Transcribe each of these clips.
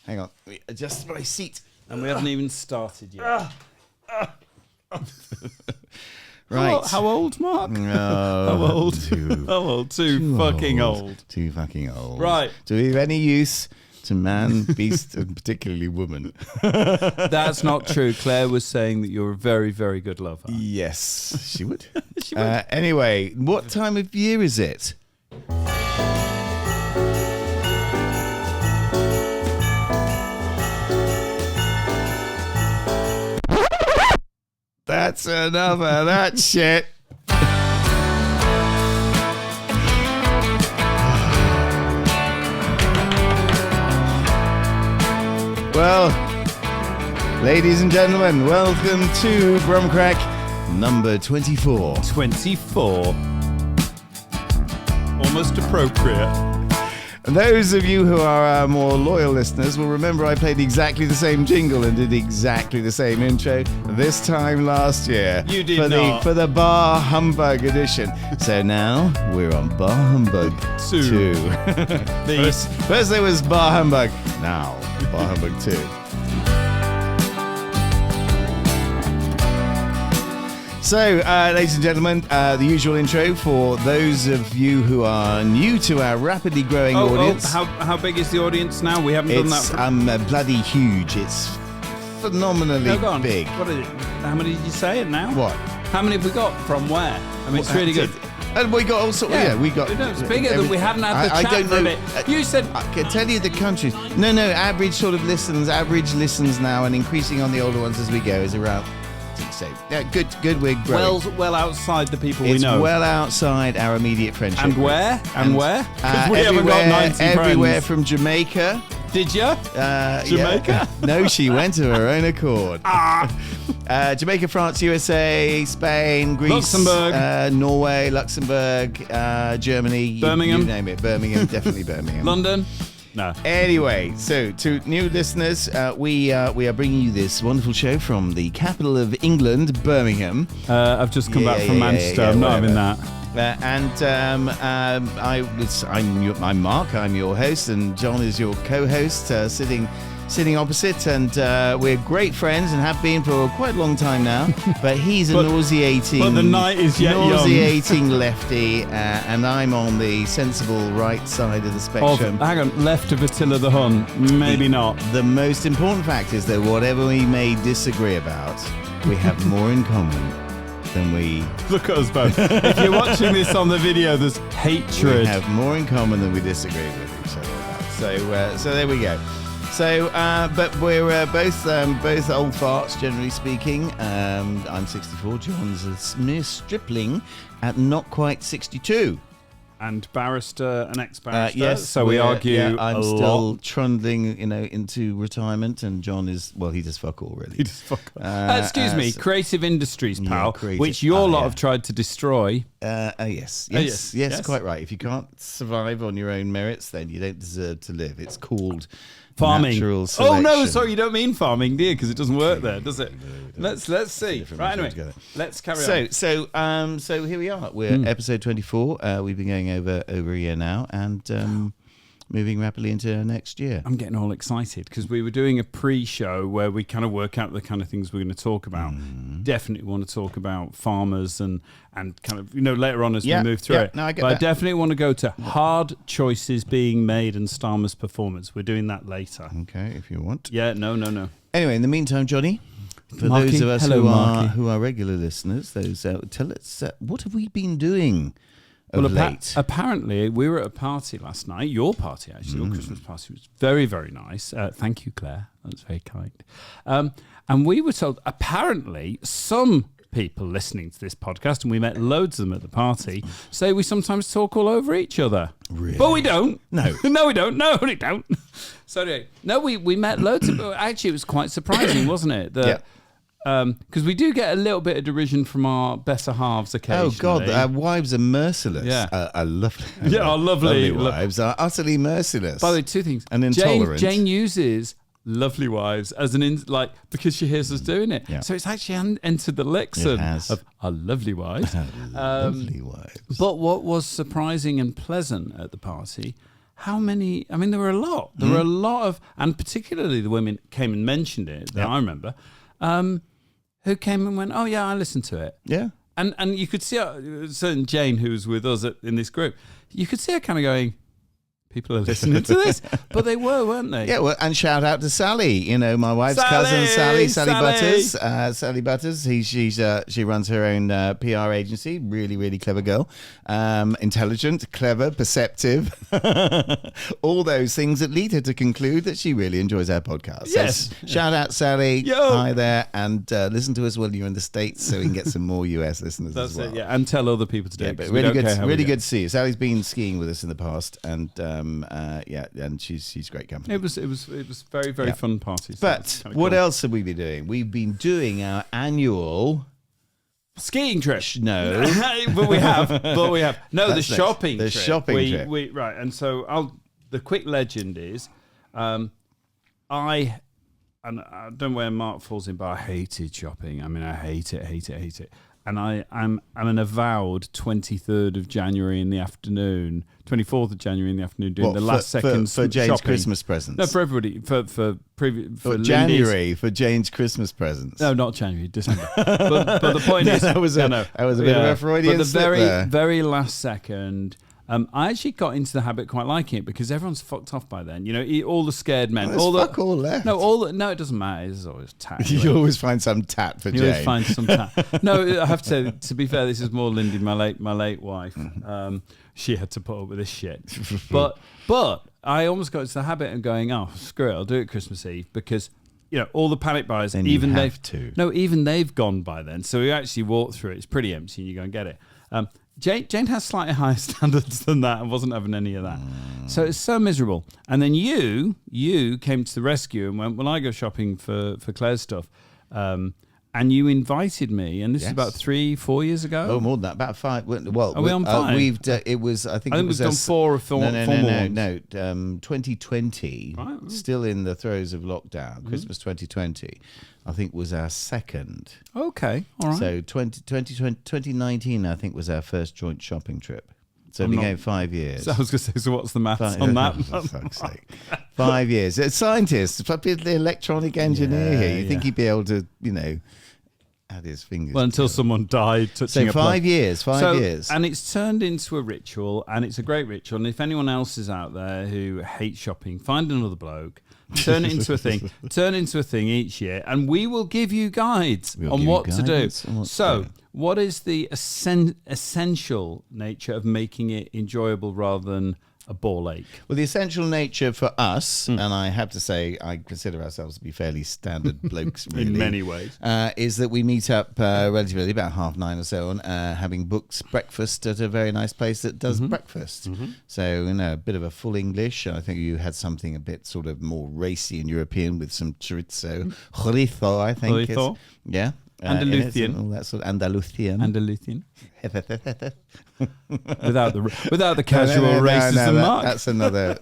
Hang on. Let me adjust my seat. And we haven't even started yet. Right. How old, Mark? No, How old? Too Fucking old. Too fucking old. Right. To be of any use to man, beast, and particularly woman. That's not true. Claire was saying that you're a very, very good lover. Yes, she would. She would. Anyway, what time of year is it? That's enough of that shit. Well, ladies and gentlemen, welcome to Brumcrack number 24. 24. Almost appropriate. And those of you who are our more loyal listeners will remember I played exactly the same jingle and did exactly the same intro this time last year. You did not. For the Bar Humbug edition. So now we're on Bar Humbug 2. First there was Bar Humbug, now Bar Humbug 2. So, ladies and gentlemen, the usual intro for those of you who are new to our rapidly growing audience. How big is the audience now? We haven't done that. It's bloody huge. It's phenomenally big. What is it? How many did you say it now? What? How many have we got from where? I mean, it's really good. And we got all sorts. Yeah, we got. It's bigger than we hadn't had the chat for a bit. You said. I can tell you the countries. No. Average listens now, and increasing on the older ones as we go is around. So yeah, good. We're growing. Well outside the people we know. It's well outside our immediate friendship. And where? Because we haven't got 90 everywhere friends. From Jamaica. Did you? Jamaica? Yeah. No, she went to her own accord. Jamaica, France, USA, Spain, Greece, Luxembourg, Norway, Luxembourg, Germany. Birmingham. You name it. Birmingham, definitely Birmingham. London. No. Anyway, so to new listeners, we are bringing you this wonderful show from the capital of England, Birmingham. I've just come back from Manchester. I'm not having that. I'm Mark. I'm your host, and John is your co-host, sitting opposite, and we're great friends and have been for quite a long time now. But he's a nauseating, but the night is yet nauseating lefty, and I'm on the sensible right side of the spectrum. Hang on, left of Attila the Hun? Maybe not. The most important fact is that whatever we may disagree about, we have more in common than we... Look at us both. If you're watching this on the video, there's hatred. We have more in common than we disagree with each other about. So there we go. So, but we're both old farts, generally speaking. I'm 64. John's a mere stripling at not quite 62. And barrister, an ex-barrister. Yes. So we argue. Yeah, I'm still trundling, into retirement, and John is he does fuck all really. He does fuck all. Excuse me, creative industries, pal, which your lot have tried to destroy. Yes, quite right. If you can't survive on your own merits, then you don't deserve to live. It's called farming. Natural selection. Oh no, sorry, you don't mean farming, do you? Because it doesn't work there, does it? Let's see. Right, anyway, let's carry on. So here we are. We're episode 24. We've been going over a year now, and moving rapidly into next year. I'm getting all excited because we were doing a pre-show where we kind of work out the kind of things we're going to talk about. Definitely want to talk about farmers and kind of, later on as we move through it. No, I get but that. I definitely want to go to hard choices being made and Starmer's performance. We're doing that later. Okay, if you want. Yeah, no. Anyway, in the meantime, Johnny, for Marky, those of us hello, who are regular listeners, tell us what have we been doing of late? Apparently, we were at a party last night. Your party, actually, your Christmas party was very, very nice. Thank you, Claire. That was very kind. And we were told, apparently, some people listening to this podcast, and we met loads of them at the party, say we sometimes talk all over each other. Really? But we don't. No. No, we don't. No, we don't. So anyway, we met loads of people. Actually, it was quite surprising, wasn't it? Because we do get a little bit of derision from our better halves occasionally. Oh God, our wives are merciless. Yeah, our lovely. Our lovely wives are utterly merciless. By the way, two things. And intolerant. Jane uses lovely wives as because she hears us doing it. Yeah. So it's actually entered the lexicon of our lovely wives. Lovely wives. But what was surprising and pleasant at the party, how many? I mean, there were a lot. There were a lot of, and particularly the women came and mentioned it. That I remember, who came and went, "Oh yeah, I listened to it." Yeah. And you could see certain Jane who was with us in this group. You could see her kind of going, people are listening to this, but they weren't they? Yeah, well, and shout out to Sally. You know, my wife's cousin, Sally Butters. Sally Butters. She runs her own PR agency. Really, really clever girl. Intelligent, clever, perceptive. All those things that lead her to conclude that she really enjoys our podcast. Yes. So, shout out, Sally. Yo. Hi there, and listen to us while you're in the States, so we can get some more US listeners as well. It, yeah, and tell other people to do Yeah, it. but really good to see you. Sally's been skiing with us in the past, and and she's great company. It was very, very fun party. So but what else have we been doing? We've been doing our annual skiing trip. No, but we have. No, That's the shopping. The trip. shopping trip. Right, and so the quick legend is, I don't know where Mark falls in, but I hated shopping. I mean, I hate it. And I'm an avowed 23rd of January in the afternoon, 24th of January in the afternoon, doing the last second for Jane's shopping. Christmas presents. No, for everybody. For January for Jane's Christmas presents. No, not January, December. but the point is, that was a bit of a Freudian But the slip there. very last second. I actually got into the habit of quite liking it because everyone's fucked off by then. You know, all the scared men. There's fuck all left. No, it doesn't matter. There's always tat. You always find some tat for Jane. You always find some tat. No, I have to say, to be fair, this is more Lindy, my late wife. She had to put up with this shit. But I almost got into the habit of going, oh, screw it, I'll do it Christmas Eve because, you know, all the panic buys, then even even they've gone by then. So we actually walk through it. It's pretty empty and you go and get it. Jane has slightly higher standards than that and wasn't having any of that. So it's so miserable. And then you came to the rescue and went, well, I go shopping for Claire's stuff. And you invited me, and this is about 3-4 years ago. Oh, more than that, about 5. Well, are we on 5? It was. I think we've done 4 or 4. No. 2020, right. Still in the throes of lockdown. Christmas 2020, I think was our second. Okay, all right. So 2019, I think was our first joint shopping trip. So we gave 5 years. So I was going to say, so what's the maths on that? For fuck's sake. 5 years. A scientist, the electronic engineer here. You think he'd be able to, add his fingers. Well, until someone died touching so 5 years. 5 years. And it's turned into a ritual, and it's a great ritual. And if anyone else is out there who hates shopping, find another bloke. Turn it into a thing. Turn into a thing each year, and we will give you guides on what to do. So, what is the essential nature of making it enjoyable rather than a ball ache? Well, the essential nature for us, and I have to say, I consider ourselves to be fairly standard blokes, really, in many ways, is that we meet up relatively early, about 9:30 or so, on having booked breakfast at a very nice place that does breakfast. So, a bit of a full English. I think you had something a bit sort of more racy and European with some chorizo, I think. Chorizo. Yeah. Andalusian. All that sort of Andalusian. without the casual racism mark. That's another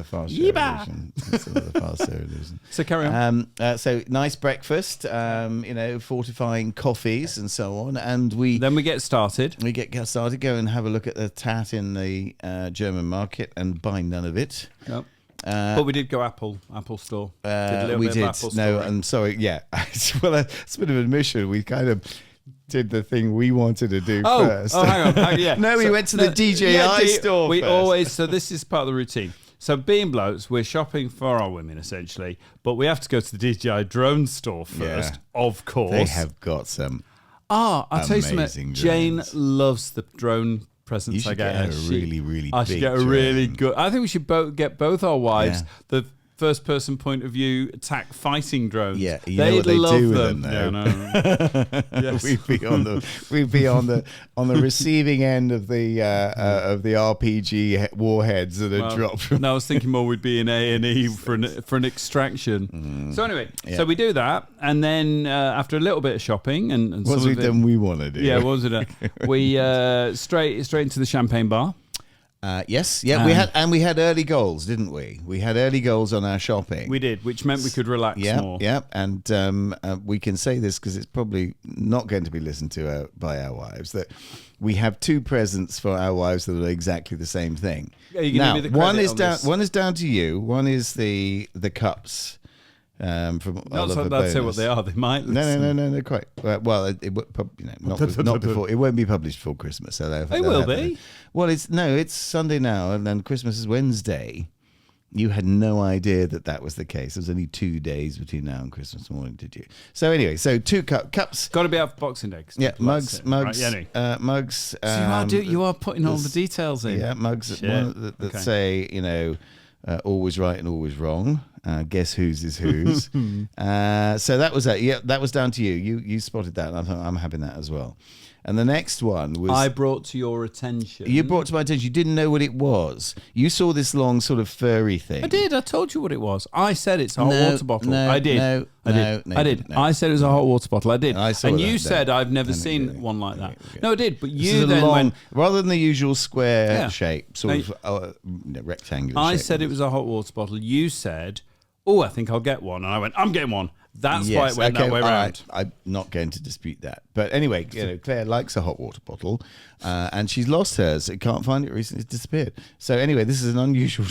fast show illusion. That's another fast show illusion. So carry on. So nice breakfast, fortifying coffees and so on, and then we get started. Go and have a look at the tat in the German market and buy none of it. Nope. But we did go Apple Store. We did. No, I'm sorry. Yeah. Well, it's a bit of an admission. We kind of did the thing we wanted to do first. Oh, hang on. Yeah. No, we went to the DJI store. We always. So this is part of the routine. So being blokes, we're shopping for our women essentially, but we have to go to the DJI drone store first. Yeah. Of course, they have got some. I'll tell you something. Jane loves the drone presents. You should get her really big. I should get a really good. I think we should get both our wives the first person point of view attack fighting drones. Yeah, you know what they do with them, though. Yeah, no. Yes. we'd be on the receiving end of the RPG warheads that are dropped. No, I was thinking more we'd be in A&E for an extraction. So anyway, so we do that, and then after a little bit of shopping and we want to do. Yeah, what was it? We straight into the champagne bar. Yes, yeah, we had early goals, didn't we? We had early goals on our shopping. We did, which meant we could relax more. Yeah, and we can say this because it's probably not going to be listened to by our wives, that we have 2 presents for our wives that are exactly the same thing. Yeah, you now, give me the credit one is down to you. One is the cups. From Oliver Not say what they are. They might. No, quite. Well, it not before. It won't be published before Christmas. So they will be. Well, it's Sunday now, and then Christmas is Wednesday. You had no idea that was the case. There was only 2 days between now and Christmas morning, did you? So anyway, 2 cups. Got to be out for Boxing Day. Yeah, mugs. Right, yeah, mugs. So you are putting all the details in. Yeah, mugs that say, always right and always wrong. Guess whose is whose. So that was that. Yeah, that was down to you. You spotted that, and I thought I'm having that as well. And the next one was... I brought to your attention. You brought to my attention. You didn't know what it was. You saw this long sort of furry thing. I did. I told you what it was. I said it's a hot water bottle. I did. I did. I said it was a hot water bottle. I did. And you said I've never seen one like that. No, I did. But you then went... Rather than the usual square shape, sort of rectangular shape. I said it was a hot water bottle. You said, I think I'll get one. And I went, I'm getting one. That's why it went that way around. I'm not going to dispute that. But anyway, Claire likes a hot water bottle, and she's lost hers. She can't find it recently. It's disappeared. So anyway, this is an unusual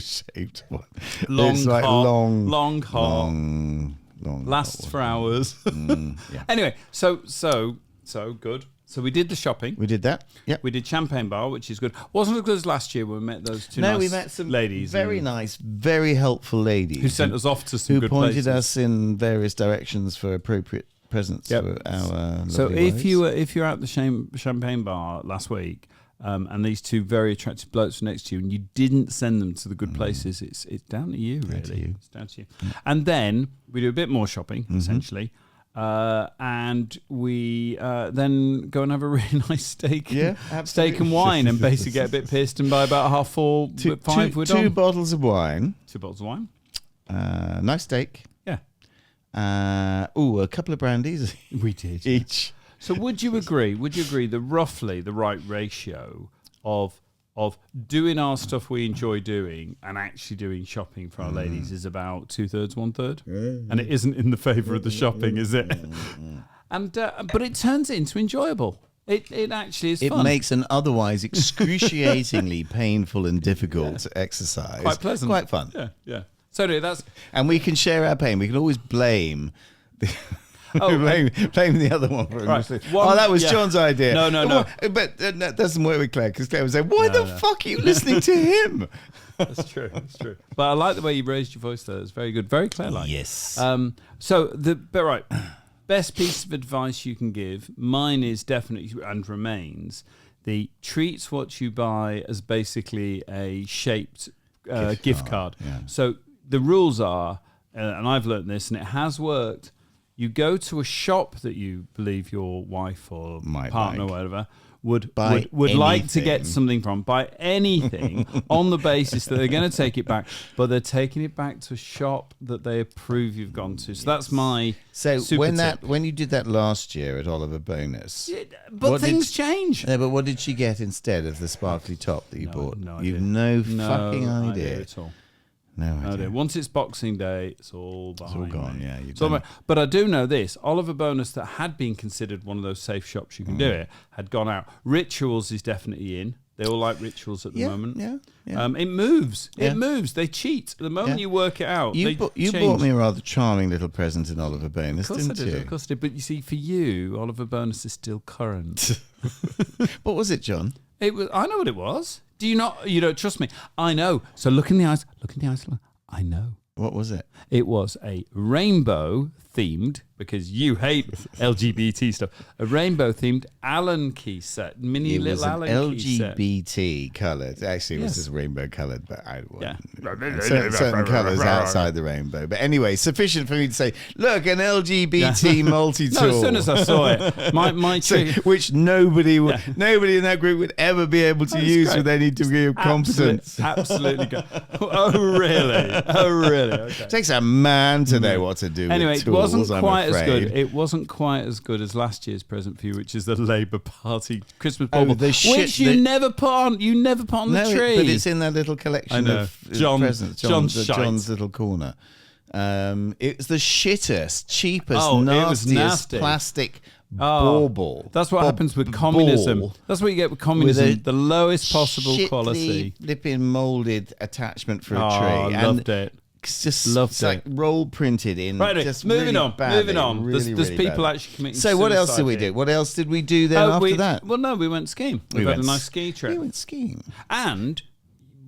shaped one. Long, lasts for hours. Anyway, so good. So we did the shopping. We did that. Yeah. We did Champagne Bar, which is good. Wasn't as good as last year when we met those two we met some ladies. Very nice, very helpful ladies. Who sent us off to some good places. Who pointed us in various directions for appropriate presents for our So if wives. You're at the Champagne Bar last week, and these 2 very attractive blokes were next to you, and you didn't send them to the good places, it's down to you, really. It's down to you. And then we do a bit more shopping, essentially. And we then go and have a really nice steak and wine, and basically get a bit pissed, and by about 5:30 we're done. 2 bottles of wine. 2 bottles of wine. Nice steak. Yeah. A couple of brandies. We did. Each. So would you agree that roughly the right ratio of doing our stuff we enjoy doing and actually doing shopping for our ladies is about 2/3, 1/3, and it isn't in the favour of the shopping, is it? And but it turns it into enjoyable. It actually is fun. It makes an otherwise excruciatingly painful and difficult exercise quite pleasant, quite fun. Yeah. So that's, and we can share our pain. We can always blame the. Blame the other one for it. Right. That was John's idea. No. But that doesn't work with Claire, because Claire would say, why the fuck are you listening to him? That's true. But I like the way you raised your voice there. It's very good. Very Claire-like. Yes. Best piece of advice you can give, mine is definitely and remains, the treats what you buy as basically a shaped gift card. Yeah. So the rules are, and I've learned this, and it has worked, you go to a shop that you believe your wife or partner or whatever would like to get something from. Buy anything on the basis that they're going to take it back, but they're taking it back to a shop that they approve you've gone to. So that's my super tip. When you did that last year at Oliver Bonus, but things change. Yeah, but what did she get instead of the sparkly top that you bought? No You've idea. no fucking idea at all. No idea. Once it's Boxing Day, it's all behind. It's all gone, yeah. But I do know this. Oliver Bonus, that had been considered one of those safe shops you can do it, had gone out. Rituals is definitely in. They all like Rituals at the moment. Yeah. It moves. It moves. They cheat. The moment you work it out, you bought me a rather charming little present in Oliver Bonus, didn't you? Of course I did. But you see, for you, Oliver Bonus is still current. What was it, John? It was. I know what it was. Do you not? You don't trust me? I know. So look in the eyes. I know. What was it? It was a rainbow themed, because you hate LGBT stuff, a rainbow themed Allen key set, little Allen key set. LGBT coloured. Actually, it was just rainbow coloured, but I certain colours outside the rainbow. But anyway, sufficient for me to say, look, an LGBT multi-tool. No, as soon as I saw it, my which nobody in that group would ever be able to use with any degree of competence. Absolutely. Oh, really? Okay. It takes a man to know what to do. Anyway, with tools. schools, I'm quite as afraid. good. It wasn't quite as good as last year's present for you, which is the Labour Party Christmas bauble, which you never put on. You never put on the tree. But it's in that little collection of presents. John's little corner. It's the shittest, cheapest, nastiest plastic bauble. That's what happens with communism. That's what you get with communism. The lowest possible quality. Flipping moulded attachment for a tree. I loved it. It's just like roll printed in. Right, just moving really on. Badly, Moving on. Really, there's really people badly. actually committing So what else did we suicide do? What else did we do then after that? Well, no, we went skiing. We had a nice ski trip. We went skiing. And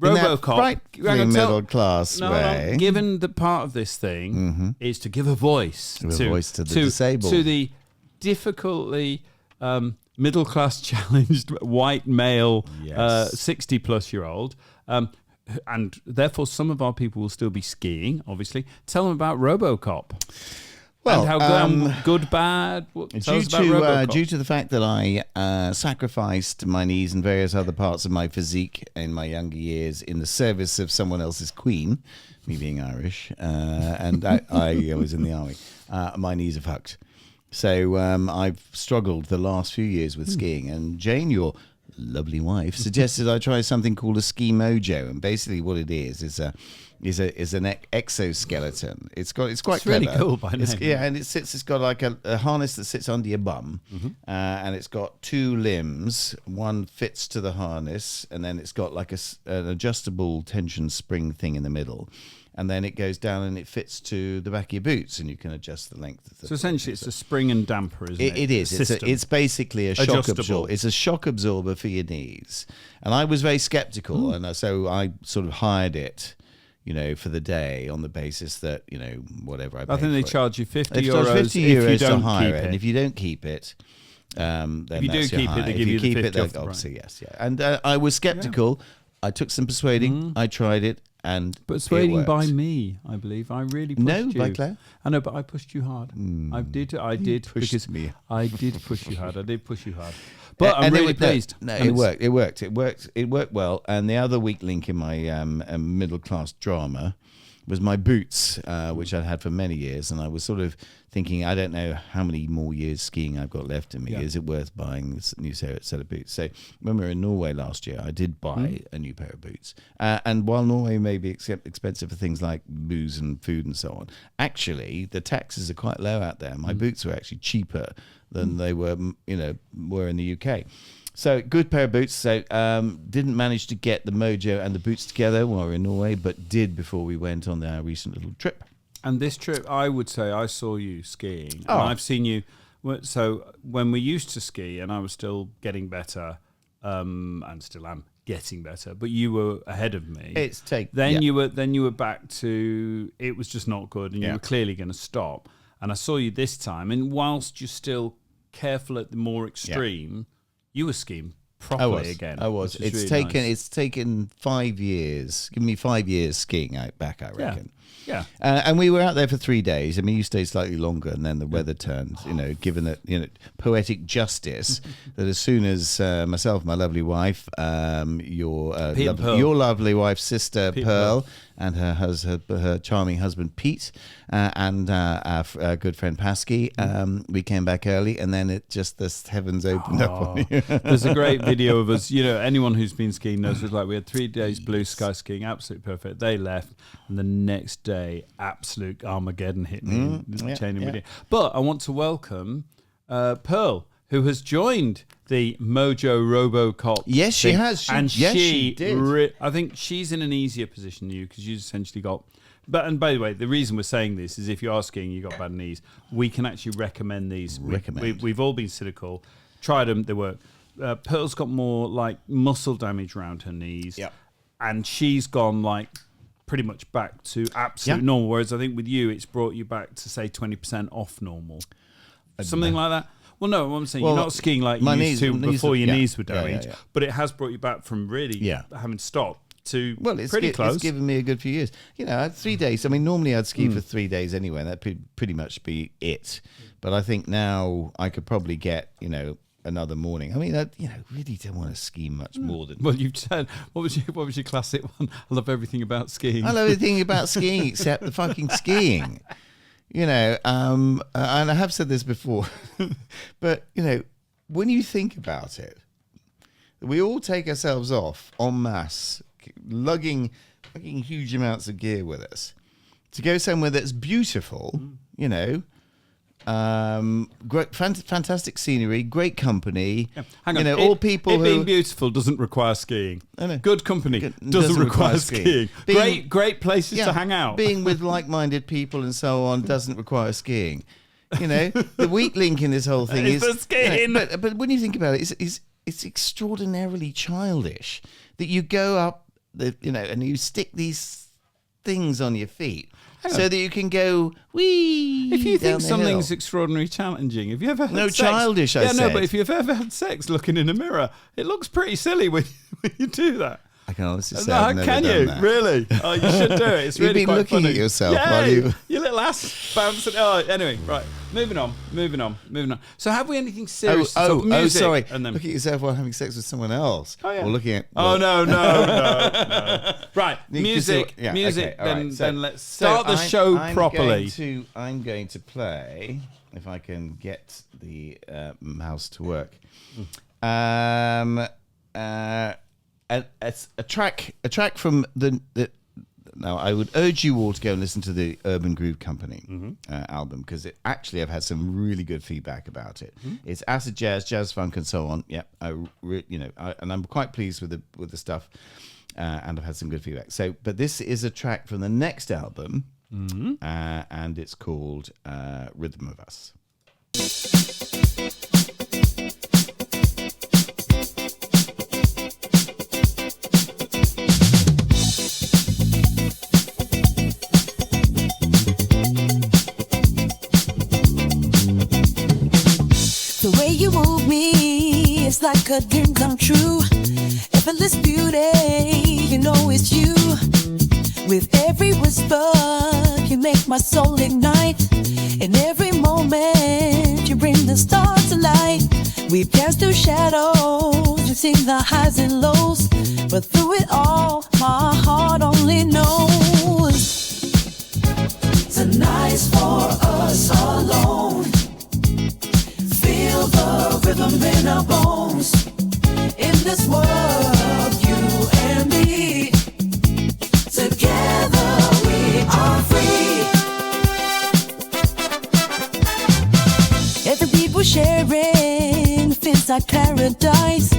In that RoboCop, frightfully middle class way. No, given that part of this thing is to give a voice to the disabled, to the difficultly middle class challenged white male 60-plus-year-old, and therefore some of our people will still be skiing. Obviously, tell them about RoboCop. Well, and how good, bad. Tell us about RoboCop. Due to the fact that I sacrificed my knees and various other parts of my physique in my younger years in the service of someone else's queen, me being Irish, and I was in the army, my knees are fucked. So I've struggled the last few years with skiing. And Jane, your lovely wife, suggested I try something called a Ski Mojo. And basically what it is an exoskeleton. It's quite clever. Really cool by name. And it's got like a harness that sits under your bum, and it's got two limbs. One fits to the harness, and then it's got like an adjustable tension spring thing in the middle. And then it goes down and it fits to the back of your boots, and you can adjust the length of the. So essentially, it's a spring and damper, isn't it? It is. It's basically a shock absorber. It's a shock absorber for your knees. And I was very skeptical, and so I sort of hired it, for the day on the basis that whatever I think they charge you €50 if you don't hire it, and if you don't keep it. Then if you do keep it, they give you the 50 off the obviously, yes, yeah. And I was skeptical. I took some persuading. I tried it. But persuading by me, I believe. I really pushed you. No, by Claire? I know, but I pushed you hard. I did. Pushed me. I did push you hard. But I'm really pleased. No, it worked. It worked well. And the other weak link in my middle class drama was my boots, which I'd had for many years. And I was sort of thinking, I don't know how many more years skiing I've got left in me. Yeah. Is it worth buying this new set of boots? So when we were in Norway last year, I did buy a new pair of boots. And while Norway may be expensive for things like booze and food and so on, actually the taxes are quite low out there. My boots were actually cheaper than they were in the UK. So good pair of boots. So didn't manage to get the mojo and the boots together while we were in Norway, but did before we went on our recent little trip. And this trip, I would say I saw you skiing. And I've seen you. So when we used to ski, and I was still getting better, and still am getting better, but you were ahead of me. You were back to it was just not good, and you were clearly going to stop. And I saw you this time, and whilst you're still careful at the more extreme, you were skiing properly again. I was. It's taken 5 years. Give me 5 years skiing out back, I reckon. Yeah. And we were out there for 3 days. I mean, you stayed slightly longer, and then the weather turned. Given that poetic justice, that as soon as myself, my lovely wife, your lovely wife's sister Pearl, and her charming husband Pete, and our good friend Pasky, we came back early, and then the heavens opened up on you. There's a great video of us. Anyone who's been skiing knows it's like we had 3 days blue sky skiing, absolutely perfect. They left, and the next day, absolute Armageddon hit me. Video. But I want to welcome Pearl, who has joined the Mojo RoboCop. Yes, she has. She did. I think she's in an easier position than you because you've essentially got. And by the way, the reason we're saying this is if you are skiing, you've got bad knees, we can actually recommend these. We've all been cynical, tried them, they work. Pearl's got more like muscle damage around her knees, and she's gone like pretty much back to absolute normal. Whereas I think with you, it's brought you back to say 20% off normal, something like that. Well, no, what I'm saying, you're not skiing like you used to before your knees were damaged, but it has brought you back from really having stopped to pretty close. It's given me a good few years. I had 3 days. I mean, normally I'd ski for 3 days anyway, and that'd pretty much be it. But I think now I could probably get, another morning. I mean, I really don't want to ski much more than. Well, you've said what was your classic one? I love everything about skiing. I love everything about skiing except the fucking skiing. You know, and I have said this before, but, you know, when you think about it, we all take ourselves off en masse, lugging huge amounts of gear with us to go somewhere that's beautiful, you know, great, fantastic scenery, great company. Yeah. Hang on, you know, all people being beautiful doesn't require skiing. I know. Good company doesn't require skiing. Great places to hang out. Being with like-minded people and so on doesn't require skiing. You know, the weak link in this whole thing is the skiing. You know, but when you think about it, it's extraordinarily childish that you go up, and you stick these things on your feet. So that you can go wee. If you think something's hill. extraordinarily challenging, have you ever had sex? Childish, I said. No, but if you've ever had sex looking in a mirror, it looks pretty silly when you do that. I can honestly say I've never can done you? that. Really? Oh, you should do it. It's really quite funny. You've been looking at yourself Yay! while you... Your little ass bouncing. Oh, anyway, right. Moving on. So have we anything serious to talk music? Sorry. And then... Look at yourself while having sex with someone else. Oh, yeah. Or looking at... Oh, no. Right, music. Okay, then let's start the show properly. I'm going to play, if I can get the mouse to work. A track from the now I would urge you all to go and listen to the Urban Groove Company album, because I've had some really good feedback about it. It's acid jazz funk and so on. Yeah, and I'm quite pleased with the stuff, and I've had some good feedback. So, but this is a track from the next album, and it's called Rhythm of Us. The way you move me is like a dream come true. Effortless beauty, you know it's you. With every whisper, you make my soul ignite. In every moment, you bring the stars to light. We've danced through shadows, we've seen the highs and lows, but through it all, my heart only knows tonight's for us alone. Feel the rhythm in our bones. In this world, you and me, together we are free. Every people sharing feels like paradise.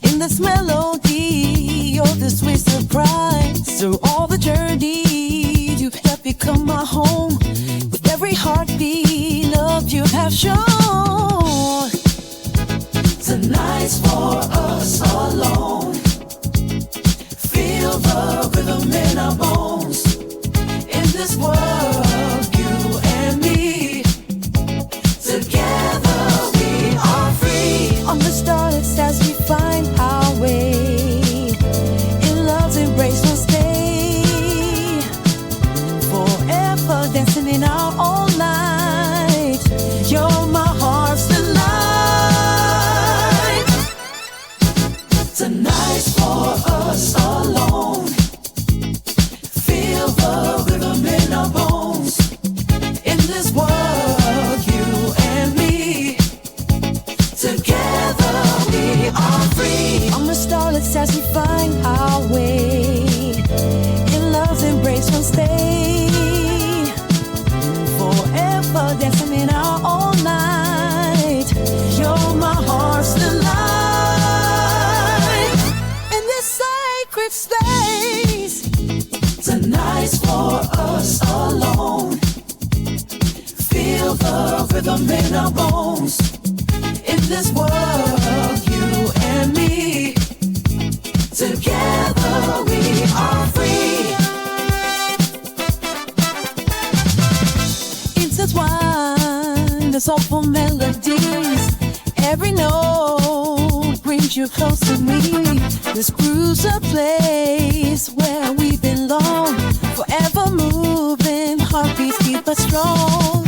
In this melody, you're the sweet surprise. Through all the journey, you have become my home. With every heartbeat, love you have shown. Tonight's for us alone. Feel the rhythm in our bones. In this world, you and me, together we are free. On the starless as we find our way, in love's embrace we'll stay. Forever dancing in our own light. You're my heart's delight. Tonight's for us alone. Feel the rhythm in our bones. In this world, you and me, together we are free. On the starlets as we find our way, in love's embrace we'll stay. Forever dancing in our own night. You're my heart's delight. Sacred space. Tonight's for us alone. Feel the rhythm in our bones. In this world, you and me, together we are free. Intertwined the soulful melodies. Every note brings you close to me. This groove's a place where we belong. Forever moving, heartbeats keep us strong.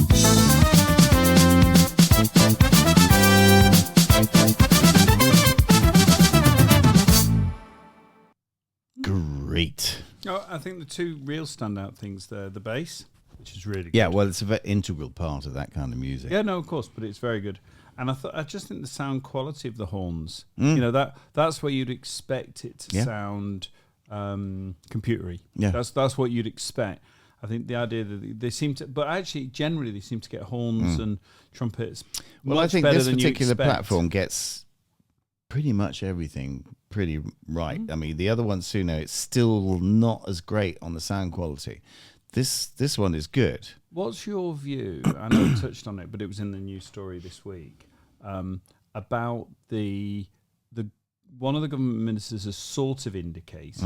Great. Oh, I think the two real standout things there, the bass, which is really good. Yeah, well, it's a very integral part of that kind of music. Yeah, no, of course, but it's very good. And I just think the sound quality of the horns, you know, that's where you'd expect it to sound computery. Yeah. That's what you'd expect. I think the idea that they seem to, but actually generally they seem to get horns and trumpets. Well, I think this particular platform gets pretty much everything pretty right. I mean, the other ones, it's still not as great on the sound quality. This one is good. What's your view? I know you touched on it, but it was in the news story this week about the one of the government ministers has sort of indicated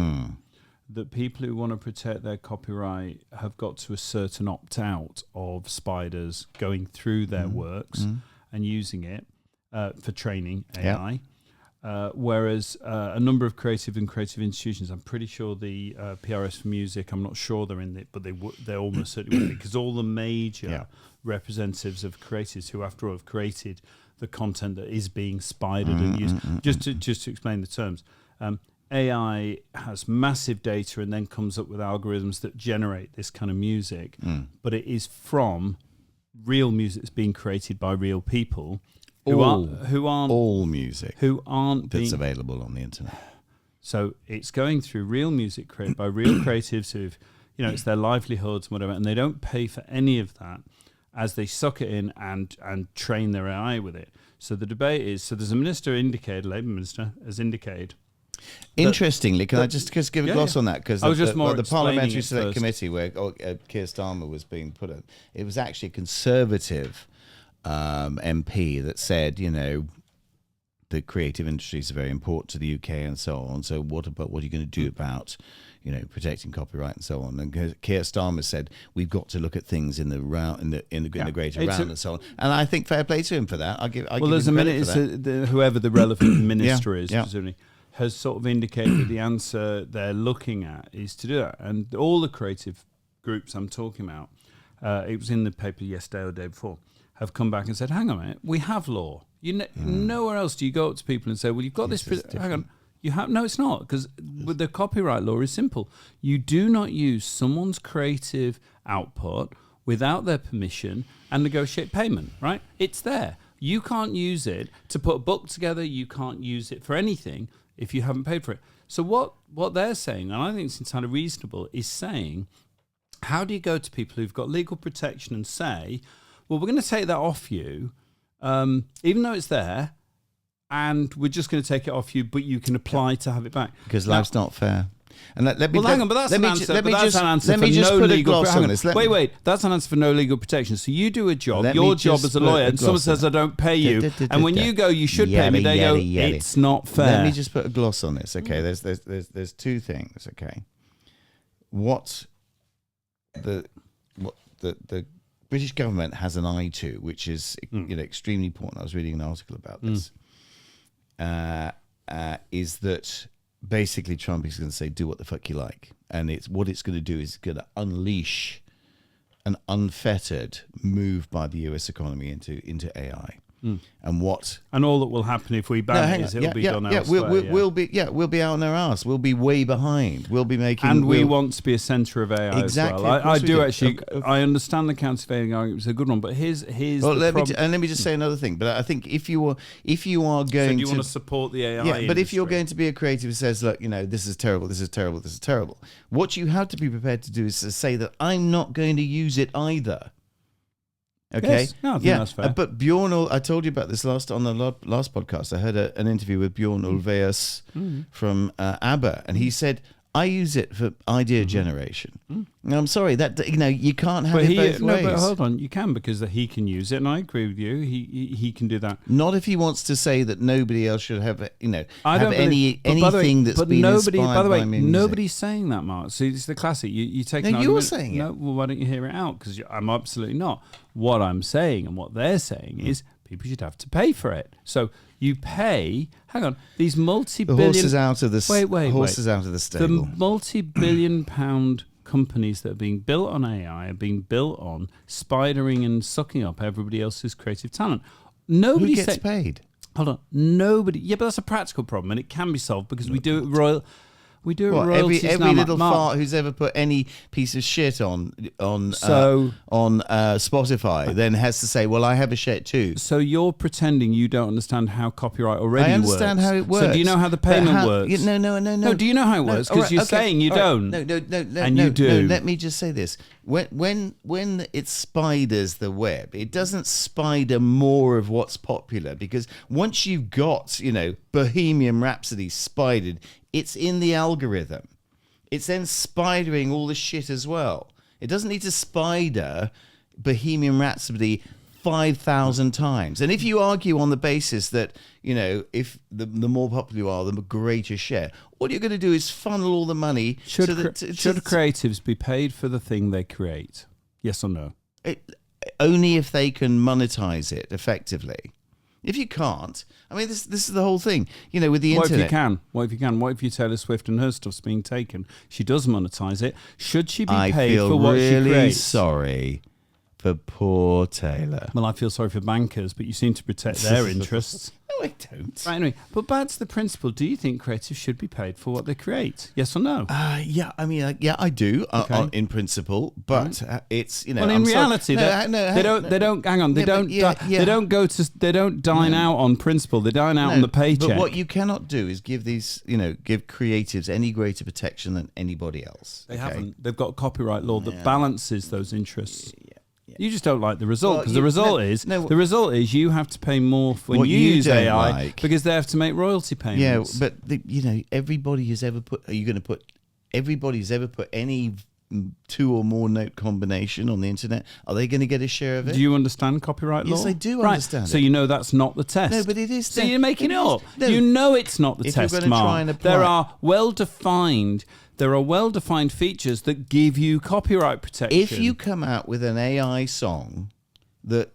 that people who want to protect their copyright have got to assert an opt-out of spiders going through their works and using it for training AI. Whereas a number of creative institutions, I'm pretty sure the PRS for Music, I'm not sure they're in it, but they almost certainly would be, because all the major representatives of creators who, after all, have created the content that is being spidered and used. Just to explain the terms, AI has massive data and then comes up with algorithms that generate this kind of music, but it is from real music that's being created by real people. Who aren't all music that's available on the internet. So it's going through real music created by real creatives who've, it's their livelihoods and whatever, and they don't pay for any of that as they suck it in and train their AI with it. So the debate is, there's a minister indicated, Labour minister has indicated. Interestingly, can I just give a gloss on that? Because the Parliamentary Select Committee where Keir Starmer was being put in, it was actually a Conservative MP that said, the creative industries are very important to the UK and so on. So what are you going to do about, protecting copyright and so on? And Keir Starmer said we've got to look at things in the round, in the greater round and so on. And I think fair play to him for that. There's a minute. Whoever the relevant minister is, presumably, has sort of indicated that the answer they're looking at is to do that. And all the creative groups I'm talking about, it was in the paper yesterday or the day before, have come back and said, hang on a minute, we have law. Nowhere else do you go up to people and say, well, you've got this. Hang on. No, it's not, because with the copyright law is simple. You do not use someone's creative output without their permission and negotiate payment, right? It's there. You can't use it to put a book together. You can't use it for anything if you haven't paid for it. So what they're saying, and I think it's entirely reasonable, is saying, how do you go to people who've got legal protection and say, well, we're going to take that off you, even though it's there, and we're just going to take it off you, but you can apply to have it back. Because life's not fair. And hang on, but that's an answer. Let me just put a gloss on this. Wait, that's an answer for no legal protection. So you do a job, your job as a lawyer, and someone says, I don't pay you, and when you go, you should pay me, they go, it's not fair. Let me just put a gloss on this, okay? There's two things, okay? What the British government has an eye to, which is extremely important. I was reading an article about this. Is that basically Trump is going to say, do what the fuck you like. And what it's going to do is going to unleash an unfettered move by the US economy into AI. And all that will happen if we ban it is it'll be done elsewhere. We'll be out on our ass. We'll be way behind. We'll be making, and we want to be a centre of AI exactly. as well. I do actually. I understand the countervailing argument. It's a good one, but here's let me just say another thing. But I think if you are going you want to support the AI, but if you're going to be a creative who says, look, this is terrible, this is terrible, this is terrible, what you have to be prepared to do is to say that I'm not going to use it either. Okay. Yes. No, I think that's fair. But Bjorn, I told you about this last podcast. I heard an interview with Bjorn Ulvaeus from ABBA, and he said, I use it for idea generation. Now, I'm sorry that you can't have it both ways. But hold on, you can, because he can use it, and I agree with you. He can do that. Not if he wants to say that nobody else should have anything that's been inspired by the way, music. nobody's saying that, Mark. So it's the classic. You take. No, you're saying it. No, well, why don't you hear it out? Because I'm absolutely not. What I'm saying and what they're saying is people should have to pay for it. So you pay. Hang on, these multi-billion. The horse is out of the horse is out of the stable. The multi-billion-pound companies that are being built on AI are being built on spidering and sucking up everybody else's creative talent. Nobody Who gets paid? Hold on, nobody. Yeah, but that's a practical problem, and it can be solved because we do it royal. We do it What, royalties every now, little Mark. fart who's ever put any piece of shit on So- Spotify then has to say, well, I have a shit too. So you're pretending you don't understand how copyright already works. I understand how it works. So do you know how the but payment works? No. No, do you know how it works? Because you're saying you don't. No, and you do. No, let me just say this. When it spiders the web, it doesn't spider more of what's popular, because once you've got, Bohemian Rhapsody spidered, it's in the algorithm. It's then spidering all the shit as well. It doesn't need to spider Bohemian Rhapsody 5,000 times. And if you argue on the basis that, if the more popular you are, the greater share, all you're going to do is funnel all the money. Should creatives be paid for the thing they create? Yes or no? Only if they can monetize it effectively. If you can't, I mean, this is the whole thing, with the internet. What if you can? What if you Taylor Swift and her stuff's being taken? She does monetize it. Should she be paid for what she creates? I feel really sorry for poor Taylor. Well, I feel sorry for bankers, but you seem to protect their interests. No, I don't. Right, anyway, but back to the principle. Do you think creatives should be paid for what they create? Yes or no? Yeah, I mean, I do, in principle, but it's, Well, in reality, they don't. Hang on, they don't. They don't go to. They don't dine out on principle. They dine out on the paycheck. But what you cannot do is give these, give creatives any greater protection than anybody else. They haven't. They've got copyright law that balances those interests. You just don't like the result, because the result is you have to pay more when you use AI because they have to make royalty payments. Yeah, but everybody has ever put. Are you going to put? Everybody's ever put any 2 or more note combination on the internet. Are they going to get a share of it? Do you understand copyright law? Yes, I do understand. So that's not the test. No, but it is. So you're making it up. No. You know it's not the test, you're going to try and apply, There are well-defined features that give you copyright protection. If you come out with an AI song that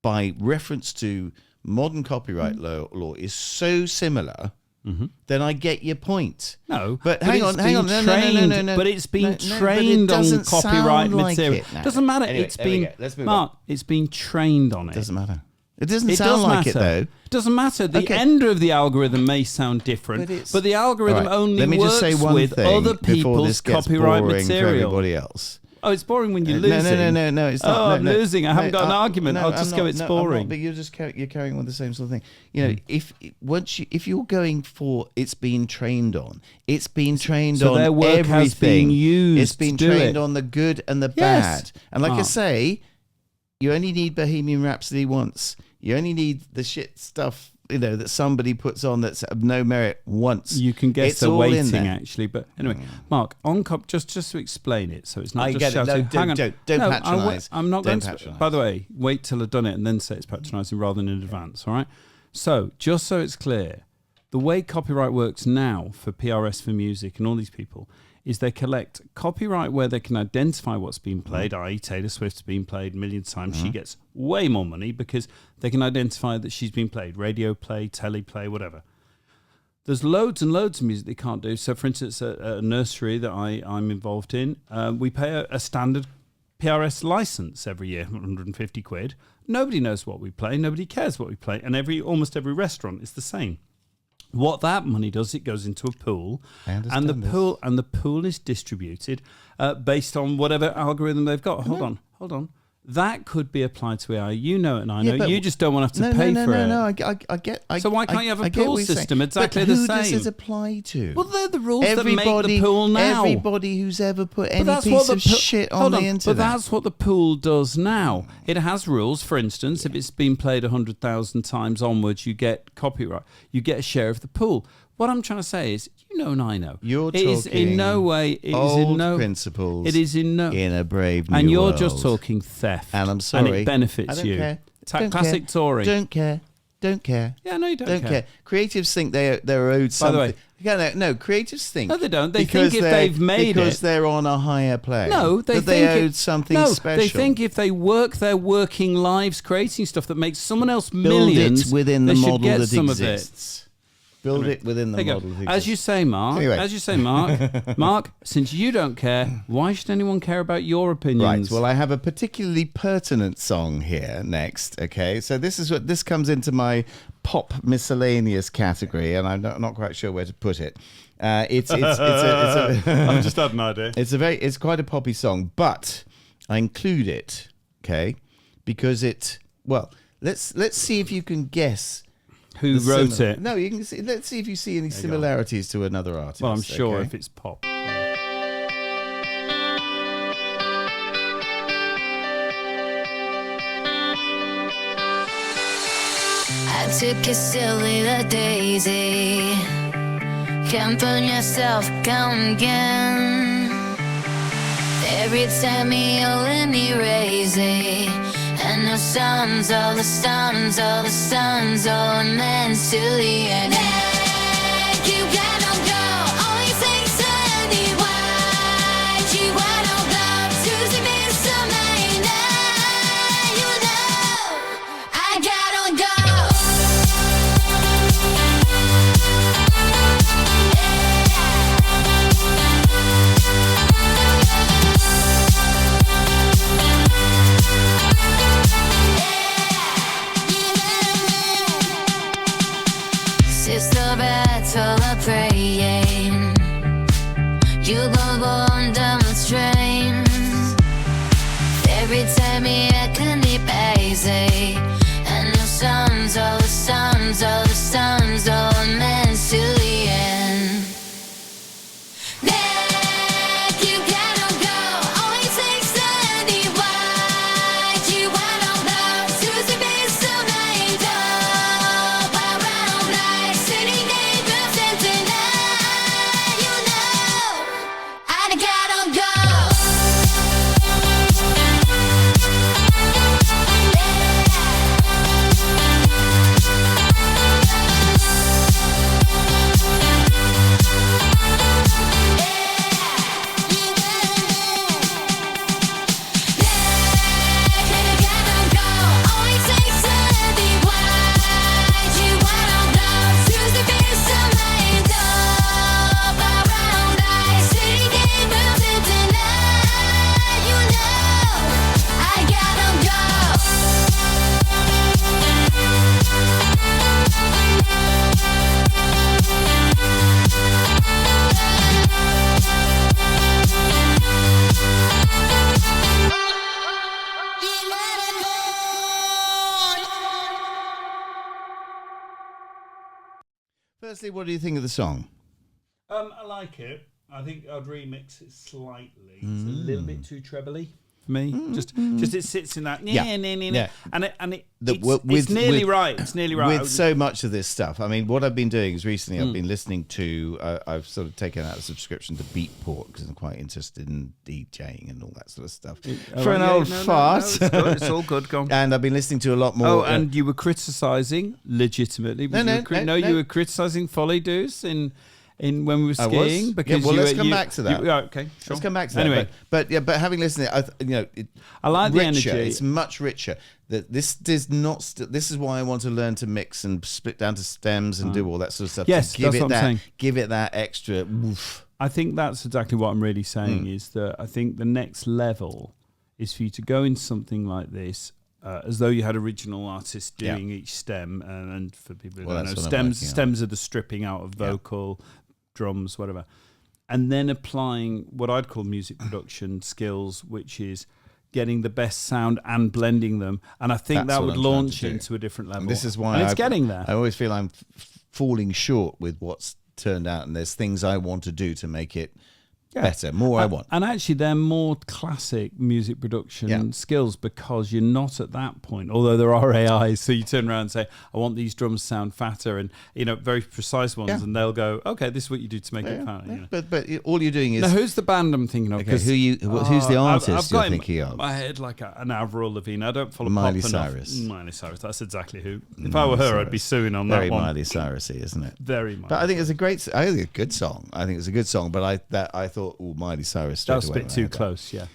by reference to modern copyright law is so similar, then I get your point. No, but hang on, no. But it's been trained on copyright material. It doesn't matter. Anyway, let's move on. It's been trained on it. Doesn't matter. It doesn't sound like it, though. It doesn't matter. The end of the algorithm may sound different, but the algorithm only works with other people's copyright material. For everybody else. Oh, it's boring when you're losing. No, it's not. I'm losing. I haven't got an argument. I'll just go, it's boring. But you're just carrying on the same sort of thing. If you're going for it's been trained on, it's been trained on their work everything. Has been used. It's been trained on the good and the bad. And like I say, you only need Bohemian Rhapsody once. You only need the shit stuff, that somebody puts on that's of no merit once. You can guess the weighting, actually. But anyway, Mark, on just to explain it, so it's not just shouting. No, don't patronise. I'm not going to. By the way, wait till I've done it and then say it's patronising rather than in advance. All right. So just so it's clear, the way copyright works now for PRS for music and all these people is they collect copyright where they can identify what's been played, i.e. Taylor Swift's been played millions of times. She gets way more money because they can identify that she's been played, radio play, telly play, whatever. There's loads and loads of music they can't do. So, for instance, a nursery that I'm involved in, we pay a standard PRS license every year, 150 quid. Nobody knows what we play. Nobody cares what we play. And almost every restaurant is the same. What that money does, it goes into a pool, and the pool is distributed based on whatever algorithm they've got. Hold on. That could be applied to AI. You know it, and I know. You just don't want to have to pay for it. No, I get. So why can't you have a pool system exactly the same? Who does it apply to? Well, they're the rules that make the pool now. Everybody who's ever put any piece of shit on the internet. But that's what the pool does now. It has rules. For instance, if it's been played 100,000 times onwards, you get copyright. You get a share of the pool. What I'm trying to say is, and I know. You're talking in no way. Principles. It is in a brave new and you're world. Just talking theft. And I'm sorry. And it benefits I don't you. Care. Classic Tory. Don't care. Yeah, no, you don't care. Creatives think they're owed something. By the way, no, creatives think. No, they don't. They think if they've made because they're on a higher plane. No, they think they owed something special. They think if they work their working lives creating stuff that makes someone else Build millions, it within the they model should get that some exists. Build it within the model that exists. As you say, Mark. Anyway. Mark, since you don't care, why should anyone care about your opinions? Right. Well, I have a particularly pertinent song here next. Okay, so this comes into my pop miscellaneous category, and I'm not quite sure where to put it. It's a I've just had an idea. It's quite a poppy song, but I include it, okay, because let's see if you can guess who wrote it. No, you can see. Let's see if you see any similarities to another artist. Well, I'm sure okay? if it's pop. I took a silly the daisy. Camp on yourself, come again. Every time you let me raise it. And the stars, all the stars, all the stars, all meant to the end. You gotta go, only takes anyone. You wanna go to see me someday. You know, I gotta go. It's the battle of praying. You go on down the stream. Every time you can be busy. And the stars, all the stars, all the stars, all meant to the end. You gotta go, only takes anyone. You wanna go to see me someday. Firstly, what do you think of the song? I like it. I think I'd remix it slightly. It's a little bit too trebly for me. Just it sits in that and it's nearly right. It's nearly right. With so much of this stuff. I mean, what I've been doing is recently I've been listening to. I've sort of taken out a subscription to Beatport because I'm quite interested in DJing and all that sort of stuff. For an old fart, it's good. It's all good. Go on. And I've been listening to a lot more. Oh, and you were criticising legitimately. You were criticising Folly Doos in when we were skiing because let's come back to that. Okay, sure. Let's come back to that. Anyway, but having listened to it, I like richer, the energy. It's much richer. That this does not. This is why I want to learn to mix and split down to stems and do all that sort of stuff. Yes, give that's what I'm saying. Give it that extra. Woof. I think that's exactly what I'm really saying. Is that I think the next level is for you to go into something like this. As though you had original artists doing each stem, and for people who don't know, stems are the stripping out of vocal, drums, whatever, and then applying what I'd call music production skills, which is getting the best sound and blending them. And I think that would launch into a different level. And this is why it's getting there. I always feel I'm falling short with what's turned out, and there's things I want to do to make it better, more I want. And actually they're more classic music production skills because you're not at that point, although there are AIs, so you turn around and say, I want these drums to sound fatter, and very precise ones, and they'll go, okay, this is what you do to make it fatter. But all you're doing is... Now, who's the band I'm thinking of? Okay, who's the artist you're thinking of? My head like an Avril Lavigne. I don't follow Miley pop Cyrus. enough. Miley Cyrus, that's exactly who. If I were her, I'd be suing on that one. Very Miley Cyrus-y, isn't it? Very Miley. But I think it's a good song. I think it's a good song, but I thought, Miley Cyrus. That's a bit too close, yeah.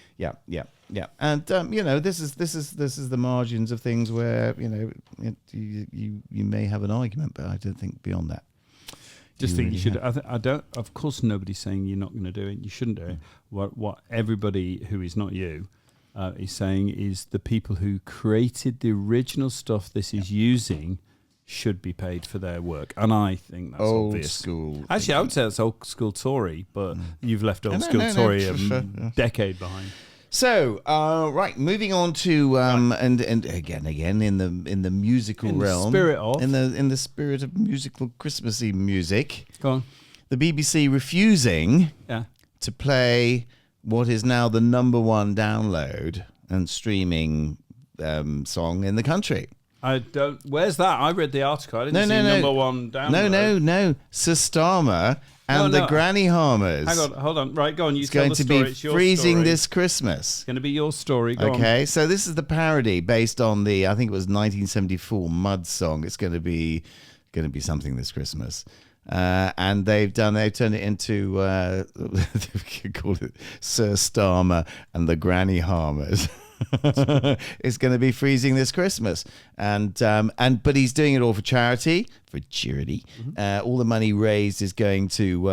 And this is the margins of things where you may have an argument, but I don't think beyond that. Just think you should. I don't. Of course, nobody's saying you're not going to do it. You shouldn't do it. What everybody who is not you is saying is the people who created the original stuff this is using should be paid for their work, and I think that's Old obvious. school. Actually, I would say that's old school Tory, but you've left old No, school no, Tory for a sure. decade behind. So, right, moving on to and again in the musical In the realm, spirit of- in the spirit of musical Christmassy music, Go on. the BBC refusing Yeah. to play what is now the number one download and streaming song in the country. I don't. Where's that? I read the article. I didn't see number one download. No, Sistama and No, the Granny Hammers. Hang on, hold on. Right, go on. You It's tell going the to story. be It's your freezing story. this Christmas. It's going to be your story. Go on. Okay, so this is the parody based on the, I think it was 1974 Mud song. It's going to be something this Christmas, and they've turned it into we could call it Sir Starmer and the Granny Hammers. It's going to be freezing this Christmas, and but he's doing it all for charity. All the money raised is going to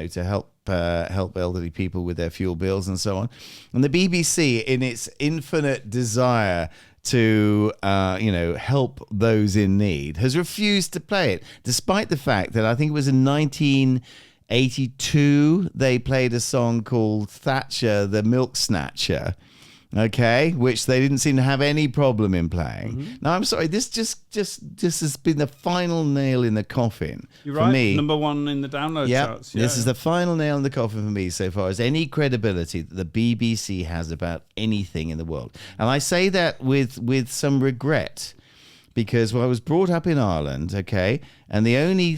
to help elderly people with their fuel bills and so on. And the BBC, in its infinite desire to help those in need, has refused to play it, despite the fact that I think it was in 1982 they played a song called Thatcher the Milk Snatcher. Okay, which they didn't seem to have any problem in playing. Now, I'm sorry, this just has been the final nail in the coffin You're for right. me. Number one in the download charts. This is the final nail in the coffin for me so far as any credibility that the BBC has about anything in the world. And I say that with some regret, because I was brought up in Ireland, okay, and the only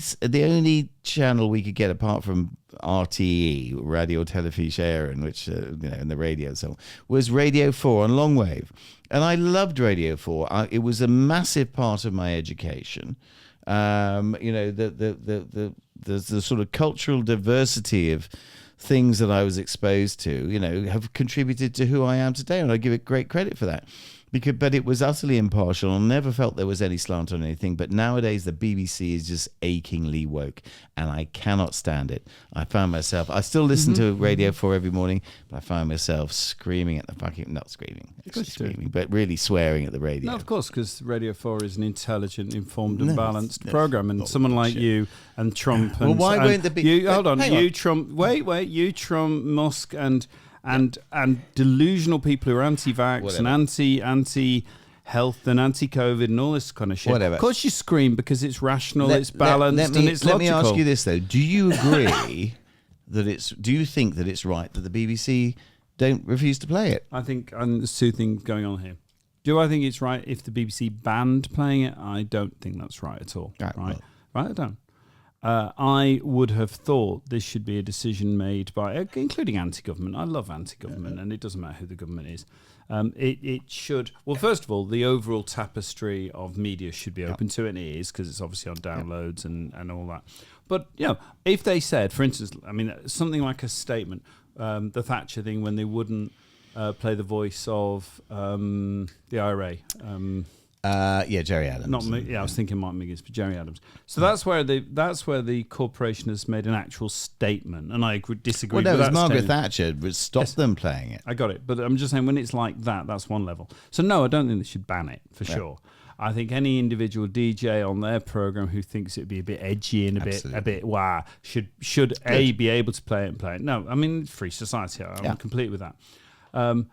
channel we could get apart from RTE, Radio Telefís Éireann, which in the radio, so was Radio 4 on longwave, and I loved Radio 4. It was a massive part of my education. The sort of cultural diversity of things that I was exposed to, have contributed to who I am today, and I give it great credit for that. But it was utterly impartial. I never felt there was any slant on anything. But nowadays, the BBC is just achingly woke, and I cannot stand it. I still listen to Radio 4 every morning, but I find myself screaming at the not screaming, but really swearing at the radio. No, of course, because Radio 4 is an intelligent, informed and balanced programme, and someone like you and Trump and... Well, why won't there be... Hold on, hang on. Trump... Wait, you, Trump, Musk and delusional people who are anti-vax Whatever. and anti-health and anti-COVID and all this kind of shit. Whatever. Of course you scream because it's rational, it's balanced and it's Let logical. me ask you this, though. Do you agree do you think that it's right that the BBC don't refuse to play it? I think there's two things going on here. Do I think it's right if the BBC banned playing it? I don't think that's right at all. Right, I don't. I would have thought this should be a decision made by, including anti-government. I love anti-government, and it doesn't matter who the government is. It should, well, first of all, the overall tapestry of media should be open to it, and it is, because it's obviously on downloads and all that. But, if they said, for instance, something like a statement, the Thatcher thing, when they wouldn't play the voice of the IRA. Jerry Adams. I was thinking Mike Miggins, but Jerry Adams. So that's where the corporation has made an actual statement, and I disagree. Well, no, with it was that Margaret statement. Thatcher would stop them playing it. I got it, but I'm just saying when it's like that, that's one level. So no, I don't think they should ban it for sure. I think any individual DJ on their program who thinks it'd be a bit edgy and a bit wow should be able to play it and play it. No, it's free society. I'm complete with that. I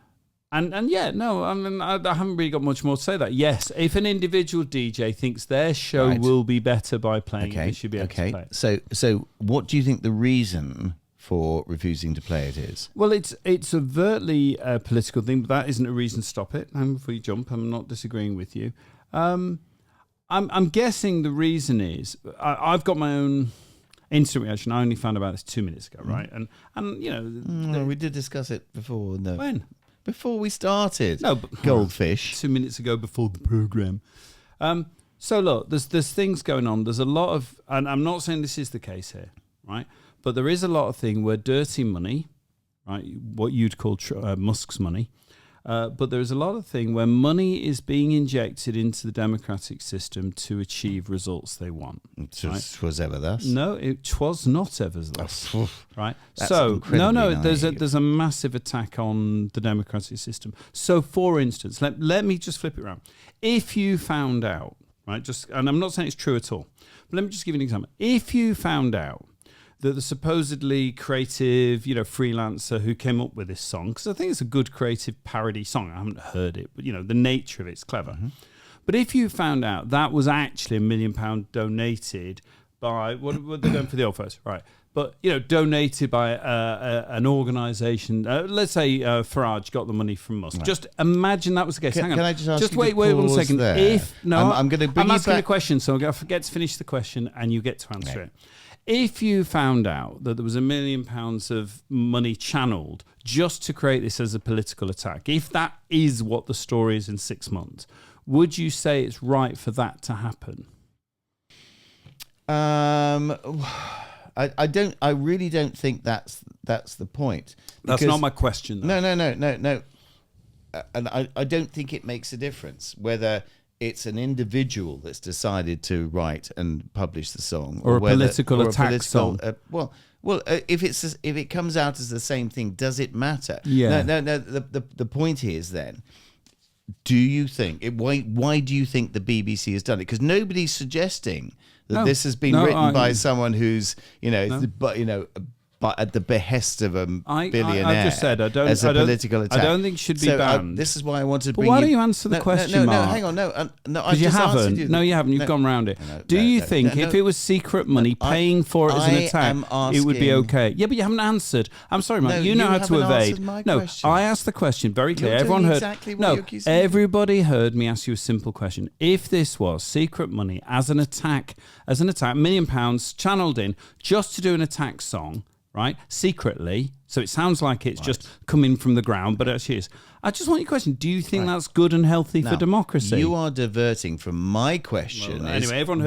haven't really got much more to say that. Yes, if an individual DJ thinks their show will be better by playing it, they should be able to play it. So what do you think the reason for refusing to play it is? Well, it's overtly a political thing, but that isn't a reason to stop it. And before you jump, I'm not disagreeing with you. I'm guessing the reason is I've got my own instant reaction. I only found about this 2 minutes ago, right? And we did discuss it before. No. When? Before we started. No, but Goldfish. 2 minutes ago before the program. So look, there's things going on. There's a lot of, and I'm not saying this is the case here, right? But there is a lot of thing where dirty money, right? What you'd call Musk's money. But there's a lot of thing where money is being injected into the democratic system to achieve results they want. Was ever thus? No, it was not ever thus. Right? That's so incredibly there's a massive attack on the democratic system. So for instance, let me just flip it around. If you found out right? And I'm not saying it's true at all, but let me just give you an example. If you found out that the supposedly creative, freelancer who came up with this song, because I think it's a good creative parody song. I haven't heard it, but the nature of it's clever. Mm-hmm. But if you found out that was actually £1 million donated by what they're going for the old folks, right? But donated by an organisation. Let's say Farage got the money from Musk. Right. Just imagine that was the case. Hang on. Can I just ask just you wait 1 second. There? I'm going to bring I'm you asking back. a question, so I'm going to forget to finish the question, and you get to answer it. If you found out that there was £1 million of money channeled just to create this as a political attack, if that is what the story is in 6 months, would you say it's right for that to happen? I don't. I really don't think that's the point. That's not my question, though. No. And I don't think it makes a difference whether it's an individual that's decided to write and publish the song, or a political attack song. If it comes out as the same thing, does it matter? Yeah. No. The point is then, do you think why do you think the BBC has done it? Because nobody's suggesting that this has been written by someone who's but at the behest of a billionaire. I just said I don't. As a political attack. I don't think it should be banned. This is why I wanted to But bring. why don't you answer the question, Mark? No, hang on, no. Because you haven't. No, you haven't. You've gone round it. Do you think if it was secret money, paying for it as an attack, it would be okay? Yeah, but you haven't answered. I'm sorry, Mark. No, you know how to evade. No, I asked the question very clear. You're Everyone doing heard. exactly what you're accusing me. Everybody heard me ask you a simple question. If this was secret money as an attack, £1 million channeled in just to do an attack song, right, secretly, so it sounds like it's just coming from the ground, but actually is. I just want your question. Do you think that's good and healthy for democracy? You are diverting from my question. Well, anyway, everyone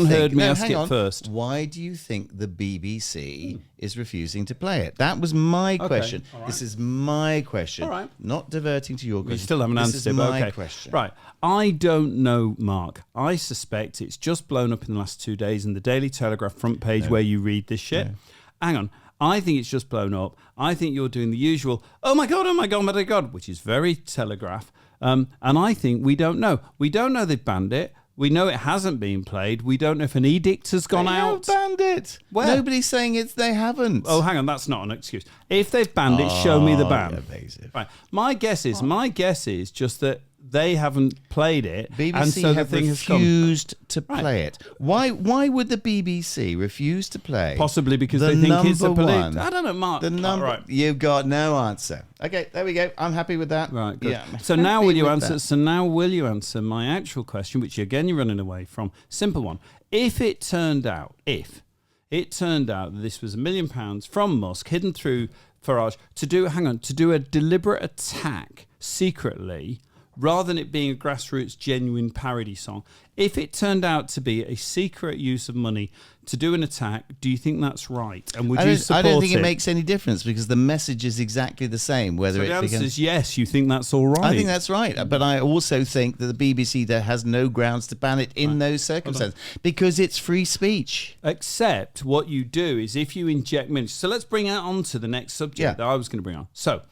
heard me ask it first. Why do you think the BBC is refusing to play it? That was my question. Right. This is my question. All right. Not diverting to your question. You still haven't answered it, but okay. Question. Right. I don't know, Mark. I suspect it's just blown up in the last 2 days in the Daily Telegraph front page where you read this shit. No. Hang on. I think it's just blown up. I think you're doing the usual, oh my God, which is very Telegraph. And I think we don't know. We don't know they've banned it. We know it hasn't been played. We don't know if an edict has gone out. They have banned it. Where? Nobody's saying they haven't. Oh, hang on. That's not an excuse. If they've banned it, show me the ban. Evasive. Right. My guess is just that they haven't played it, BBC and so have the thing refused to play it. Why would the BBC refuse to play? Possibly because they think it's a one. I don't know, Mark. The number. Right. You've got no answer. Okay, there we go. I'm happy with that. Right. Good. Yeah. So now will you answer my actual question, which again you're running away from? Simple one. If it turned out that this was £1 million from Musk hidden through Farage to do a deliberate attack secretly, rather than it being a grassroots, genuine parody song, if it turned out to be a secret use of money to do an attack, do you think that's right? And would you support it? I don't think it makes any difference because the message is exactly the same. Whether so the answer is yes, you think that's all right? I think that's right. But I also think that the BBC has no grounds to ban it in those circumstances because it's free speech. Except what you do is if you inject money. So let's bring it on to the next subject that I was going to bring on. So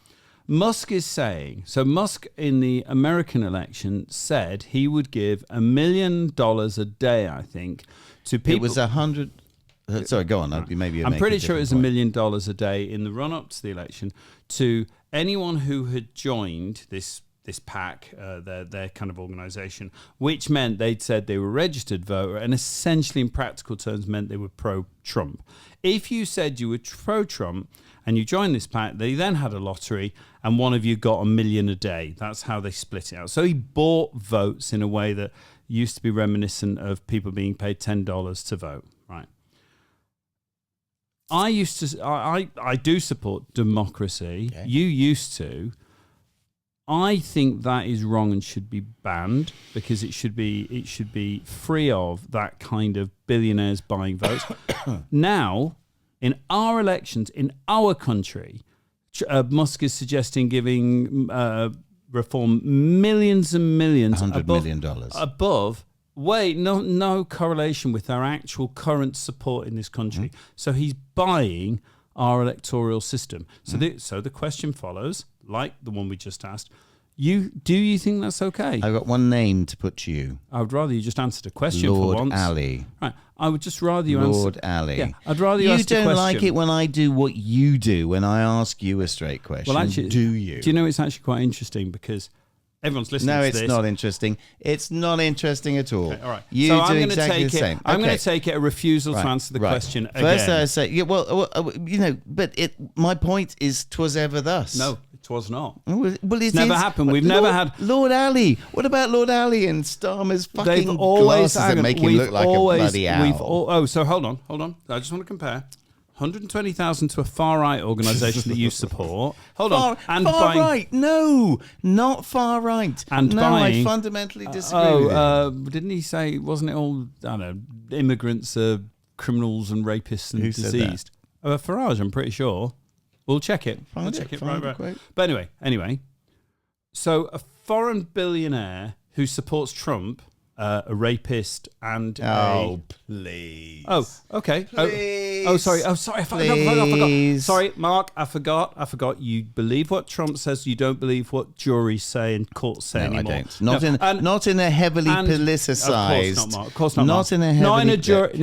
Musk in the American election said he would give $1 million a day, I think, to people. It was 100. Sorry, go on. Maybe I'm pretty sure it was $1 million a day in the run-up to the election to anyone who had joined this PAC, their kind of organisation, which meant they'd said they were a registered voter and essentially in practical terms meant they were pro-Trump. If you said you were pro-Trump and you joined this PAC, they then had a lottery and one of you got $1 million a day. That's how they split it out. So he bought votes in a way that used to be reminiscent of people being paid $10 to vote, right? I do support democracy. Okay. You used to. I think that is wrong and should be banned because it should be free of that kind of billionaires buying votes. Now, in our elections, in our country, Musk is suggesting giving reform millions and millions, $100 million above. Wait, no correlation with our actual current support in this country. Mm-hmm. So he's buying our electoral system. So the question follows, like the one we just asked. Do you think that's okay? I've got one name to put to you. I would rather you just answered a question Lord for once. Ali. Right. I would just rather you answer. Lord Ali. Yeah. I'd rather you You ask a don't question. like it when I do what you do when I ask you a straight question. Well, actually, do you? Do you know it's actually quite interesting because everyone's listening No, to it's this. not interesting. It's not interesting at all. Okay, all right. You so do I'm exactly take the same. I'm going Okay. to take it a refusal Right, to answer the right. question First, again. I say, yeah, well, but my point is, 'twas ever thus. No, it was not. Well, it It's never is. happened. We've Lord, never had. Lord Ali. What about Lord Ali and Starmer's fucking They've always glasses that make him look like a bloody owl? So hold on. I just want to compare 120,000 to a far right organisation that you support. Hold on, and far buying, right? No, not far right. And no, buying- I fundamentally disagree with you. Didn't he say? Wasn't it all? I don't know. Immigrants are criminals and rapists and Who said that? diseased. Farage, I'm pretty sure. We'll check it. Find We'll it, check it. find Right. the quote. But anyway. So a foreign billionaire who supports Trump, a rapist, and Please. Oh, okay. Please. Oh, sorry. I forgot. Please. Sorry, Mark. I forgot. You believe what Trump says. You don't believe what juries say and courts say No, anymore. I don't. Not in a heavily Of politicised. course not, Mark. Of course not, Not Mark. in a heavily.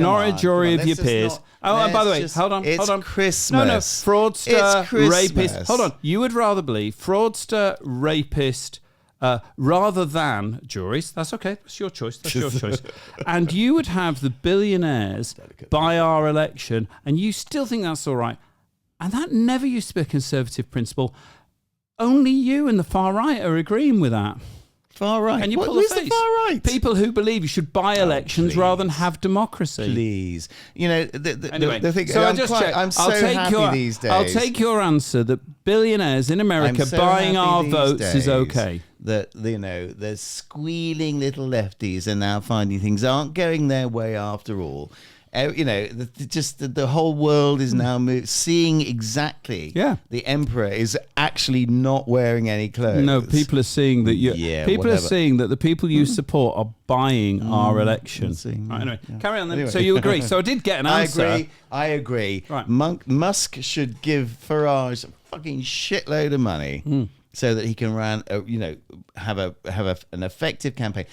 Not a jury of your Let's just peers. not- And by the way, let's just- hold on. It's Christmas. No, fraudster, It's Christmas. rapist. Hold on. You would rather believe fraudster, rapist, rather than juries. That's okay. That's your choice. And you would have the billionaires buy our election, and you still think that's all right. And that never used to be a conservative principle. Only you and the far right are agreeing with that. Far right. And you pull Who's the the face. far right? People who believe you should buy elections please. rather than have democracy. Please. You know, Anyway, the thing, so I'm, I just quite, checked. I'm so happy these days. I'll take your answer that billionaires in America I'm so buying happy our these votes is days okay. That, the squealing little lefties are now finding things aren't going their way after all. The whole world is now seeing exactly. Yeah. The emperor is actually not wearing any clothes. No, people are seeing that you. Yeah, people whatever. are seeing that the people you support are buying our election. see. Right, anyway, Yeah. carry on then. Anyway. So you agree? So I did get an answer. I agree. Right. Musk should give Farage a fucking shitload of money so that he can have an effective campaign.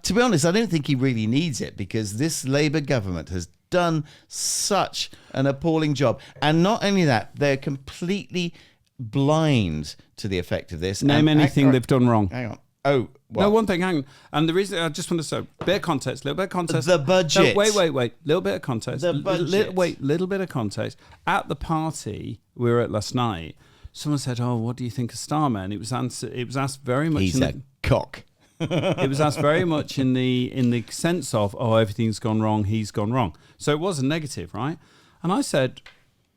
To be honest, I don't think he really needs it because this Labour government has done such an appalling job, and not only that, they're completely blind to the effect of this. Name And anything they've done wrong. Hang on. Oh, well, No, one thing, hang on. And the reason I just want to say, bit of context, little bit of context. The budget. No, wait. Little bit of context. The budget. Little bit of context. At the party we were at last night, someone said, "Oh, what do you think of Starmer?" It was asked very much. he's a cock. It was asked very much in the sense of, "Oh, everything's gone wrong. He's gone wrong." So it was a negative, right? And I said,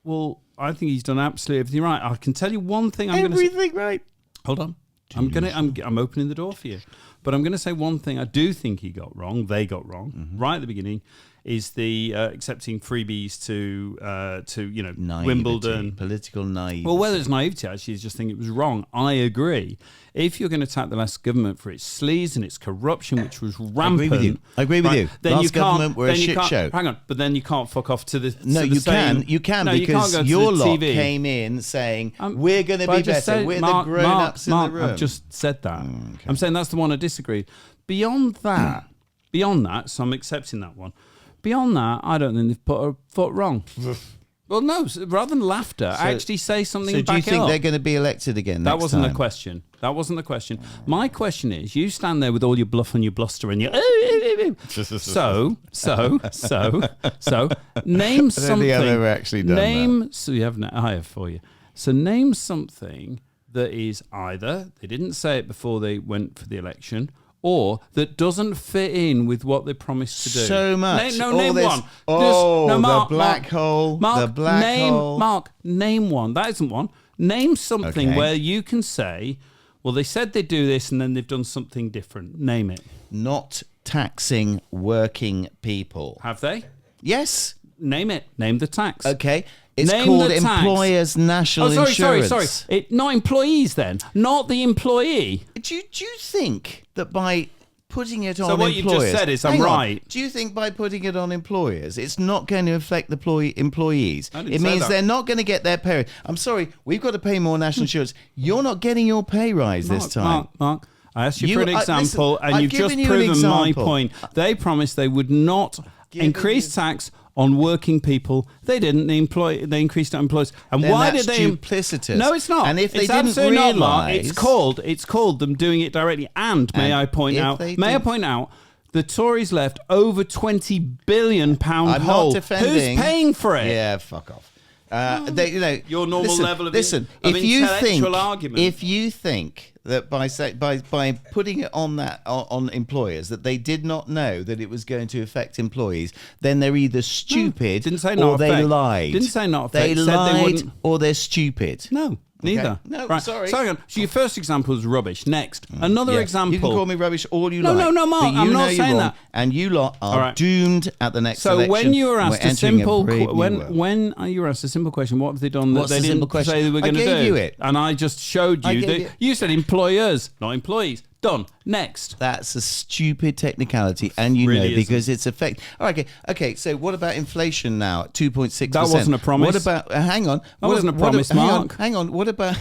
"Well, I think he's done absolutely everything right. I can tell you one thing. I'm going to say." Everything right. Hold on. I'm opening the door for you. But I'm going to say one thing I do think he got wrong, they got wrong, right at the beginning, is the accepting freebies to Naivety, Wimbledon. Political naivety. Well, whether it's naivety, actually, is just think it was wrong. I agree. If you're going to attack the last government for its sleaze and its corruption, which was rampant, I agree with you. Then Last you can't, government were a then you shit can't- show. Hang on, but then you can't fuck off to the. No, to the you same, can. You can No, you can't because go to your the lot TV. came in saying we're going to But I be just better. said- We're Mark, the grown-ups Mark, in the room. I've just said that. okay. I'm saying that's the one I disagree. Beyond that, so I'm accepting that one. Beyond that, I don't think they've put a foot wrong. Well, no, rather than laughter, actually say something So and do you back it think up. they're going to be elected again That next wasn't time? the question. That wasn't the question. My question is, you stand there with all your bluff and your bluster and your so name something. I've ever actually done that. So you haven't. I have for you. So name something that is either they didn't say it before they went for the election, or that doesn't fit in with what they promised to do. So much. Name All one. this- Oh, No, Mark, the black hole. The black hole. Mark, name one. That isn't one. Name something Okay. where you can say, well, they said they'd do this and then they've done something different. Name it. Not taxing working people. Have they? Yes. Name it. Name the tax. Okay. It's Name called the tax. Employers' National Insurance. Sorry. Not employees then. Not the employee. Do you think that by putting it on So what you've employers... just said is I'm Hang on. right. Do you think by putting it on employers, it's not going to affect the employees? I didn't It say means that. they're not going to get their pay. I'm sorry, we've got to pay more national insurance. You're not getting your pay rise this time. Mark, I asked you for an listen, example, and I've you've just given you an proven my example. point. They promised they would not increase tax on working people. They didn't. They increased it on employees. And Then why that's did they? duplicitous. No, it's not. And if they it's didn't absolutely not, Mark. realise- It's called them doing it directly. And may I point if out? they May I didn't- point out? The Tories left over £20 billion I'm hole. not defending. Who's paying for it? Yeah, fuck off. Your normal level of if you intellectual think, argument. If you think that by putting it on on employers that they did not know that it was going to affect employees, then they're either stupid Didn't say or not they affect. lied. Didn't say not They affect. Said they lied wouldn't. or they're stupid. No, neither. No, right. sorry. So, hang on. So your first example is rubbish. Next, another Yeah. example. You can call me rubbish all you No, like. no, Mark, but you I'm know not you're saying wrong, that. And you lot are All right. doomed at the next So election. when you were asked We're a entering simple brave new world. when you were asked a simple question, what have they done What's that they the didn't simple question? say they were I going to do? gave you it. And I just showed I you gave that you- you said employers, not employees. Done. Next. That's a stupid technicality, and you Really know because it's effect. Oh, okay. So what about inflation now at 2.6%? That wasn't a promise. What about? Hang on. That wasn't a promise, hang on, Mark. Hang on. What about?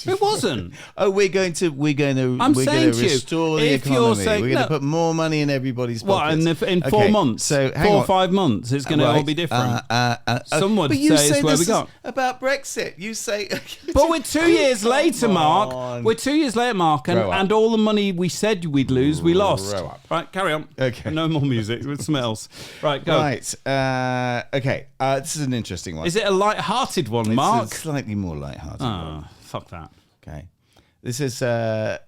It wasn't. Oh, we're going to I'm we're going saying to to you, restore the if you're economy. saying- We're going no. to put more money in everybody's What? pockets. In 4 Okay, months? So hang 4 or on. 5 months, it's going to all Right, be different. but Some would you say it's where this we is got. about Brexit. You say, But we're 2 years later, Come Mark. on. We're 2 years later, Mark, Grow up. and all the money we said we'd lose, we lost. Grow up. Right, carry on. Okay. No more music. With something else. Right, go. Right. Okay. This is an interesting one. Is it a light-hearted one, It's Mark? a slightly more light-hearted one. Oh, fuck that. Okay. This is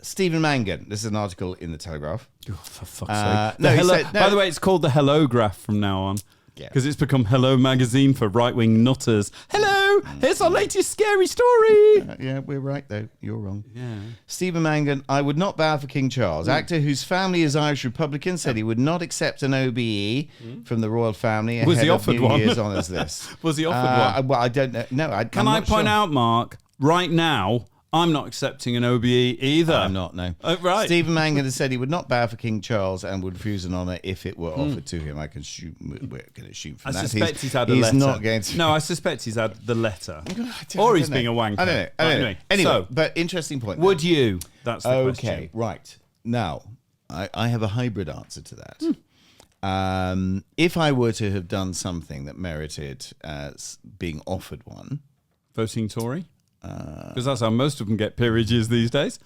Stephen Mangan. This is an article in the Telegraph. Oh, for fuck's sake. no, The he hello, said- no. By the way, it's called the Hello Graph from now on. Yeah. Because it's become Hello Magazine for right-wing nutters. Hello, here's our latest scary story. Yeah, we're right, though. You're wrong. Yeah. Stephen Mangan, I would not bow for King Charles. Actor whose family is Irish Republican said he would not accept an OBE from the royal family ahead Was he of offered New one? Year's honours list. Was he offered one? Well, I don't know. No, Can I point out, Mark, right now, I'm not accepting an OBE either. I'm not, no. Oh, right. Stephen Mangan has said he would not bow for King Charles and would refuse an honour if it were offered to him. I can shoot. We're going to shoot from I that. suspect he's had a he's letter. not going to. No, I suspect he's had the letter. I Or he's don't being a know. wanker. I don't know. Right, Anyway, so, but interesting point. would you? That's the Okay, question. right. Now, I have a hybrid answer to that. If I were to have done something that merited being offered one, Voting Tory? Because that's how most of them get peerages these days.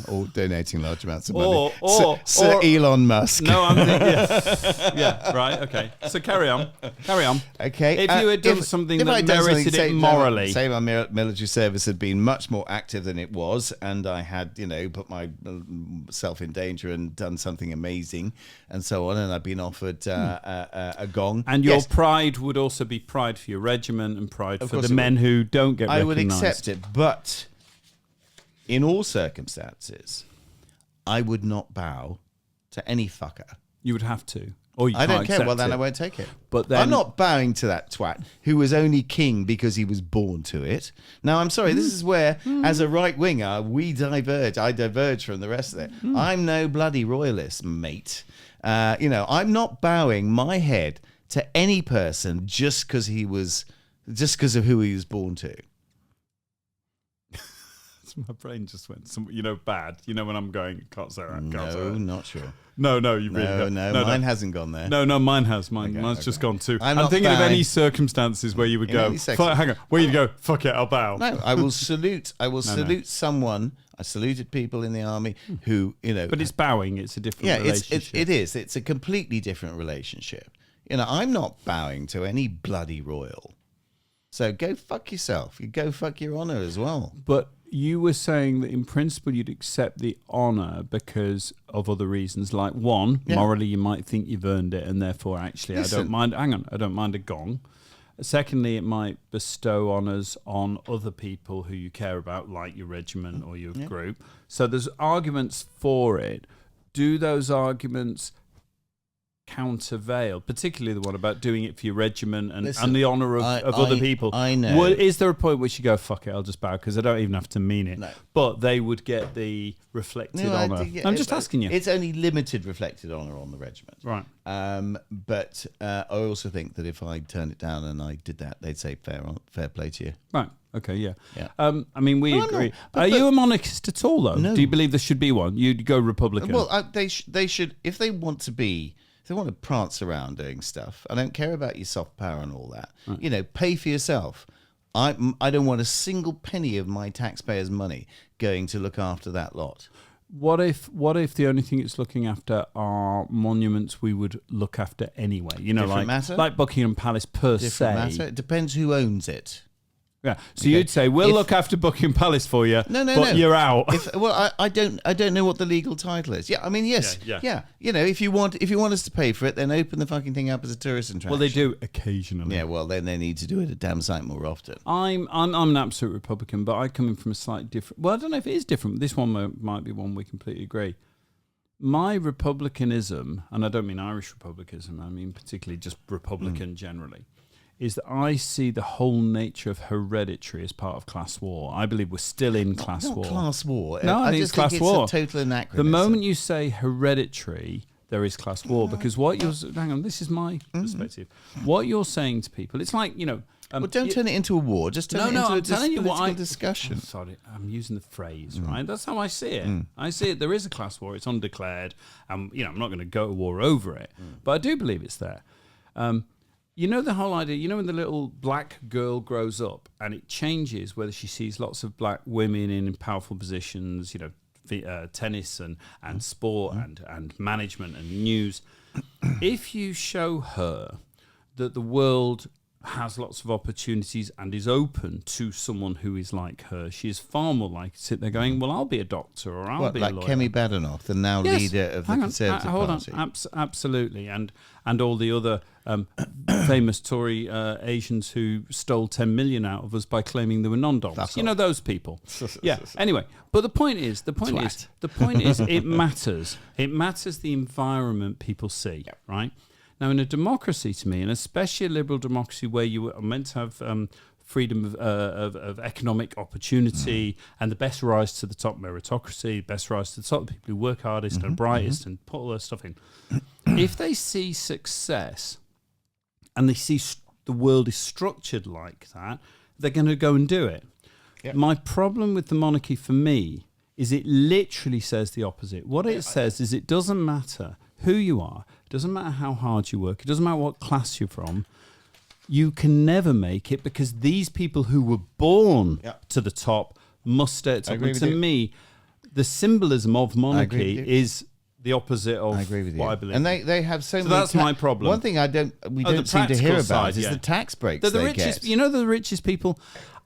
or donating large amounts of Or- money, Sir Elon Musk. No, I'm thinking. Yeah, right, okay. So carry on. Okay. If you had done something that I'd done merited something, it morally. Say my military service had been much more active than it was, and I had, put myself in danger and done something amazing, and so on, and I'd been offered a gong. And your Yes, pride would also be pride for your regiment and pride for course the it men who don't get I would recognised. accept it, but in all circumstances, I would not bow to any fucker. You would have to. Or you I don't can't care. accept Well, then it. I won't take it. But then- I'm not bowing to that twat who was only king because he was born to it. Now, I'm sorry. This is where, as a right winger, we diverge. I diverge from the rest of it. I'm no bloody royalist, mate. I'm not bowing my head to any person just because of who he was born to. My brain just went, bad. When I'm going, can't say that. Can't say No, that. not sure. No, you really don't. No, mine hasn't gone there. No, mine has. Mine's just gone too. I'm I'm not thinking of bowing. any circumstances where you would In go, any section. hang on, where you'd go, fuck it, I'll bow. No, I will salute. I will salute someone. I saluted people in the army who, But it's bowing, it's a different yeah, relationship. it is. It's a completely different relationship. I'm not bowing to any bloody royal. So go fuck yourself. You go fuck your honour as well. But you were saying that in principle you'd accept the honour because of other reasons. Like one, morally you might think you've earned it and therefore actually I don't mind a gong. Secondly, it might bestow honours on other people who you care about, like your regiment or your group. So there's arguments for it. Do those arguments countervailed, particularly the one about doing it for your regiment and the honour of other people. I know. Is there a point which you go, fuck it, I'll just bow, because I don't even have to mean it. No. But they would get the reflected honour. I'm just asking you. It's only limited reflected honour on the regiment. Right. But I also think that if I turned it down and I did that, they'd say fair play to you. Right. Okay, yeah. Yeah. I mean, we agree. Are you a monarchist at all, though? No. Do you believe there should be one? You'd go Republican. Well, they should, if they want to be, if they want to prance around doing stuff, I don't care about your soft power and all that. Right. Pay for yourself. I don't want a single penny of my taxpayers' money going to look after that lot. What if the only thing it's looking after are monuments we would look after anyway? Different matter? Like Buckingham Palace per Different se. matter. It depends who owns it. Yeah. So you'd say we'll look after Buckingham Palace for you. No. You're out. I don't know what the legal title is. Yeah, I mean yes. Yeah. If you want us to pay for it, then open the fucking thing up as a tourist attraction. Well, they do occasionally. Yeah. Well, then they need to do it a damn sight more often. I'm an absolute Republican, but I come in from a slightly different. Well, I don't know if it is different. This one might be one we completely agree. My republicanism, and I don't mean Irish republicanism, I mean particularly just Republican generally, is that I see the whole nature of hereditary as part of class war. I believe we're still in class war. Class war. No, I think just it's class think war. It's a total anachronism. The moment you say hereditary, there is class war, because what you're... Hang on, this is my perspective. What you're saying to people, it's like, well, don't turn it into a war. Just turn it into a political discussion. Sorry, I'm using the phrase, right? That's how I see it. I see it. There is a class war. It's undeclared. I'm not going to go to war over it, but I do believe it's there. The whole idea, when the little black girl grows up and it changes whether she sees lots of black women in powerful positions, tennis and sport and management and news. If you show her that the world has lots of opportunities and is open to someone who is like her, she is far more likely to sit there going, well, I'll be a doctor or I'll be a lawyer. Like Kemi Badenoch, the now leader of the Conservative Party. Hold on, absolutely. And all the other famous Tory Asians who stole 10 million out of us by claiming they were non-doms. Those people. Yeah. Anyway, but the point is, it matters. It matters the environment people see, right? Now, in a democracy, to me, and especially a liberal democracy where you are meant to have freedom of economic opportunity and the best rise to the top, meritocracy, best rise to the top, the people who work hardest and brightest and put all their stuff in. If they see success and they see the world is structured like that, they're going to go and do it. Yep. My problem with the monarchy for me is it literally says the opposite. What it says is it doesn't matter who you are, it doesn't matter how hard you work, it doesn't matter what class you're from, you can never make it because these people who were born to the top must stay at the top. And to me, the symbolism of monarchy is the opposite of what I believe. And they have so many... that's my problem. One thing we don't seem to hear about is the tax breaks they get. The richest people...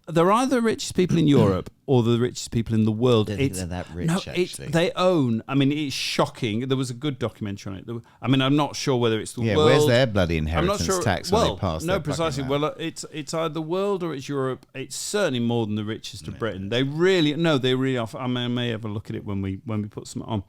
They're either the richest people in Europe or the richest people in the world. They're that rich, actually. They own... I mean, it's shocking. There was a good documentary on it. I mean, I'm not sure whether it's the world... Yeah, where's their bloody inheritance tax when they pass no, precisely. Well, it's either the world or it's Europe. It's certainly more than the richest of Britain. They really are. I may have a look at it when we put some on.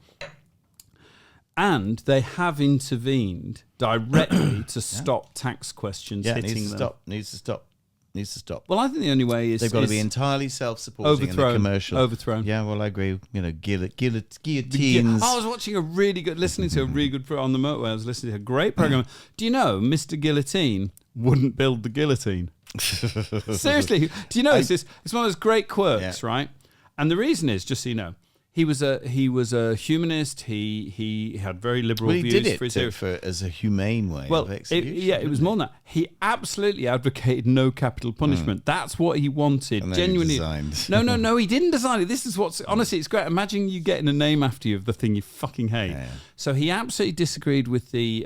And they have intervened directly to stop tax questions hitting them. Needs to stop. Well, I think the only way is... They've got to be entirely self-supporting in the commercial. Overthrown. Yeah, well, I agree. Guillotines. I was watching listening to a really good on the motorway. I was listening to a great program. Do you know Mr. Guillotine wouldn't build the guillotine? Seriously. Do you know it's one of those great quirks, right? And the reason is, just so you know, he was a humanist. He had very liberal views. He did it as a humane way of execution. It was more than that. He absolutely advocated no capital punishment. That's what he wanted. And genuinely. He designed. No, he didn't design it. This is what's honestly, it's great. Imagine you getting a name after you of the thing you fucking hate. Yeah. So he absolutely disagreed with the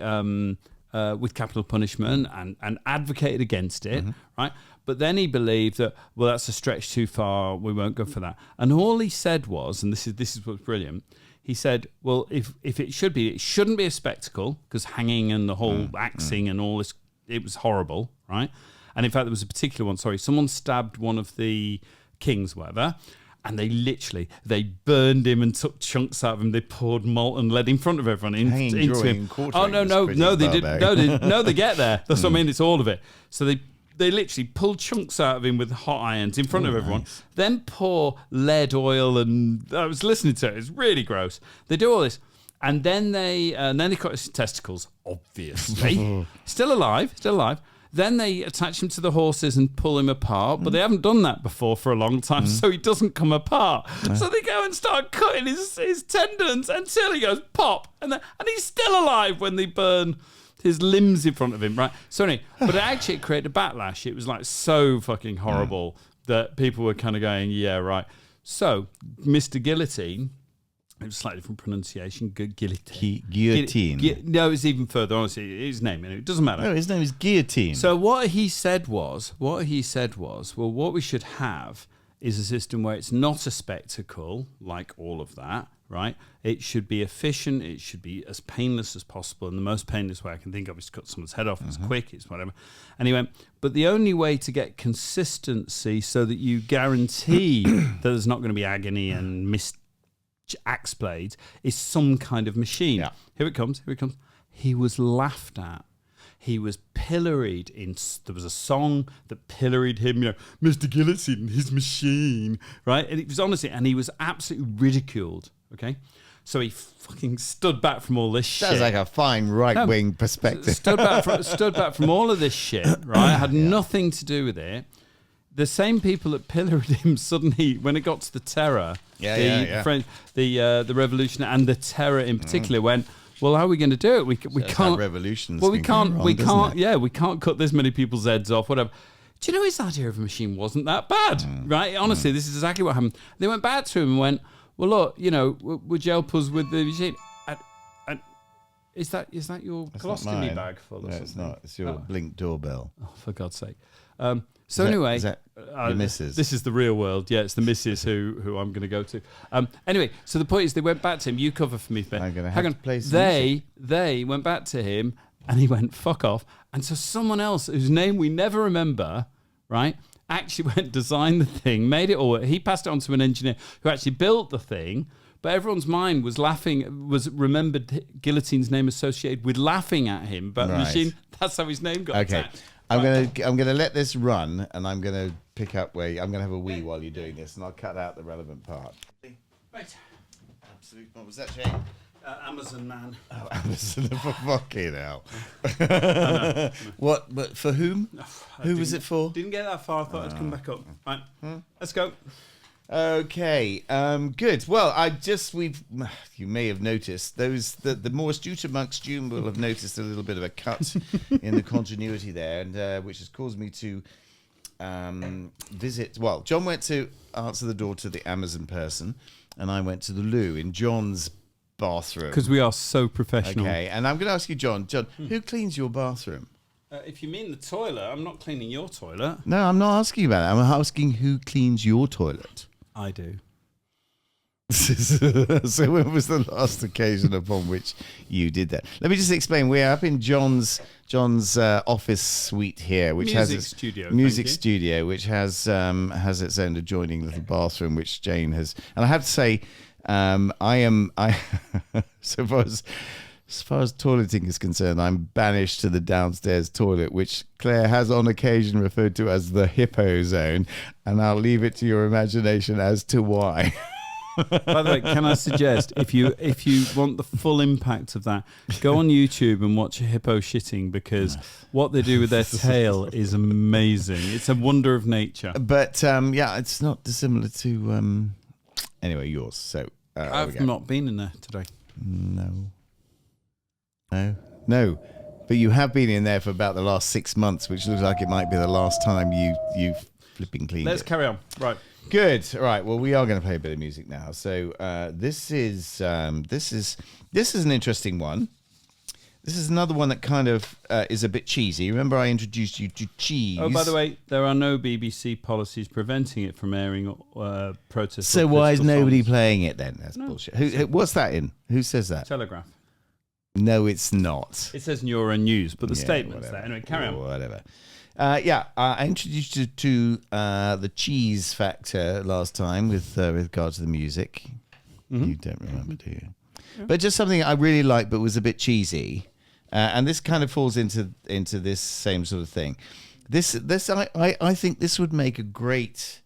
with capital punishment and advocated against it, right? But then he believed that, well, that's a stretch too far. We won't go for that. And all he said was, and this is what's brilliant. He said, well, if it shouldn't be a spectacle because hanging and the whole axing and all this, it was horrible, right? And in fact, there was a particular one. Sorry, someone stabbed one of the kings, whatever. And they burned him and took chunks out of him. They poured molten lead in front of everyone into him. Oh no, they did. No, they get there. That's what I mean. It's all of it. So they literally pull chunks out of him with hot irons in front of everyone. Nice. Then pour lead oil, and I was listening to it. It's really gross. They do all this, and then they cut his testicles. Obviously, still alive. Then they attach him to the horses and pull him apart, but they haven't done that before for a long time, so he doesn't come apart. So they go and start cutting his tendons until he goes pop, and he's still alive when they burn his limbs in front of him, right? So anyway, but it created a backlash. It was like so fucking horrible that people were kind of going, yeah, right. So Mr. Guillotine, it was slightly different pronunciation. Guillotine. No, it's even further. Honestly, his name. It doesn't matter. No, his name is Guillotine. So what he said was, well, what we should have is a system where it's not a spectacle like all of that, right? It should be efficient. It should be as painless as possible. And the most painless way I can think of is to cut someone's head off. It's quick. It's whatever. And he went, but the only way to get consistency so that you guarantee that there's not going to be agony and missed axe blades is some kind of machine. Yeah. Here it comes. He was laughed at. He was pilloried. There was a song that pilloried him, Mr. Guillotine, his machine, right? And it was honestly, and he was absolutely ridiculed, okay? So he fucking stood back from all this shit. Sounds like a fine right-wing perspective. Stood back from all of this shit, right? Had nothing to do with it. The same people that pilloried him suddenly, when it got to the terror, the revolution and the terror in particular, went, well, how are we going to do it? We can't. Revolutions. Well, we can't. Yeah, we can't cut this many people's heads off. Whatever. Do you know his idea of a machine wasn't that bad, right? Honestly, this is exactly what happened. They went back to him and went, well, look, would you help us with the machine? Is that your colostomy bag full? No, it's not. It's your Blink doorbell. Oh, for God's sake. Anyway, is that the missus? This is the real world. Yeah, it's the missus who I'm going to go to. Anyway, so the point is, they went back to him. You cover for me, Ben. I'm going to have to play some music. They went back to him, and he went fuck off. And so someone else whose name we never remember, right, actually went design the thing, made it all. He passed it on to an engineer who actually built the thing. But everyone's mind was remembered Guillotine's name associated with laughing at him. But the machine, that's how his name got attached. I'm gonna let this run, and I'm gonna pick up where I'm gonna have a wee while you're doing this, and I'll cut out the relevant part. Right. Absolute. What was that, Shane? Amazon man. Oh, Amazon for fucking hell. What? But for whom? Who was it for? Didn't get that far. I thought I'd come back up. Right. Let's go. Okay, good. Well, you may have noticed the more astute amongst you will have noticed a little bit of a cut in the continuity there, and which has caused me to visit. Well, John went to answer the door to the Amazon person, and I went to the loo in John's bathroom because we are so professional. Okay, and I'm going to ask you, John, who cleans your bathroom? If you mean the toilet, I'm not cleaning your toilet. No, I'm not asking about that. I'm asking who cleans your toilet. I do. So when was the last occasion upon which you did that? Let me just explain. We're up in John's office suite here, which has its music studio, which has its own adjoining little bathroom, which Jane has. And I have to say, as far as toileting is concerned, I'm banished to the downstairs toilet, which Claire has on occasion referred to as the hippo zone, and I'll leave it to your imagination as to why. By the way, can I suggest, if you want the full impact of that, go on YouTube and watch a hippo shitting, because what they do with their tail is amazing. It's a wonder of nature. But it's not dissimilar to anyway yours. So I've not been in there today. No, but you have been in there for about the last 6 months, which looks like it might be the last time you flipping cleaned Let's it. carry on. Right. Good. All right. Well, we are going to play a bit of music now. So this is an interesting one. This is another one that kind of is a bit cheesy. Remember, I introduced you to cheese. Oh, by the way, there are no BBC policies preventing it from airing protests. So why is nobody playing it then? That's bullshit. What's that in? Who says that? Telegraph. No, it's not. It says Neuro News, but the statement's whatever. there. Anyway, carry on. Whatever. I introduced you to the cheese factor last time with regard to the music. Mm-hmm. You don't remember, do you? Yeah. But just something I really liked, but was a bit cheesy, and this kind of falls into this same sort of thing. This I think this would make a great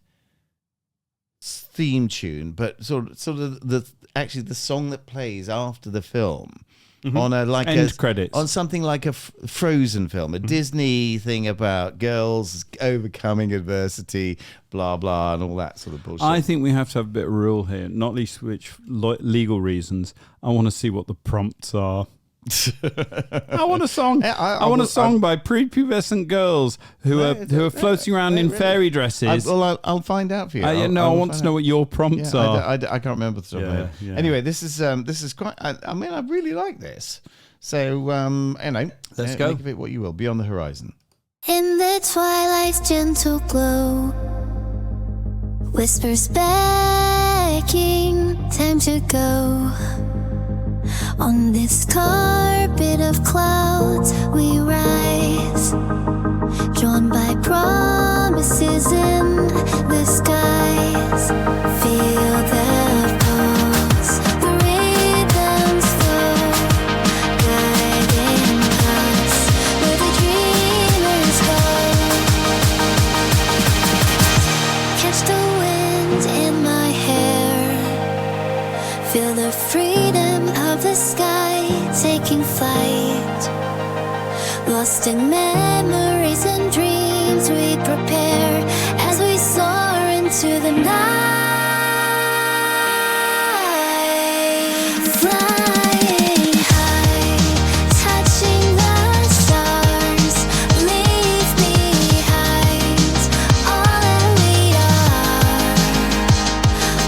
theme tune, but sort of the song that plays after the film. Mm-hmm. On end credits, on something like a Frozen film, a Disney thing about girls overcoming adversity, blah blah, and all that sort of bullshit. I think we have to have a bit of a rule here, not least which legal reasons. I want to see what the prompts are. I want a song. I want a song by prepubescent girls who are floating around in fairy dresses. I'll find out for you. I want to know what your prompts are. I can't remember the top of my head. Yeah. Anyway, this is quite. I mean, I really like this. So let's go. Think of it what you will. Beyond the Horizon. In the twilight's gentle glow, whispers begging time to go. On this carpet of clouds we rise, drawn by promises in the skies. Feel the pulse, the rhythms flow, guiding us where the dreamers go. Catch the wind in my hair, feel the freedom of the sky taking flight. Lost in memories and dreams, we prepare as we soar into the night. Flying high, touching the stars, leave behind all that we are.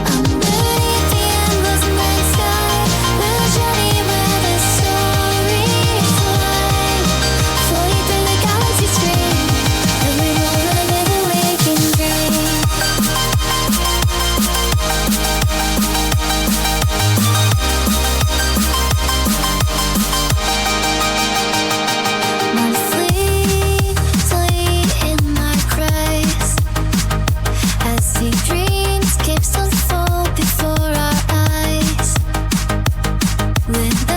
Underneath the endless night sky, we'll journey where the stories lie. Floating through the galaxy's screen, and we know that a little we can dream. My fleets lead in my cries, as see dreamscapes unfold before our eyes. With a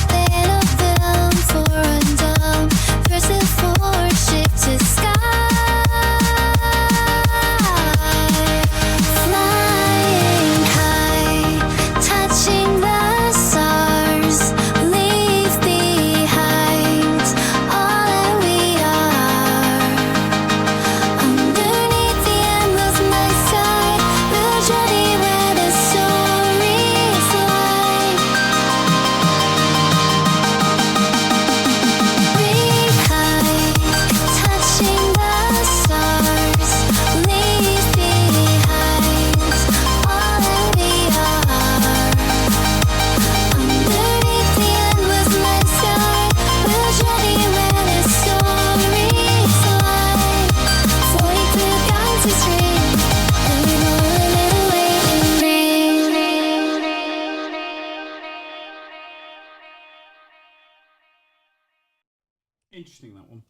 bit of film for undone, first and forward ship to sky. Flying high, touching the stars, leave behind all that we are. Underneath the endless night sky, we'll journey where the stories lie. Reach high, touching the stars, leave behind all that we are. Underneath the endless night sky, we'll journey where the stories lie. Floating through the galaxy's dream, and we know a little way can bring. Interesting, that one.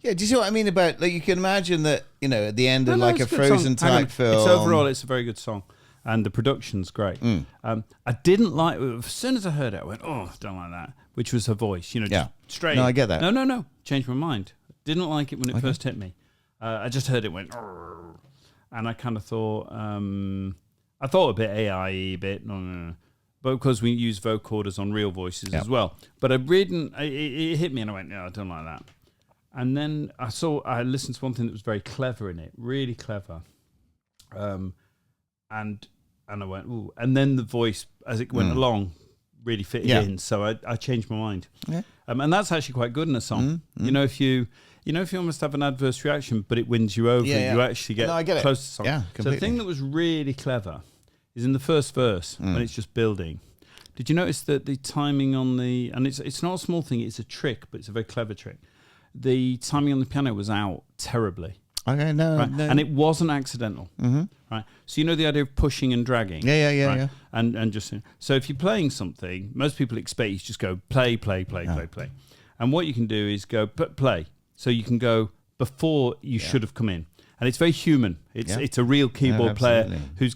Yeah, do you see what I mean about, like, you can imagine that, at the end of No, like a it's good song. Frozen Hang on. type film. It's overall, it's a very good song, and the production's great. I didn't like. As soon as I heard it, I went, "Oh, I don't like that." Which was her voice, just Yeah. straight. No, I get that. No. Changed my mind. Didn't like it when it first hit me. I just heard it went, "Arr," and I kind of thought, I thought a bit AI-y, bit, no. But because we use vocoders on real voices as well. But it hit me, and I went, "No, I don't like that." And then I listened to one thing that was very clever in it, really clever. And I went, ooh. And then the voice, as it went along, really fitted in. So I changed my mind. Yeah. And that's actually quite good in a song. If you almost have an adverse reaction, but it wins you over, you actually get close to the song. Yeah, so completely. the thing that was really clever is in the first verse, when it's just building. Did you notice that the timing on and it's not a small thing, it's a trick, but it's a very clever trick. The timing on the piano was out terribly. Okay, no. And it wasn't accidental. Right? So the idea of pushing and dragging. Yeah. And just so if you're playing something, most people expect you to just go play. And what you can do is go play. So you can go before you should have come in. And it's very human. It's a real keyboard player who's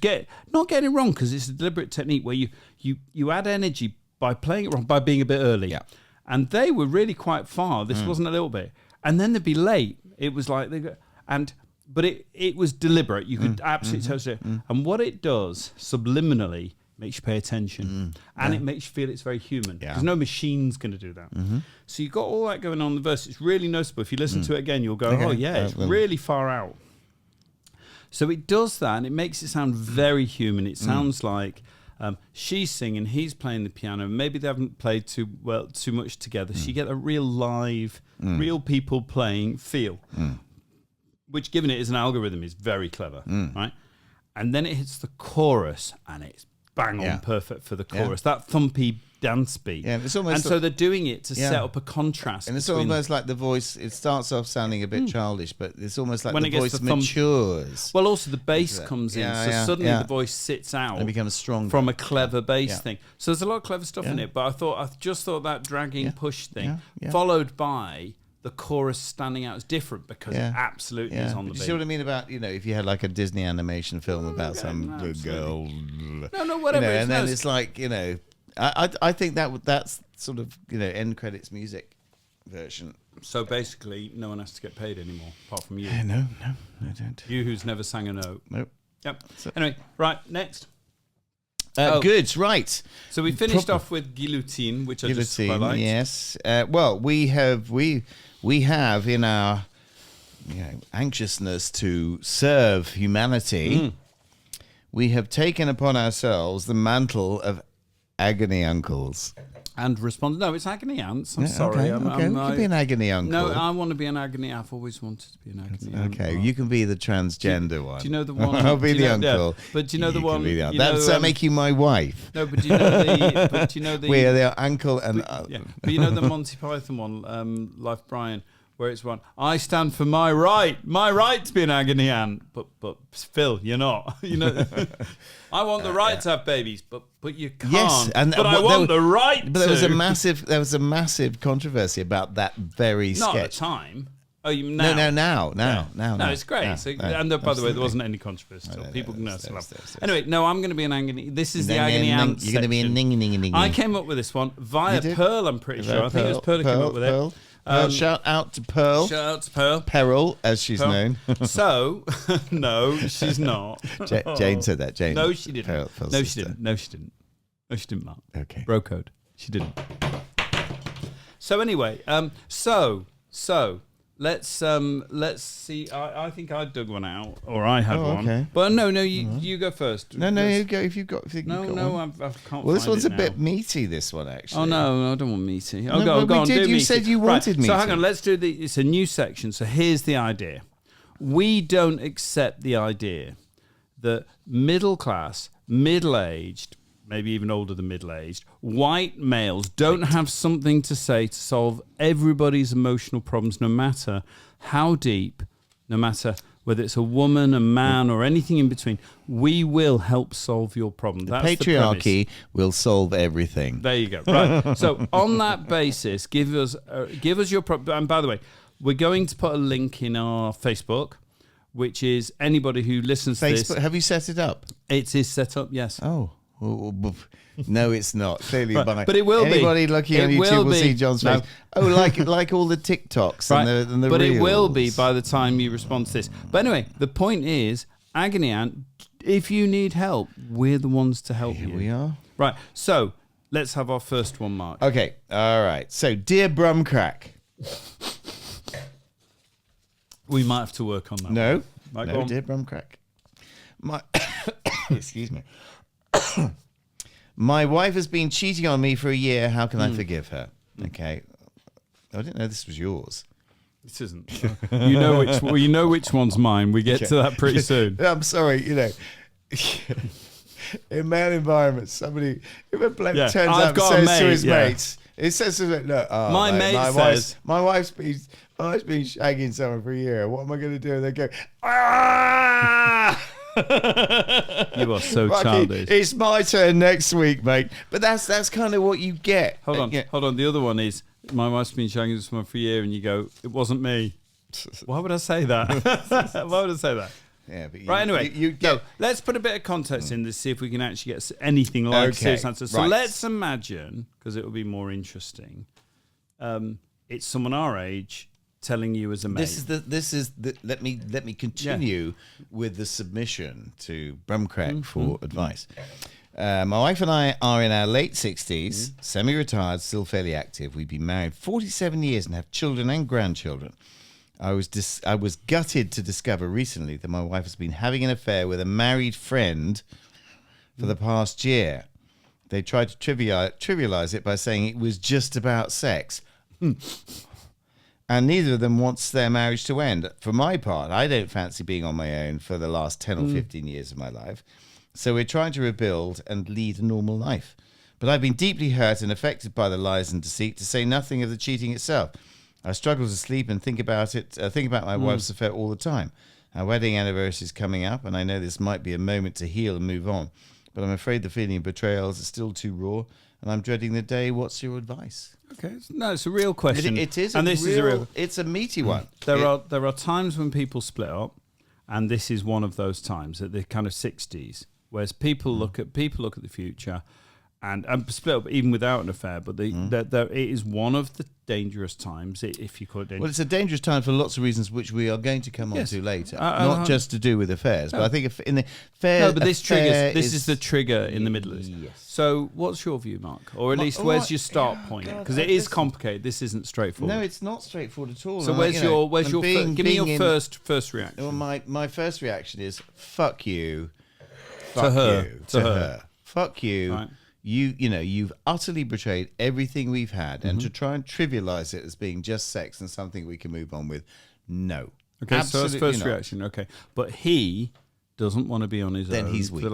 not getting it wrong, because it's a deliberate technique where you add energy by playing it wrong, by being a bit early. Yeah. And they were really quite far. This wasn't a little bit. And then they'd be late. It was like but it was deliberate. You could absolutely tell it. And what it does subliminally makes you pay attention, and it makes you feel it's very human, because no machine's going to do that. So you've got all that going on in the verse. It's really noticeable. If you listen to it again, you'll go, oh yeah, it's really far out. So it does that, and it makes it sound very human. It sounds like she's singing, he's playing the piano. Maybe they haven't played too much together. So you get a real live, real people playing feel, which, given it as an algorithm, is very clever, right? And then it hits the chorus, and it's bang on perfect for the chorus. That thumpy dance beat. Yeah, it's almost so they're doing it to set up a contrast. And it's almost like the voice, it starts off sounding a bit childish, but it's almost like when the voice matures. Well, also the bass comes in, so suddenly the voice sits out and becomes stronger from a clever bass thing. So there's a lot of clever stuff in it, but I just thought that dragging push thing, followed by the chorus standing out as different, because it absolutely is on the beat. You see what I mean about, if you had like a Disney animation film about some girl, whatever, and then it's like, I think that's sort of, end credits music version. So basically, no one has to get paid anymore, apart from you. No, I don't. You who's never sang a note. Nope. Yep. Anyway, right, next. Good, right. So we finished off with Guillotine, which I just quite liked. Yes. Well, we have in our anxiousness to serve humanity, we have taken upon ourselves the mantle of agony uncles. And respond. No, it's agony aunts. I'm sorry. Okay. We can be an agony uncle. No, I want to be an agony. I've always wanted to be an agony aunt. Okay, you can be the transgender one. Do you know the one? I'll be the uncle. Yeah, but do you know the one? Does that make you my wife? No, but do you know the? We're their uncle and. But you know the Monty Python one, Life Brian, where it's one. I stand for my right to be an agony aunt. But Phil, you're not. I want the right to have babies, but you can't. Yes, but I want the right. But there was a massive controversy about that very sketch. Not at the time. Oh, you now? No, it's great. By the way, there wasn't any controversy. People can know. Anyway, no, I'm going to be an agony. This is the agony aunt. You're going to be a ning. I came up with this one via Pearl. I'm pretty sure. I think it was Pearl who came up with it. Shout out to Pearl. Peril, as she's known. So, no, she's not. Jane said that. Jane. No, she didn't. Pearl, no, she didn't. No, she didn't, Mark. Okay. Bro code. She didn't. So anyway, let's see. I think I dug one out, or I had one. Okay. But no, you go first. No, you go. If you've got, I can't. Well, this one's a bit meaty. This one actually. Oh no, I don't want meaty. Go on. Do meaty. You said you wanted meaty. So hang on. Let's do it's a new section. So here's the idea. We don't accept the idea that middle class, middle-aged, maybe even older than middle-aged, white males don't have something to say to solve everybody's emotional problems, no matter how deep, no matter whether it's a woman, a man, or anything in between. We will help solve your problem. The patriarchy will solve everything. There you go. Right. So on that basis, give us your problem. And by the way, we're going to put a link in our Facebook, which is anybody who listens to this. Have you set it up? It is set up, yes. Oh. No, it's not. Clearly, but it will anybody be. looking on YouTube will see John's face. Oh, like all the TikToks and the But reels. It will be by the time you respond to this. But anyway, the point is, agony aunt, if you need help, we're the ones to help you. Here we are. Right. So let's have our first one, Mark. Okay. All right. So, dear Brumcrack. We might have to work on that. No, dear Brumcrack. Excuse me. My wife has been cheating on me for a year. How can I forgive her? Okay. I didn't know this was yours. This isn't. You know which one's mine. We get to that pretty soon. I'm sorry. In male environments, somebody if a bloke turns up and says to his mates, it says to him, look, my mate says my wife's been shagging someone for a year. What am I going to do? And they go, ah. You are so childish. It's my turn next week, mate. But that's kind of what you get. Hold on. The other one is, my wife's been shagging someone for a year, and you go, it wasn't me. Why would I say that? Why would I say that? Yeah, but Right, anyway, you get. let's put a bit of context in to see if we can actually get anything like serious answers. So right. let's imagine, because it will be more interesting, it's someone our age telling you as a mate. This is the. Let me continue with the submission to Brumcrack for advice. My wife and I are in our late 60s, semi-retired, still fairly active. We've been married 47 years and have children and grandchildren. I was gutted to discover recently that my wife has been having an affair with a married friend for the past year. They tried to trivialize it by saying it was just about sex. And neither of them wants their marriage to end. For my part, I don't fancy being on my own for the last 10 or 15 years of my life. So we're trying to rebuild and lead a normal life. But I've been deeply hurt and affected by the lies and deceit, to say nothing of the cheating itself. I struggle to sleep and think about my wife's affair all the time. Our wedding anniversary is coming up, and I know this might be a moment to heal and move on. But I'm afraid the feeling of betrayal is still too raw, and I'm dreading the day. What's your advice? Okay, no, it's a real question. It is, and this is a real. It's a meaty one. There are times when people split up, and this is one of those times at the kind of 60s, whereas people look at the future, and split up even without an affair. But it is one of the dangerous times, if you call it dangerous. Well, it's a dangerous time for lots of reasons, which we are going to come on to later. Not just to do with affairs, but I think if in the fair. No, but this triggers. This is the trigger in the middle of this. Yes. So, what's your view, Mark? Or at least, where's your start point? Because it is complicated. This isn't straightforward. No, it's not straightforward at all. So, give me your first reaction. Well, my first reaction is fuck you, To her. fuck you. Right. You've utterly betrayed everything we've had, and to try and trivialize it as being just sex and something we can move on with, no. Okay, Absolutely so that's first not. reaction. Okay, but he doesn't want to be on his own. Then he's weak.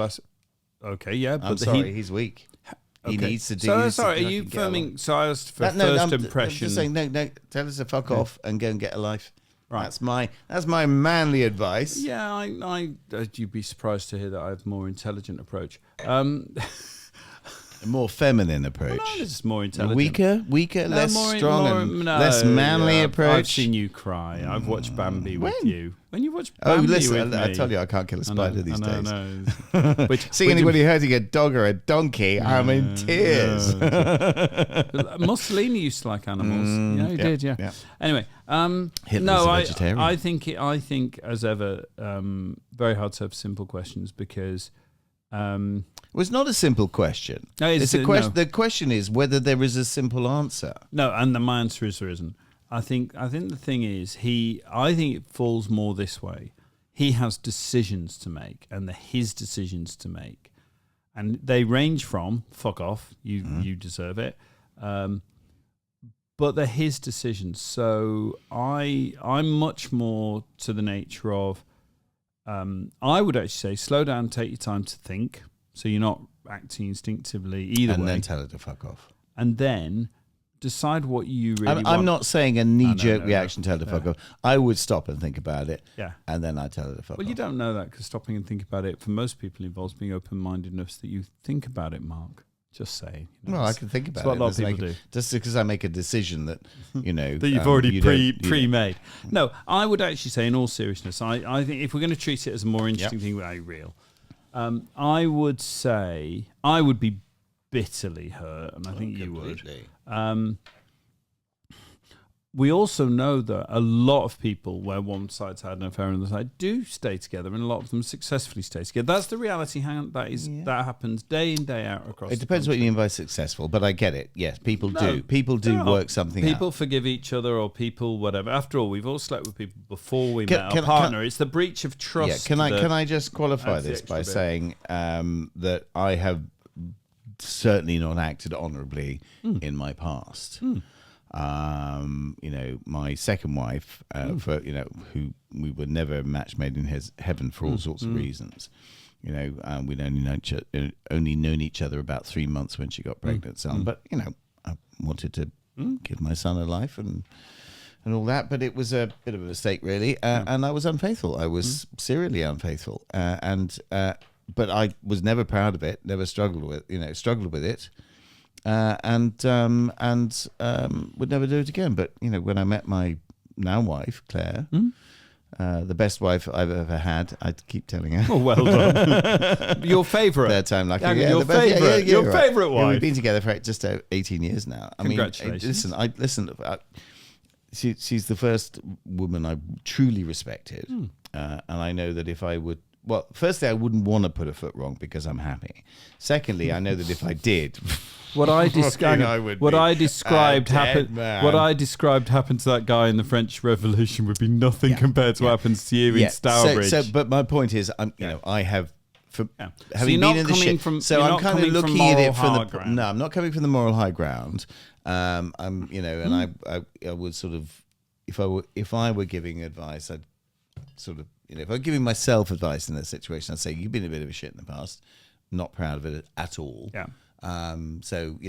Okay, yeah, but I'm sorry, he's weak. He needs to do. So sorry, are you filming? So I asked for first impression. I'm just saying, no. Tell us to fuck off and go and get a life. Right. That's my manly advice. Yeah, you'd be surprised to hear that I have a more intelligent approach. A more feminine approach. Well, no, it's more intelligent. Weaker, less strong, less manly approach. I've seen you cry. I've watched Bambi with you. When you watch Oh, Bambi listen, with me. I tell you, I can't kill a spider these days. No. See anybody hurting a dog or a donkey, I'm in tears. Mussolini used to like animals. He did. Yeah. Anyway, Hitler's a vegetarian. I think as ever, very hard to have simple questions because. Well, it's not a simple question. No, it's a question. No. The question is whether there is a simple answer. No, and my answer is there isn't. I think the thing is I think it falls more this way. He has decisions to make, and they're his decisions to make, and they range from fuck off, you deserve it, but they're his decisions. So I'm much more to the nature of. I would actually say slow down, take your time to think, so you're not acting instinctively either way. And then tell her to fuck off. And then decide what you really want. I'm not saying a knee-jerk reaction, tell her to fuck off. I would stop and think about it, yeah, and then I'd tell her to fuck off. Well, you don't know that because stopping and think about it, for most people, involves being open-mindedness that you think about it, Mark. Just saying. Well, I can think about it. That's what a lot of people do. Just because I make a decision that, that you've already pre-made. No, I would actually say, in all seriousness, I think if we're going to treat it as a more interesting thing, real, I would say I would be bitterly hurt, and I think you would. We also know that a lot of people where one side's had an affair and the other side do stay together, and a lot of them successfully stay together. That's the reality. That happens day in, day out across. It depends what you mean by successful, but I get it. Yes, people do. People do work something out. People forgive each other, or people whatever. After all, we've all slept with people before we met our partner. It's the breach of trust. Yeah. Can I just qualify this by saying that I have certainly not acted honourably in my past. My second wife, who we were never a match made in heaven for all sorts of reasons. We'd only known each other about 3 months when she got pregnant, but I wanted to give my son a life and all that, but it was a bit of a mistake, really, and I was unfaithful. I was serially unfaithful, but I was never proud of it. Never struggled with it. And would never do it again. But when I met my now wife, Claire. The best wife I've ever had. I keep telling her. Oh, well done. Your favourite. Third time lucky. Your favourite. Your favourite wife. Yeah, we've been together for just 18 years now. Congratulations. I mean, listen. She's the first woman I truly respected, and I know that if I would. Well, firstly, I wouldn't want to put a foot wrong because I'm happy. Secondly, I know that if I did, what I described happened to that guy in the French Revolution would be nothing compared to what happens to you in Stourbridge. But my point is, I have. Having so been in the shit, so I'm kind of looking at it from the. No, I'm not coming from the moral high ground. And I would sort of, if I were giving advice, I'd sort of. If I'm giving myself advice in that situation, I'd say you've been a bit of a shit in the past, not proud of it at all. Yeah. So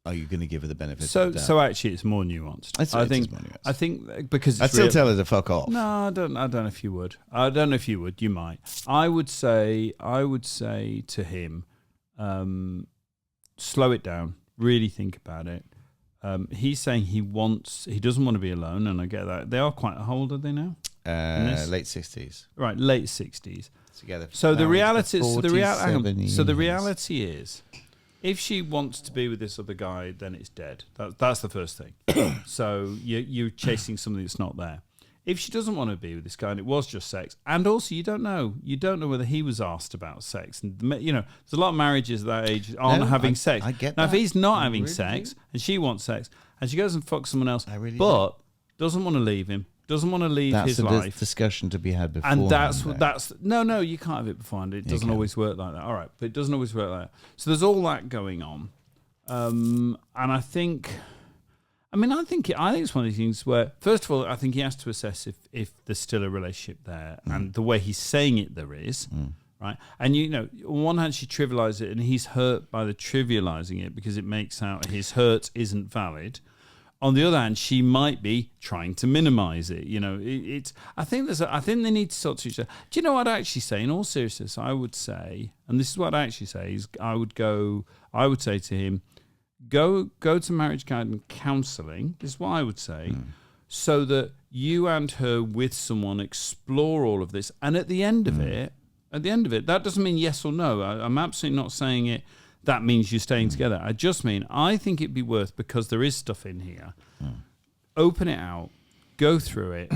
are you going to give her the benefit? So of the doubt? so actually, it's more nuanced. I think because I'd still tell her to fuck off. No, I don't know if you would. I don't know if you would. You might. I would say to him, slow it down. Really think about it. He's saying he doesn't want to be alone, and I get that. They are quite. How old are they now? Late 60s. Right, late 60s. Together. So the reality is, so the reality is, if she wants to be with this other guy, then it's dead. That's the first thing. So you're chasing something that's not there. If she doesn't want to be with this guy and it was just sex, and also you don't know whether he was asked about sex, and there's a lot of marriages at that age aren't having sex. I get now that. if he's not having really sex do. and she wants sex and she goes and fucks someone else, really but doesn't want to leave him, doesn't want to leave his life. That's a discussion to be had before. And no, you can't have it beforehand. It doesn't always work like that. All right, but it doesn't always work like that. So there's all that going on, and I think it's one of these things where, first of all, I think he has to assess if there's still a relationship there, and the way he's saying it, there is, right? And on one hand, she trivializes it, and he's hurt by the trivializing it because it makes out his hurt isn't valid. On the other hand, she might be trying to minimise it. I think they need to sort each other. Do you know what I'd actually say? In all seriousness, I would say, and this is what I actually say, is I would say to him, go to marriage guidance counselling. This is what I would say, so that you and her with someone explore all of this. And at the end of it, that doesn't mean yes or no. I'm absolutely not saying it. That means you're staying together. I just mean, I think it'd be worth, because there is stuff in here, open it out, go through it,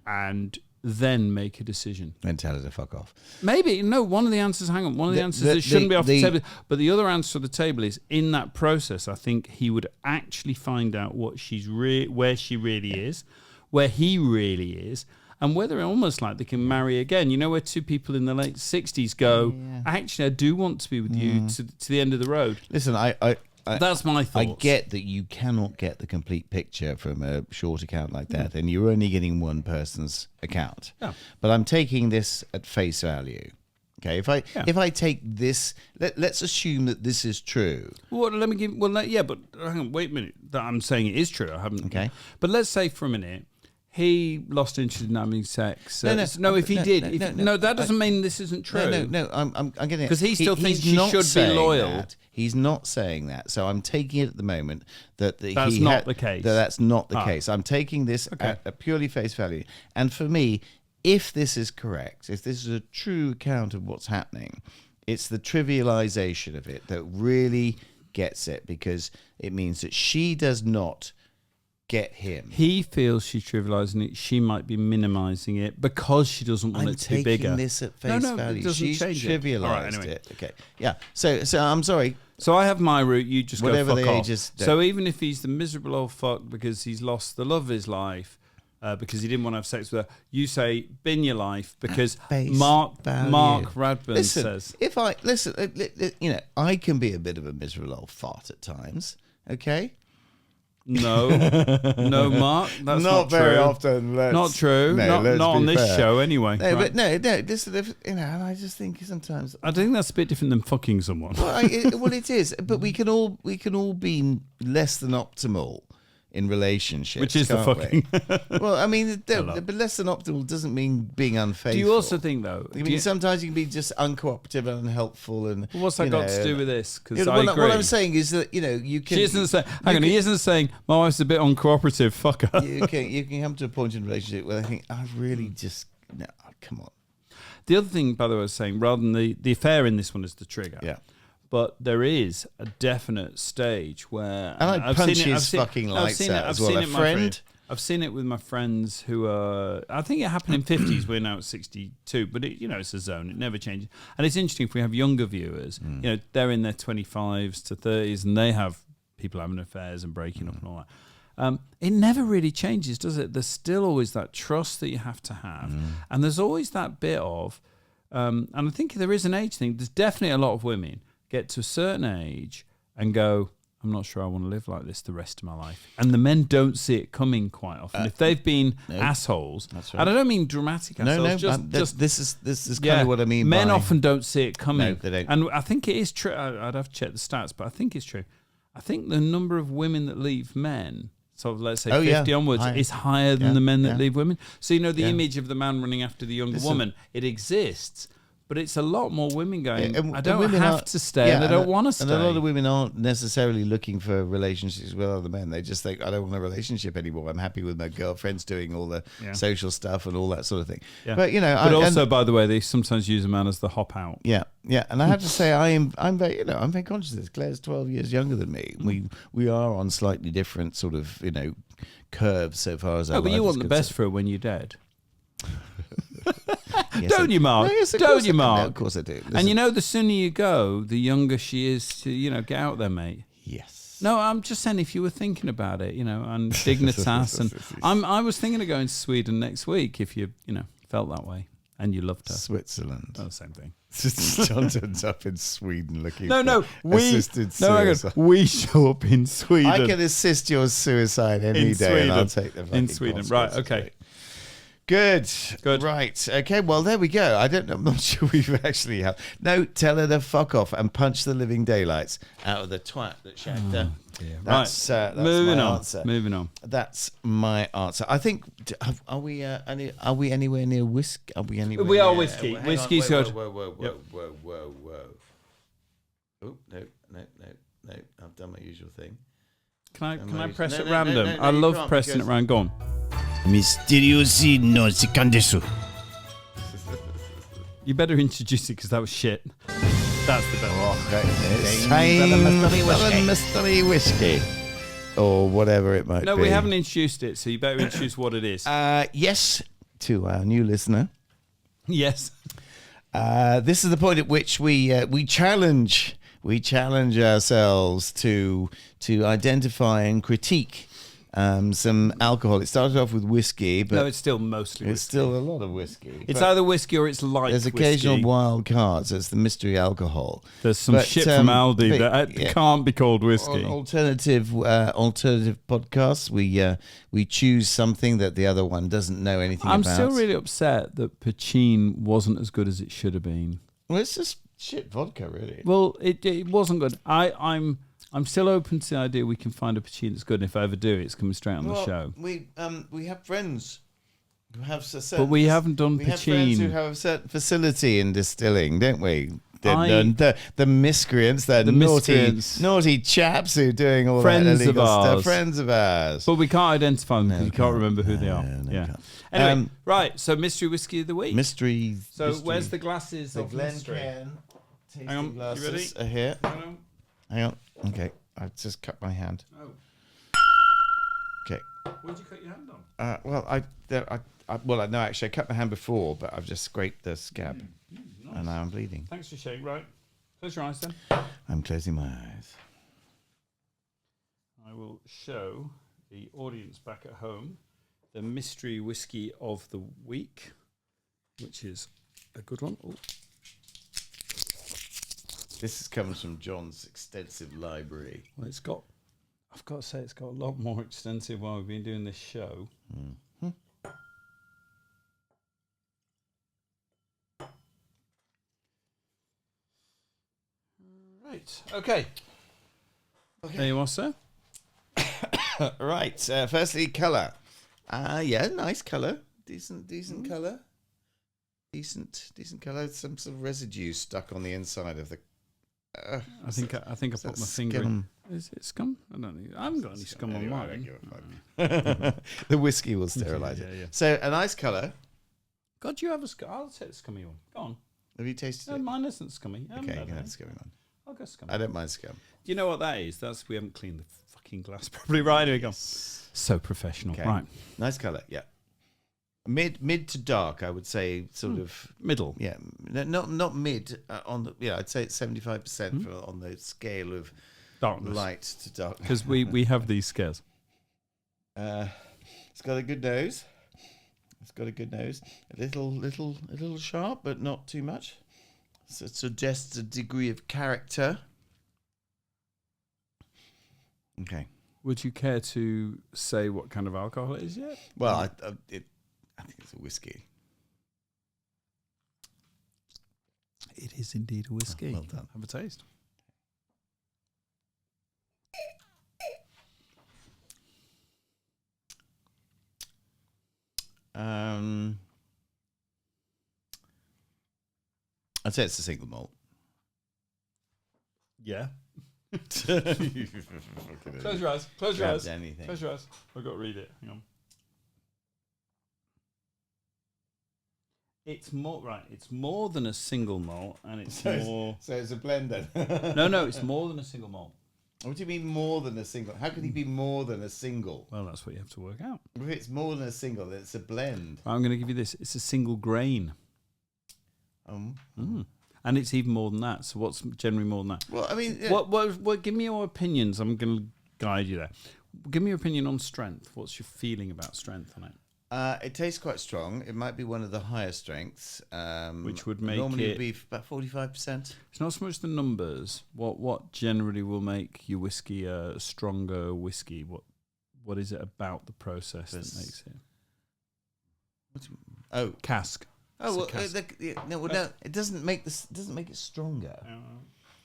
and then make a decision. And tell her to fuck off. Maybe. No, one of the answers is it shouldn't be off the table. But the other answer to the table is, in that process, I think he would actually find out what where she really is, where he really is, and whether almost like they can marry again. Where two people in the late 60s go, actually, I do want to be with you to the end of the road. Listen, that's my thoughts. I get that you cannot get the complete picture from a short account like that, and you're only getting one person's account. Yeah. But I'm taking this at face value. Okay, if I take this, let's assume that this is true. Well, let me give. Well, yeah, but hang on, wait a minute. That I'm saying it is true. I haven't. Okay. But let's say for a minute, he lost interest in having sex. No, if he did. That doesn't mean this isn't true. No, I'm getting it. Because he still thinks she should be loyal. That. He's not saying that. So I'm taking it at the moment that that's not the case. That's not the case. I'm taking this at a purely face value. And for me, if this is correct, if this is a true account of what's happening, it's the trivialization of it that really gets it, because it means that she does not get him. He feels she's trivializing it. She might be minimizing it because she doesn't want it to be bigger. I'm taking this at face value. She's trivialized it. Okay. Yeah. So I'm sorry. So I have my route. You just whatever go fuck the off. ages. So even if he's the miserable old fuck because he's lost the love of his life, because he didn't want to have sex with her, you say bin your life because Mark Radburn says. If I listen, I can be a bit of a miserable old fart at times. Okay. No, Mark. That's not very true. Often. Not true. Not on this show, anyway. No, right? but no. Listen, and I just think sometimes. I think that's a bit different than fucking someone. Well, it is. But we can all be less than optimal in relationships, Which is the can't we? fucking. Well, I mean, but less than optimal doesn't mean being unfaithful. Do you also think though? I mean, sometimes you can be just uncooperative and unhelpful, and What's that got to do with this? Because I agree. what I'm saying is that you can. She isn't saying. Hang on, he isn't saying my wife's a bit uncooperative. Fuck her. You can come to a point in a relationship where I think I really just no, come on. The other thing, by the way, I was saying, rather than the affair in this one is the trigger. Yeah. But there is a definite stage where... And I've punch his fucking lights out as well. A friend? I've seen it with my friends who are... I think it happened in 50s. We're now at 62. But, it's a zone. It never changes. And it's interesting if we have younger viewers. They're in their 25s to 30s and they have people having affairs and breaking up and all that. It never really changes, does it? There's still always that trust that you have to have. And there's always that bit of... and I think there is an age thing. There's definitely a lot of women get to a certain age and go, I'm not sure I want to live like this the rest of my life. And the men don't see it coming quite often. If they've been assholes, right. And I don't mean dramatic assholes. This is kind of what I mean. Men often don't see it coming. No, they don't. And I think it is true. I'd have to check the stats, but I think it's true. I think the number of women that leave men, so let's say 50 onwards, is higher than the men that leave women. So, the image of the man running after the younger woman, it exists. But it's a lot more women going, I don't have to stay and I don't want to stay. And a lot of women aren't necessarily looking for relationships with other men. They just think, I don't want a relationship anymore. I'm happy with my girlfriends doing all the social stuff and all that sort of thing. Yeah. But, But also, by the way, they sometimes use a man as the hop out. Yeah, yeah. And I have to say, I'm very, I'm very conscious of this. Claire's 12 years younger than me. We are on slightly different sort of, curves so far as our life is concerned. But you want the best for her when you're dead. Yes, don't you, Mark? No, yes, don't you, Mark? No, of course I do. Listen. And the sooner you go, the younger she is to, get out there, mate. Yes. No, I'm just saying if you were thinking about it, and Dignitas, and I was thinking of going to Sweden next week if you, felt that way and you loved her. Switzerland. Oh, same thing. John turns up in Sweden looking assisted suicide. We show up in Sweden. I can assist your suicide any day, and I'll take the in Sweden. Right, okay. Good. Right. Okay. Well, there we go. I'm not sure we've actually had. No, tell her to fuck off and punch the living daylights out of the twat that shagged her. That's moving my on. answer. Moving on. That's my answer. I think. Are we anywhere near whiskey? Are we anywhere? We are whiskey. Whiskey's good. Whoa. Oh no. I've done my usual thing. Can I press at random? I love pressing at random. Go on. Mysteriosi no sekandesu. You better introduce it because that was shit. That's the best. Mystery whiskey. Or whatever it might be. No, we haven't introduced it, so you better introduce what it is. Yes, to our new listener. Yes. This is the point at which we challenge ourselves to identify and critique some alcohol. It started off with whiskey, but no, it's still mostly whiskey. It's still a lot of whiskey. It's either whiskey or it's light There's occasional wild cards. It's the mystery alcohol. There's some shit from Aldi that can't be called whiskey. On alternative podcasts, we choose something that the other one doesn't know anything about. I'm still really upset that Pachin wasn't as good as it should have been. Well, it's just shit vodka, really. Well, it wasn't good. I'm still open to the idea we can find a Pachin that's good, and if I ever do, it's coming straight on the show. We have friends who have a certain... But we haven't done Pachin. We have friends who have a certain facility in distilling, don't we? The miscreants, the naughty chaps who are doing all that illegal stuff. Friends of ours. But we can't identify them because we can't remember who they are. Anyway, right, so Mystery Whiskey of the Week. So where's the glasses of mystery? Hang on, glasses you ready? Are here. Hang on. Okay, I've just cut my hand. Oh. Okay. What did you cut your hand on? No, actually, I cut my hand before, but I've just scraped the scab, nice. And now I'm bleeding. Thanks for sharing. Right, close your eyes then. I'm closing my eyes. I will show the audience back at home the Mystery Whiskey of the Week, which is a good one. Ooh. This comes from John's extensive library. Well, I've got to say, it's got a lot more extensive while we've been doing this show. Mm-hmm. Right. Okay. There you are, sir. Right. Firstly, colour. Yeah, nice colour. Decent colour. Decent colour. Some sort of residue stuck on the inside of the. I think I put my finger in. Is it scum? I don't know. I haven't got any scum on mine. I don't give a fuck. The whiskey will sterilise it. Yeah. So a nice colour. God, you have a scum. I'll take the scummy one. Go on. Have you tasted No, it? mine isn't scummy. I haven't Okay, had you can it. have scummy one. I'll go scummy. I don't mind scum. Do you know what that is? That's we haven't cleaned the fucking glass properly. Right, here we go. So professional. Okay. Right. Nice colour, yeah. Mid to dark, I would say, sort of middle. Yeah, not mid on the. Yeah, I'd say it's 75% on the scale of Darkness. light to dark. Because we have these scares. It's got a good nose. A little sharp, but not too much. So it suggests a degree of character. Okay. Would you care to say what kind of alcohol it is yet? Well, I think it's a whiskey. It is indeed a whiskey. Oh, well done. Have a taste. I'd say it's a single malt. Yeah. Close Close your eyes. Close your eyes. Anything. Close your eyes. I've got to read it. Hang on. It's more right. It's more than a single malt, and it's more. So it's a blend then. No, it's more than a single malt. What do you mean more than a single? How can he be more than a single? Well, that's what you have to work out. If it's more than a single, then it's a blend. I'm going to give you this. It's a single grain, and it's even more than that. So what's generally more than that? Well, I mean, What? Give me your opinions. I'm going to guide you there. Give me your opinion on strength. What's your feeling about strength on it? it tastes quite strong. It might be one of the higher strengths, Which would make normally it it'd be about 45%. It's not so much the numbers. What generally will make your whiskey a stronger whiskey? What is it about the process that makes it? Oh, Cask. oh, well, It's a cask. no, it doesn't make this. Doesn't make it stronger.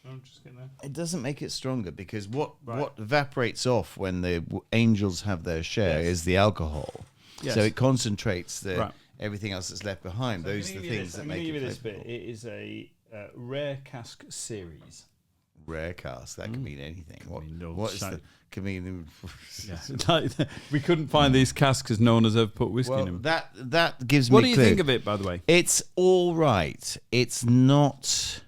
I'm just getting there. It doesn't make it stronger because what Right. evaporates off when the angels have their share is the alcohol. Yes. So it concentrates Right. everything else that's left behind. Those are the things that make it this bit. flavorful. It is a rare cask series. Rare cask. That can mean anything. mean Can mean Yeah. We couldn't find these casks because no one has ever put whiskey in them. that gives What me. do you clue. think of it, by the way? It's all right. It's not.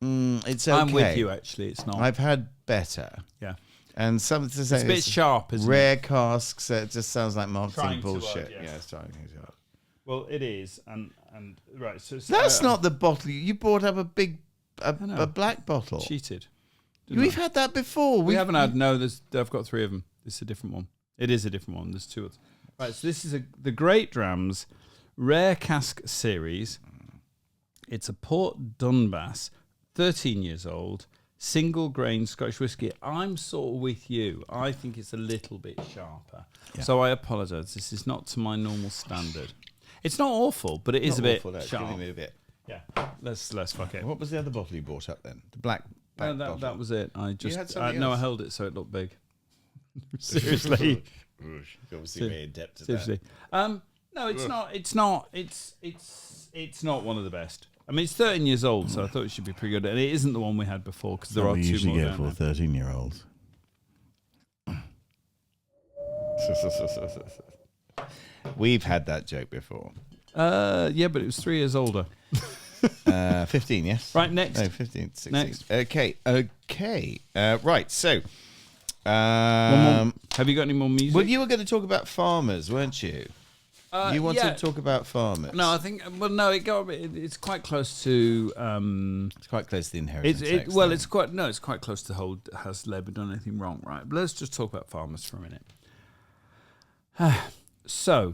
It's okay. I'm with you. Actually, it's not. I've had better. Yeah. And some to say It's a bit sharp, isn't it? rare casks. It just sounds like marketing Trying to bullshit. work, yeah. Yeah, it's trying to work. Well, it is, and right. So That's not the bottle. You brought up a know. black bottle. cheated. We've had that before. We haven't had. No, I've got three of them. This is a different one. It is a different one. There's two others. Right. So this is the Great Drams Rare Cask Series. It's a Port Dunbass, 13 years old, single grain Scottish whiskey. I'm sort of with you. I think it's a little bit sharper. Yeah. So I apologise. This is not to my normal standard. It's not awful, but it is a bit sharp. Give me a bit. Yeah. Let's fuck it. What was the other bottle you brought up then? The black. No, bottle. that was it. I had just something no, I else? held it so it looked big. Seriously. You're obviously very adept at Seriously. No, it's not. It's not. It's not one of the best. I mean, it's 13 years old, so I thought it should be pretty good. And it isn't the one we had before because there are two more down there. 13-year-olds. We've had that joke before. Yeah, but it was 3 years older. 15, yes. Right, next. No, 15, 16. Next. Okay. Right, so. One more. Have you got any more music? Well, you were going to talk about farmers, weren't you? You wanted to talk about farmers. No, I think. Well, no, it's quite close to. It's quite close to the inheritance tax. It's quite close to hold. Has Labour done anything wrong? Right, but let's just talk about farmers for a minute. So,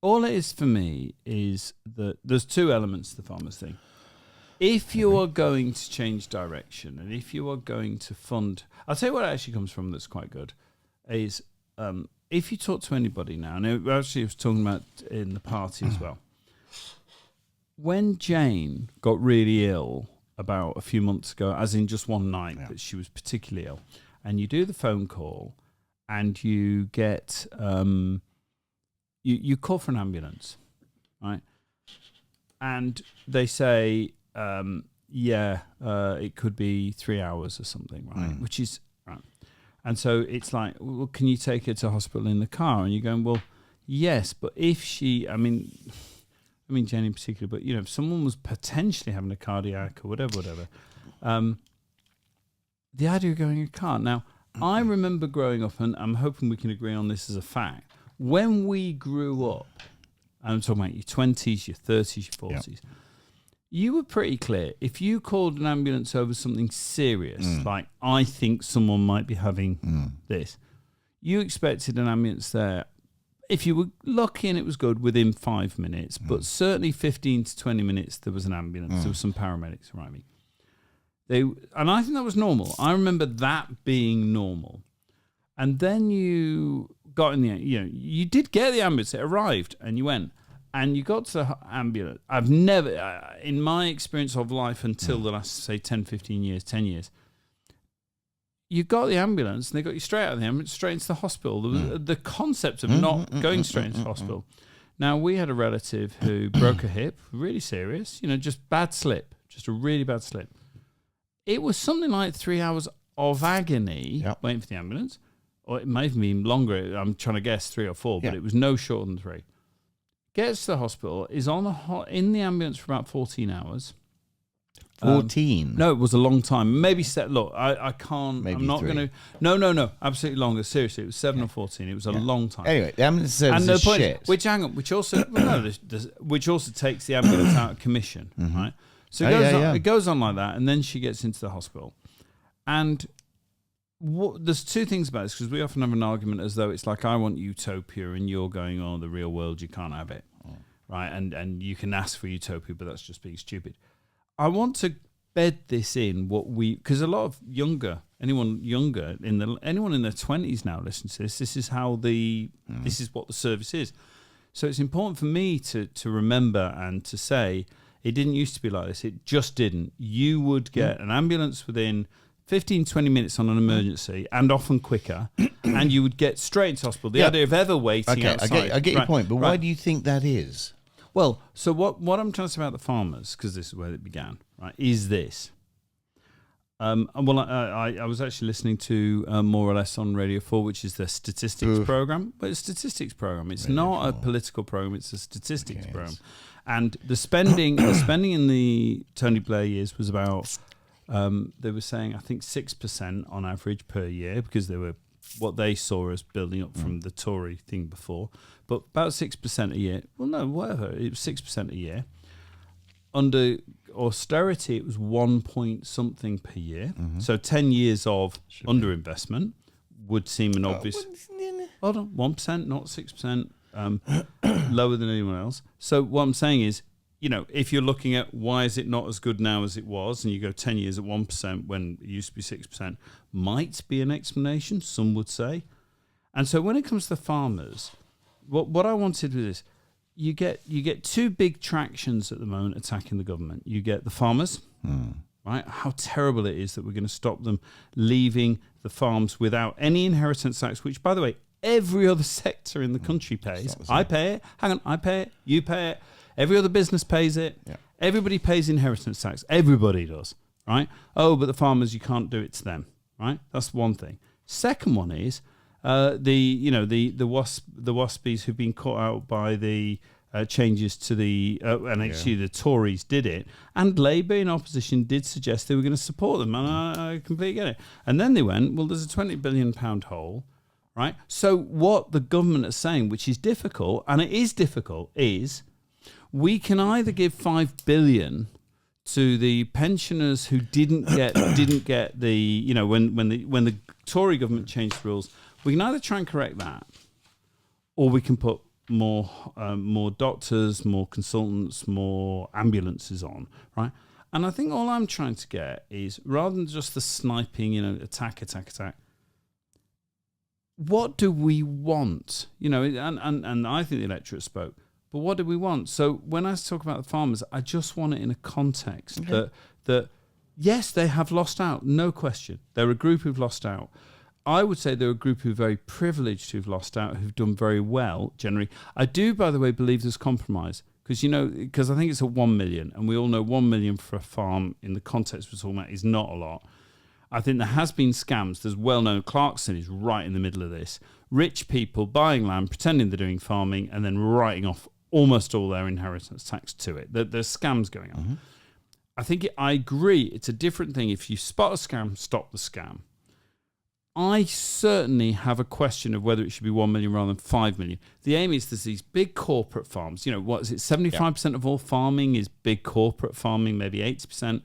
all it is for me is that there's two elements to the farmers thing. If you are going to change direction, and if you are going to fund, I'll tell you what it actually comes from that's quite good, is if you talk to anybody now, and actually I was talking about in the party as well, when Jane got really ill about a few months ago, as in just one night that she was particularly ill, and you do the phone call, and you get you call for an ambulance, right? And they say, it could be 3 hours or something, right? Which is right. And so it's like, well, can you take her to hospital in the car? And you're going, well, yes, but if she, I mean Jenny in particular, but if someone was potentially having a cardiac or whatever, the idea of going in a car. Now, I remember growing up, and I'm hoping we can agree on this as a fact. When we grew up, I'm talking about your 20s, your 30s, your 40s, you were pretty clear. If you called an ambulance over something serious, like I think someone might be having this, you expected an ambulance there. If you were lucky and it was good, within 5 minutes, but certainly 15 to 20 minutes, there was an ambulance. There was some paramedics arriving. And I think that was normal. I remember that being normal. And then you got in the, you did get the ambulance. It arrived, and you went, and you got to the ambulance. I've never, in my experience of life until the last, say, 10 years, you got the ambulance, and they got you straight out of the ambulance, straight into the hospital. The concept of not going straight into the hospital. Now, we had a relative who broke a hip, really serious, just bad slip, just a really bad slip. It was something like 3 hours of agony waiting for the ambulance, or it may have been longer. I'm trying to guess 3 or 4, but it was no shorter than 3. Gets to the hospital, is in the ambulance for about 14 hours. 14? No, it was a long time. Maybe look, I can't. Maybe I'm not 3. going to. No, absolutely longer. Seriously, it was 7 or 14. It was a long time. Anyway, the ambulance service is shit. Which also which also takes the ambulance out of commission, right? So it goes on like that, and then she gets into the hospital. And there's two things about this, because we often have an argument as though it's like, I want utopia, and you're going, oh, the real world, you can't have it, right? And you can ask for utopia, but that's just being stupid. I want to bed this in because a lot of anyone in their 20s now listens to this. This is how this is what the service is. So it's important for me to remember and to say, it didn't used to be like this. It just didn't. You would get an ambulance within 15, 20 minutes on an emergency, and often quicker, and you would get straight into hospital. The idea of ever waiting outside. I get your point, but why do you think that is? Well, so what I'm trying to say about the farmers, because this is where it began, right, is this. I was actually listening to More or Less on Radio 4, which is the statistics program. But it's a statistics program. It's Radio not 4. A political program. It's a statistics program. And the spending in the Tony Blair years was about, they were saying, I think 6% on average per year, because they were what they saw as building up from the Tory thing before. But about 6% a year. Well, no, whatever. It was 6% a year. Under austerity, it was 1 point something per year. So 10 years of underinvestment would seem an obvious. Hold on, 1%, not 6%. Lower than anyone else. So what I'm saying is, if you're looking at why is it not as good now as it was, and you go 10 years at 1% when it used to be 6%, might be an explanation, some would say. And so when it comes to the farmers, what I wanted was this. You get two big tractions at the moment attacking the government. You get the farmers, right? How terrible it is that we're going to stop them leaving the farms without any inheritance tax, which, by the way, every other sector in the country pays. I pay it. Hang on, I pay it. You pay it. Every other business pays it. Yeah. Everybody pays inheritance tax. Everybody does, right? Oh, but the farmers, you can't do it to them, right? That's one thing. Second one is the waspies who've been caught out by the changes to the and actually the Tories did it, and Labour in opposition did suggest they were going to support them, and I completely get it. And then they went, well, there's a £20 billion hole. Right. So what the government is saying, which is difficult, and it is difficult, is we can either give $5 billion to the pensioners who didn't get the when the Tory government changed the rules. We can either try and correct that, or we can put more doctors, more consultants, more ambulances on. Right. And I think all I'm trying to get is, rather than just the sniping, attack. What do we want? And I think the electorate spoke. But what do we want? So when I talk about the farmers, I just want it in a context that yes, they have lost out, no question. They're a group who've lost out. I would say there are a group who are very privileged who've lost out, who've done very well generally. I do, by the way, believe there's compromise because I think it's at 1 million, and we all know 1 million for a farm in the context we're talking about is not a lot. I think there has been scams. There's well-known, Clarkson is right in the middle of this. Rich people buying land, pretending they're doing farming, and then writing off almost all their inheritance tax to it. There's scams going on. Mm-hmm. I agree. It's a different thing. If you spot a scam, stop the scam. I certainly have a question of whether it should be 1 million rather than 5 million. The aim is there's these big corporate farms. You know, what is it? 75% of all farming is big corporate farming, maybe 80%.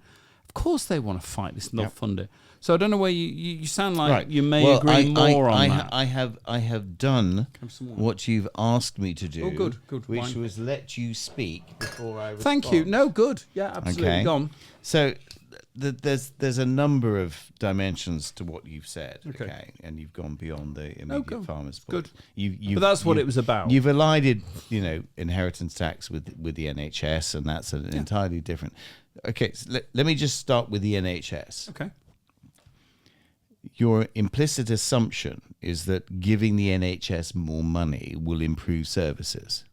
Of course they want to fight this and they'll fund it. So I don't know where you sound like you may agree more on that. I have done what you've asked me to do. Oh, good. Which was let you speak before I respond. Thank you. No, good. Yeah, absolutely. Okay. Go on. So there's a number of dimensions to what you've said. Okay. And you've gone beyond the immediate farmer's point. Good. But that's what it was about. You've elided, inheritance tax with the NHS, and that's an entirely different. Okay, so let me just start with the NHS. Okay. Your implicit assumption is that giving the NHS more money will improve services.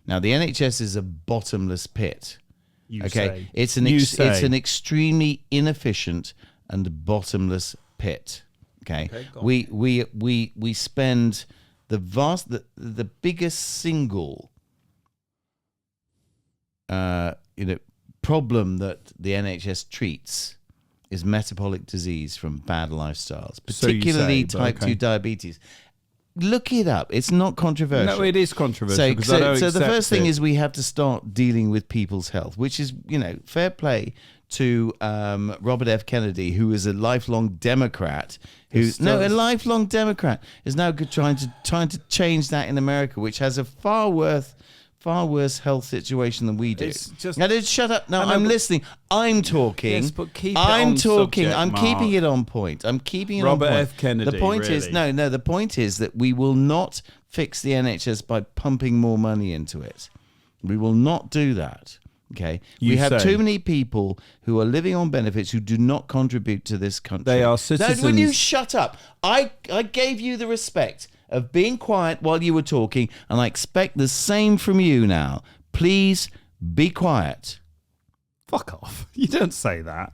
Now, the NHS is a bottomless pit. It's an extremely inefficient and bottomless pit. Okay, we spend the biggest single problem that the NHS treats is metabolic disease from bad lifestyles, particularly type 2 diabetes. Look it up. It's not controversial. No, it is controversial. So the first thing is we have to start dealing with people's health, which is, fair play to Robert F. Kennedy, who is a lifelong Democrat. A lifelong Democrat is now trying to change that in America, which has a far worse health situation than we do. Now, shut up. No, I'm listening. I'm talking. Yes, but keep it I'm on talking. Subject, I'm Mark. keeping it on point. I'm keeping it Robert on point. F. Kennedy. The point is the point is that we will not fix the NHS by pumping more money into it. We will not do that. Okay, we have too many people who are living on benefits who do not contribute to this country. They are citizens. Now, will you shut up? I gave you the respect of being quiet while you were talking, and I expect the same from you now. Please be quiet. Fuck off. You don't say that.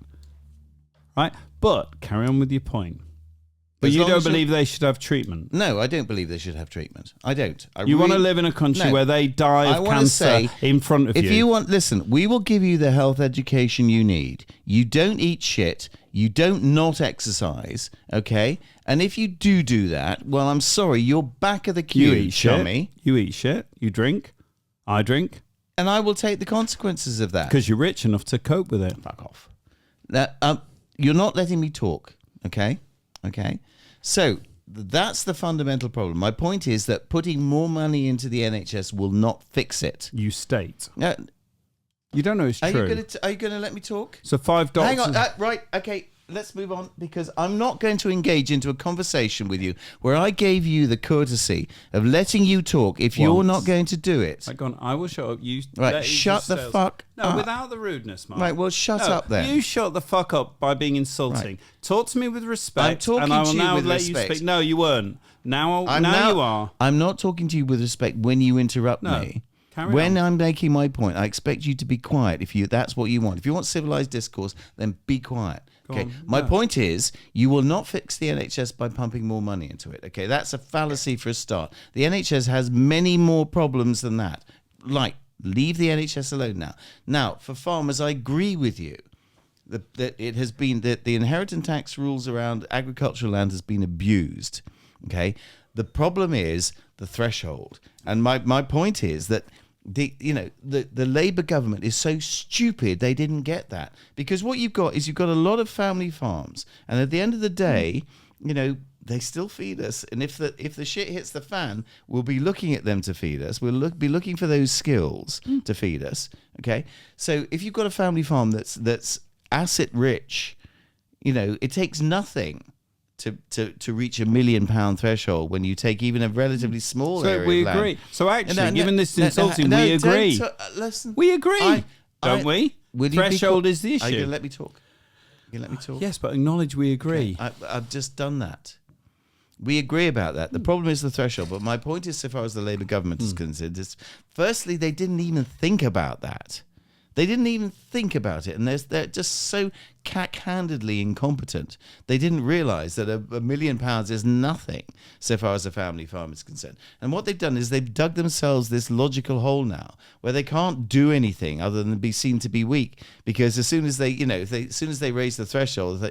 Right? But carry on with your point. But you don't believe they should have treatment? No, I don't believe they should have treatment. I don't. You want to live in a country where they die of cancer in front of you. If you want, listen, we will give you the health education you need. You don't eat shit. You don't not exercise, okay? And if you do that, well, I'm sorry, you're back of the queue, you eat chummy. Shit. You eat shit. You drink. I drink. And I will take the consequences of that. Because you're rich enough to cope with it. Fuck off. You're not letting me talk, okay? Okay? So that's the fundamental problem. My point is that putting more money into the NHS will not fix it. You state. You don't know it's true. Are you going to let me talk? So 5 doctors... Hang on. Right. Okay. Let's move on, because I'm not going to engage into a conversation with you where I gave you the courtesy of letting you talk if you're not going to do it. Right, go on. I will shut up. You shut the fuck up. No, without the rudeness, Mark. Right, well, shut up then. You shut the fuck up by being insulting. Right. Talk to me with respect. I'm talking and I will to you now with let respect. you speak. No, you weren't. Now you are. I'm not talking to you with respect when you interrupt me. When I'm making my point, I expect you to be quiet if that's what you want. If you want civilized discourse, then be quiet. Okay. My point is, you will not fix the NHS by pumping more money into it. Okay, that's a fallacy for a start. The NHS has many more problems than that. Like, leave the NHS alone now. Now, for farmers, I agree with you that it has been that the inheritance tax rules around agricultural land has been abused. Okay, the problem is the threshold, and my point is that. The Labour government is so stupid they didn't get that, because what you've got a lot of family farms, and at the end of the day, they still feed us, and if the shit hits the fan, we'll be looking at them to feed us. We'll be looking for those skills to feed us. Okay, so if you've got a family farm that's asset rich, it takes nothing to reach £1 million threshold when you take even a relatively small area. So we of land. agree. So actually, given this insulting, we agree. Listen, we agree, don't we? Threshold is the issue. Are you going to let me talk? Yes, but acknowledge we agree. Okay. I've just done that. We agree about that. The problem is the threshold. But my point is, so far as the Labour government is concerned, is firstly, they didn't even think about that. They didn't even think about it. And they're just so cack-handedly incompetent. They didn't realise that £1 million is nothing so far as a family farm is concerned. And what they've done is they've dug themselves this logical hole now where they can't do anything other than be seen to be weak. Because as soon as they, as soon as they raise the threshold,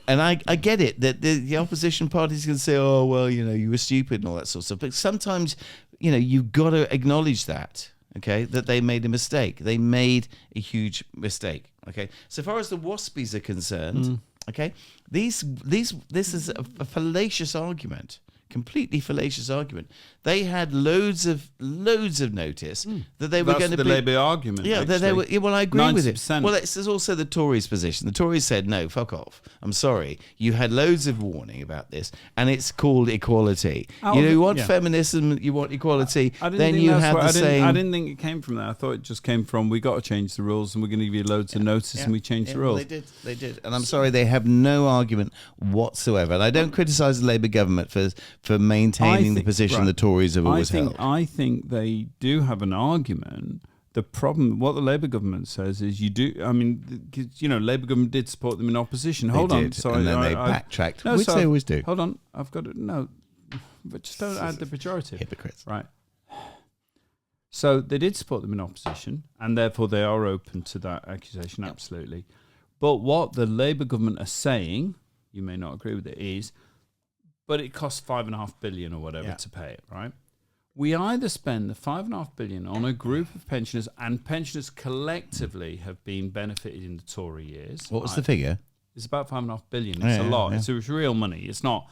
and I get it that the opposition parties can say, oh, well, you were stupid and all that sort of stuff. But sometimes, you've got to acknowledge that, okay, that they made a mistake. They made a huge mistake, okay? So far as the Waspies are concerned, okay, this is a fallacious argument. Completely fallacious argument. They had loads of notice that they were going to be... That's the Labour argument. Yeah, they were. Well, I agree with it. 90%. Well, it's also the Tories' position. The Tories said, no, fuck off. I'm sorry. You had loads of warning about this, and it's called equality. You want feminism, you want equality, then you have the same... I didn't think it came from that. I thought it just came from, we got to change the rules, and we're going to give you loads of notice, and we changed the rules. They did. And I'm sorry, they have no argument whatsoever. And I don't criticise the Labour government for maintaining the position the Tories have always held. I think they do have an argument. The problem, what the Labour government says is Labour government did support them in opposition. Hold on. Sorry, and then they backtracked, which they always do. Hold on. I've got it. No, but just don't add the pejorative. Hypocrites. Right. So they did support them in opposition, and therefore they are open to that accusation, absolutely. But what the Labour government are saying, you may not agree with it, is, but it costs $5.5 billion or whatever to pay it, right? We either spend the $5.5 billion on a group of pensioners, and pensioners collectively have been benefited in the Tory years. What was the figure? It's about $5.5 billion. It's a lot. Yeah. It's real money. It's not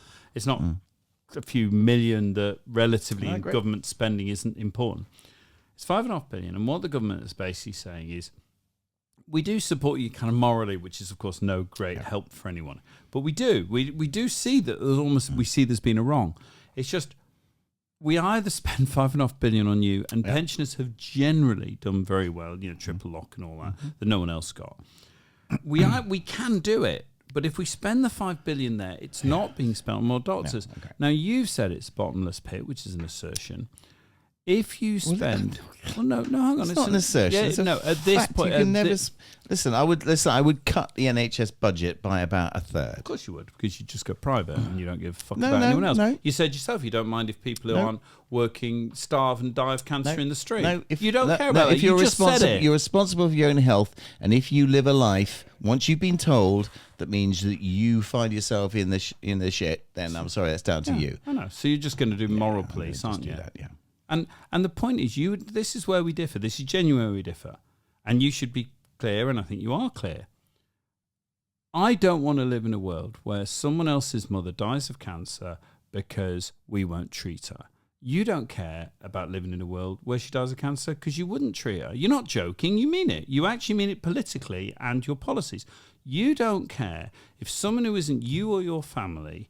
a few million that relatively in government spending isn't important. It's $5.5 billion, and what the government is basically saying is, we do support you kind of morally, which is of course no great help for anyone, but we do. We do see that there's been a wrong. It's just we either spend $5.5 billion on you, and pensioners have generally done very well, triple lock and all that no one else got. We can do it, but if we spend the $5 billion there, it's not being spent on more doctors. Yeah, okay. Now you've said it's a bottomless pit, which is an assertion. If you spend, hang on, it's not an assertion. It's at this point, you can never. Listen, I would cut the NHS budget by about a third. Of course you would, because you just go private and you don't give a fuck about anyone else. No. You said yourself you don't mind if people who aren't working starve and die of cancer in the street. No, if you don't care about it, you just said it. You're responsible for your own health, and if you live a life once you've been told that means that you find yourself in the shit, then I'm sorry, that's down to you. I know. So you're just going to do moral police, aren't you? That, yeah. And the point is, this is where we differ. This is genuinely where we differ. And you should be clear, and I think you are clear. I don't want to live in a world where someone else's mother dies of cancer because we won't treat her. You don't care about living in a world where she dies of cancer because you wouldn't treat her. You're not joking. You mean it. You actually mean it politically and your policies. You don't care if someone who isn't you or your family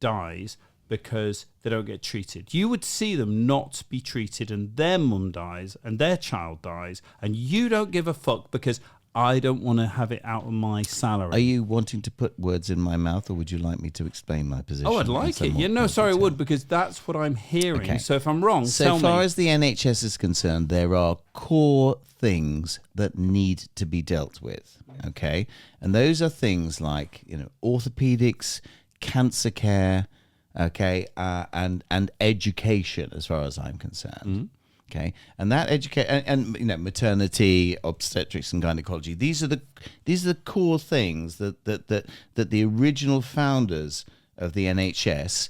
dies because they don't get treated. You would see them not be treated, and their mum dies and their child dies, and you don't give a fuck because I don't want to have it out of my salary. Are you wanting to put words in my mouth, or would you like me to explain my position? Oh, I'd like it. I would, because that's what I'm hearing. Okay. So if I'm wrong, tell me. So far as the NHS is concerned, there are core things that need to be dealt with, okay? And those are things like, orthopedics, cancer care, okay, and education, as far as I'm concerned. Okay, and that and maternity, obstetrics, and gynecology. These are the core things that the original founders of the NHS,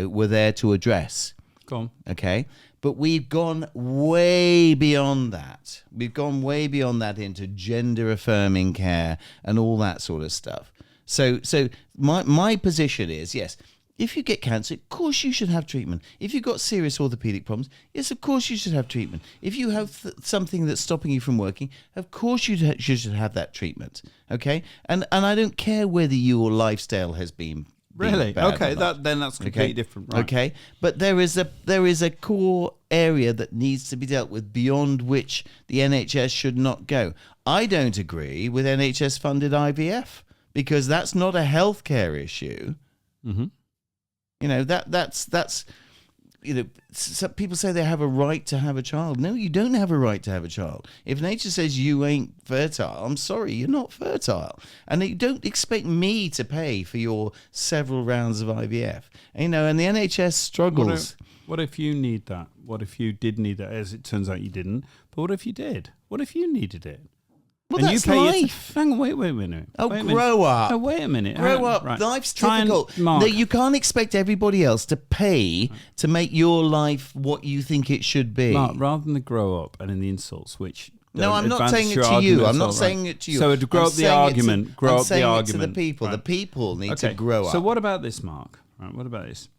were there to address. Go on. Okay, but we've gone way beyond that. We've gone way beyond that into gender affirming care and all that sort of stuff. So my position is, yes, if you get cancer, of course you should have treatment. If you've got serious orthopedic problems, yes, of course you should have treatment. If you have something that's stopping you from working, of course you should have that treatment. Okay, and I don't care whether your lifestyle has been really bad okay. Then that's completely different, right? Okay, but there is a core area that needs to be dealt with, beyond which the NHS should not go. I don't agree with NHS funded IVF, because that's not a healthcare issue. You know, that's you know, some people say they have a right to have a child. No, you don't have a right to have a child. If nature says you ain't fertile, I'm sorry, you're not fertile. And you don't expect me to pay for your several rounds of IVF. You know, and the NHS struggles. What if you need that? What if you did need that? As it turns out, you didn't. But what if you did? What if you needed it? Well, and that's you pay life. Hang on, wait a minute. Oh, wait a grow minute. up. No, wait a minute. Grow up. Right. Life's Try difficult. Mark. No, you can't expect everybody else to pay to make your life what you think it should be. Mark, rather than the grow up and in the insults, which No, I'm not advance saying it your to you. argument I'm not at all, saying right. it to you. So to grow I'm up the saying it to- argument, grow I'm up the saying it argument. to the people. Right. The people need to grow up. So what about this, Mark? Right, what about this?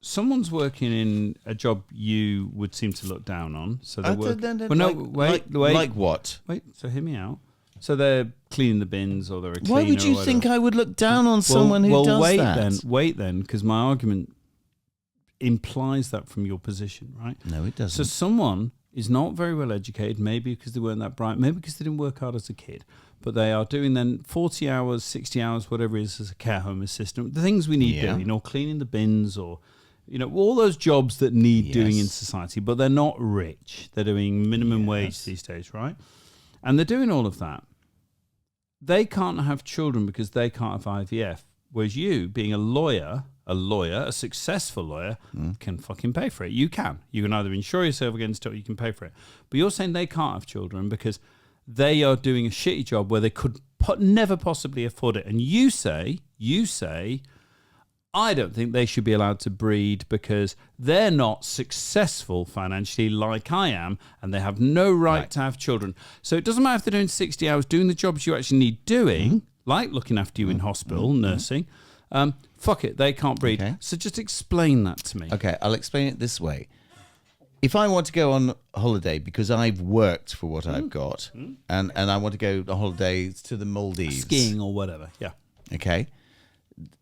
Someone's working in a job you would seem to look down on. So they work. Wait. Like what? Wait. So hear me out. So they're cleaning the bins, or they're a cleaner. Why would you or think whatever. I would look down on someone who does wait that? Wait then, because my argument implies that from your position, right? No, it doesn't. So someone is not very well educated, maybe because they weren't that bright, maybe because they didn't work hard as a kid, but they are doing then 40 hours, 60 hours, whatever it is, as a care home assistant, the things we need doing, or cleaning the bins, or, you know, all those jobs that need doing in society, but they're not rich. They're doing minimum wage these days, right? And they're doing all of that. They can't have children because they can't have IVF, whereas you, being a lawyer, a successful lawyer, can fucking pay for it. You can either insure yourself against it or you can pay for it. But you're saying they can't have children because they are doing a shitty job where they could never possibly afford it. And you say, I don't think they should be allowed to breed because they're not successful financially like I am, and they have no right to have children. So it doesn't matter if they're doing 60 hours, doing the jobs you actually need doing, like looking after you in hospital, nursing. Fuck it, they can't breed. Okay. So just explain that to me. Okay, I'll explain it this way. If I want to go on holiday because I've worked for what I've got, and I want to go on holiday to the Maldives. Skiing or whatever, yeah. Okay.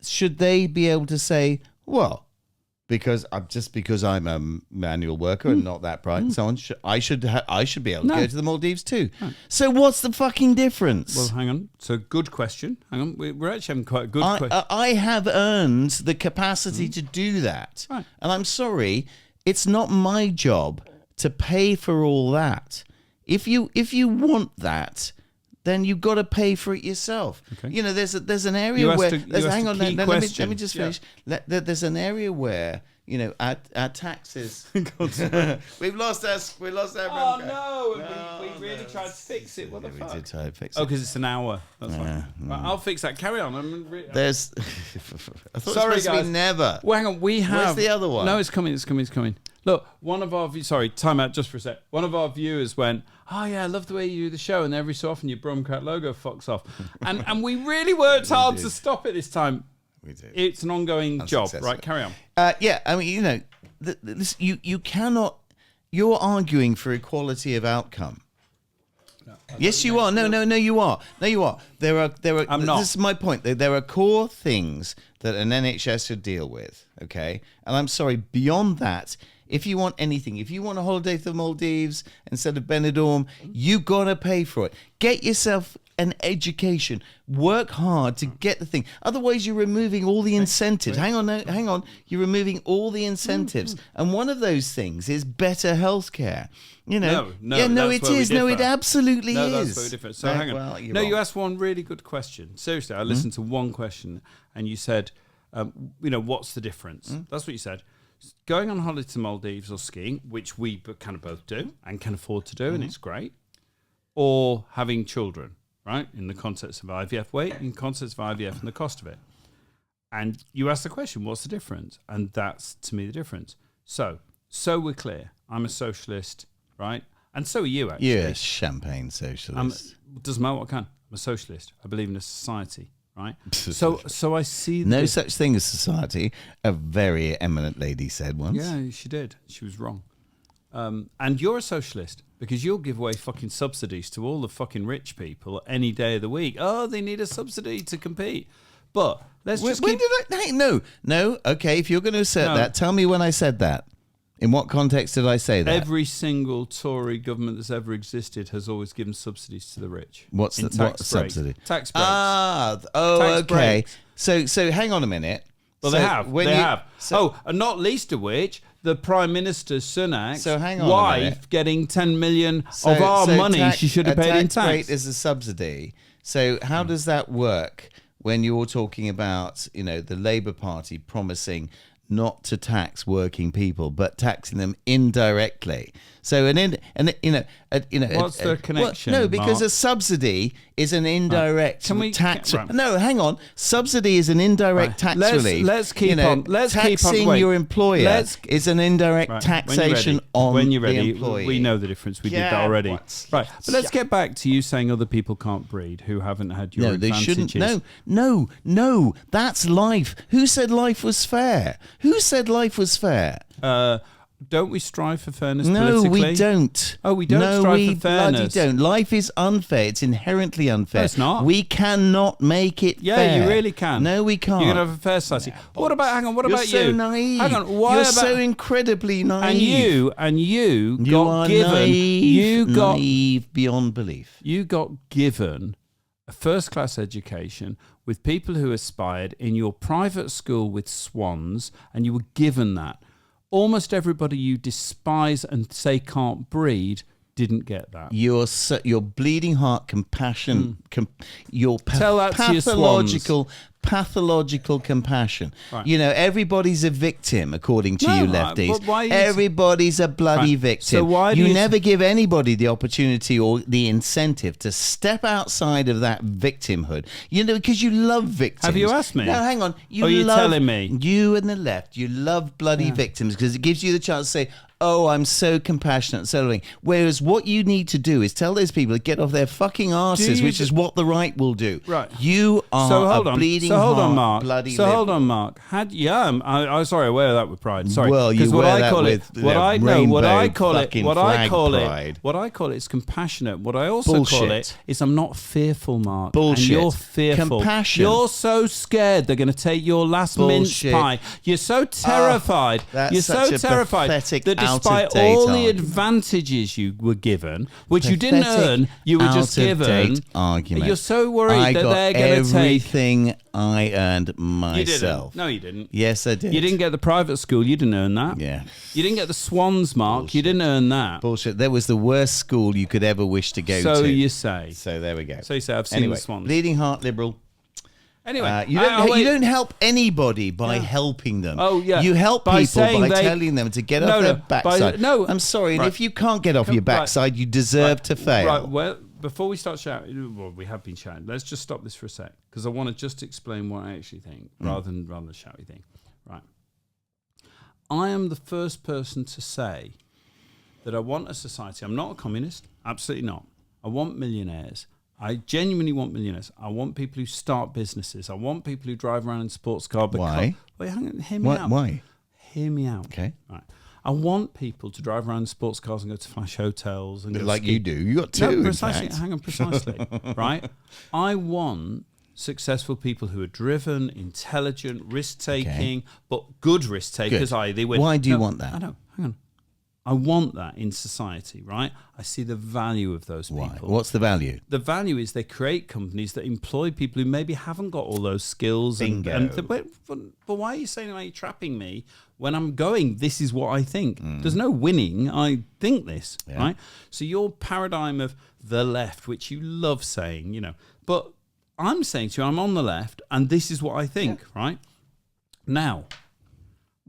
Should they be able to say, well, because I'm a manual worker and not that bright and so on, I should be able to go to the Maldives too. So what's the fucking difference? Well, hang on. So good question. Hang on. We're actually having quite a good question. I have earned the capacity to do that. Right. And I'm sorry, it's not my job to pay for all that. If you want that, then you've got to pay for it yourself. Okay. You know, there's an area where hang on, let me just finish. Yeah. There's an area where, you know, our taxes. We've lost our. Oh no! We really tried to fix it. What the fuck? We did try to fix Oh, it. because it's an hour. That's fine. Right, I'll fix that. Carry on. There's. I thought Sorry, it was supposed to guys. be never. Well, hang on. We have. Where's the other one? No, it's coming. Look, one of our time out just for a sec. One of our viewers went, "Oh yeah, I love the way you do the show," and every so often your Brumcrat logo fucks off, and we really worked hard to stop it this time. We did. It's an ongoing job, right? Carry on. Yeah, I mean, you know, you cannot. You're arguing for equality of outcome. Yes, you are. No, you are. No, you are. There are. I'm not. This is my point. There are core things that an NHS should deal with. Okay, and I'm sorry. Beyond that, if you want anything, if you want a holiday to the Maldives instead of Benidorm, you gotta pay for it. Get yourself an education. Work hard to get the thing. Otherwise, you're removing all the incentives. Hang on. You're removing all the incentives, and one of those things is better healthcare. You know, it is. No, it absolutely No, is. that's very different. So hang on. Well, you're no, wrong. you asked one really good question. Seriously, I listened to one question, and you said, you know, what's the difference? That's what you said. Going on holiday to Maldives or skiing, which we kind of both do and can afford to do, and it's great, or having children, right? In the context of IVF, in the context of IVF and the cost of it. And you asked the question, what's the difference? And that's, to me, the difference. So we're clear. I'm a socialist, right? And so are you, actually. You're a champagne socialist. Doesn't matter what kind. I'm a socialist. I believe in a society, right? So I see... No such thing as society, a very eminent lady said once. Yeah, she did. She was wrong. And you're a socialist because you'll give away fucking subsidies to all the fucking rich people any day of the week. Oh, they need a subsidy to compete. But let's just when did I... Hey, no. Okay, if you're going to assert that, tell me when I said that. In what context did I say that? Every single Tory government that's ever existed has always given subsidies to the rich. What subsidy? Tax breaks. Tax okay. breaks. So hang on a minute. Well, So they have. when They you- have. so- and not least of which, the Prime Minister Sunak's So hang on a wife minute. getting 10 million of our money she should have paid in tax rate tax. is a subsidy. So how does that work when you're talking about, the Labour Party promising not to tax working people, but taxing them indirectly? So What's the connection, no, because Mark? a subsidy is an indirect Can we- tax. right. No, hang on. Subsidy is an indirect Right. tax Let's- relief. let's keep on- let's keep on- taxing wait. your employer Let's- is an indirect Right. taxation on when you're the ready, employee. we know the difference. We did that Yeah, already. what? Right. But let's get back to you saying other people can't breed who haven't had your No, they advantages. shouldn't. No. That's life. Who said life was fair? Who said life was fair? Don't we strive for fairness No, politically? we don't. Oh, we don't no, strive we for fairness. bloody don't. Life is unfair. It's inherently unfair. No, it's not. We cannot make it Yeah, fair. you really can. No, we can't. You're going to have a fair society. What about, hang on, what You're about so you? naive. Hang on, why You're about... so incredibly naive. And you You got are given... naive, naive beyond belief. You got given a first-class education with people who aspired in your private school with swans, and you were given that. Almost everybody you despise and say can't breed didn't get that. Your bleeding heart compassion, your Tell that to your pathological compassion. Right. Everybody's a victim, according to No, you right, lefties. but why are you- Everybody's a bloody Right, victim. so why do you you- never give anybody the opportunity or the incentive to step outside of that victimhood. Because you love victims. Have you asked me? No, hang on. Are you telling me? You and the left, you love bloody victims because it gives you the chance to say, oh, I'm so compassionate and so loving. Whereas what you need to do is tell those people to get off their fucking arses, you which is what the right will do. Right. You are a bleeding hold on, heart, Mark. bloody Hold liberal. on, Mark. I'm sorry. I wear that with pride. Sorry. Well, you 'Cause what wear I that call with it, what I know, what I rainbow call it, fucking what I flag call pride. it, what I call it is compassionate. What I also call Bullshit. it is I'm not fearful, Mark. Bullshit. And you're fearful. Compassion. You're so scared they're going to take your last Bullshit. mince pie. You're so terrified. that's You're such so a terrified pathetic, that despite out-of-date all the argument. advantages you were given, which you didn't Pathetic, earn, you were just given. out-of-date argument. You're so worried I that got they're going to take. everything I earned You myself. didn't. No, you didn't. Yes, I did. You didn't get the private school. You didn't earn that. Yeah. You didn't get the Swans mark. You didn't earn that. Bullshit. That was the worst school you could ever wish to go So to. you say. So there we go. So you say, I've seen anyway, the Swans. bleeding heart liberal. Anyway, You don't help anybody by helping them. Oh, yeah. You help By people saying by they- telling them to get No, off their no, backside. no. I'm sorry, and Right. if you can't get off your Right. backside, you deserve to fail. Right. Well, before we start shouting, well, we have been shouting. Let's just stop this for a sec because I want to just explain what I actually think rather than the shouty thing. Right. I am the first person to say that I want a society. I'm not a communist. Absolutely not. I want millionaires. I genuinely want millionaires. I want people who start businesses. I want people who drive around in sports cars. Why? Wait, hang on. Hear me out. Why? Hear me out. Okay. Right. I want people to drive around in sports cars and go to flash hotels and go Like ski. you do. You got two, No, in precisely. fact. Hang on, precisely. Right. I want successful people who are driven, intelligent, risk-taking, but good risk-takers. Good. They win. Why do you want that? I know. Hang on. I want that in society, right? I see the value of those Why? people. What's the value? The value is they create companies that employ people who maybe haven't got all those skills. Bingo. But why are you saying, are you trapping me when I'm going, this is what I think? Mm. There's no winning. I think this, right? So your paradigm of the left, which you love saying, but I'm saying to you, I'm on the left and this is what I think, right? Now,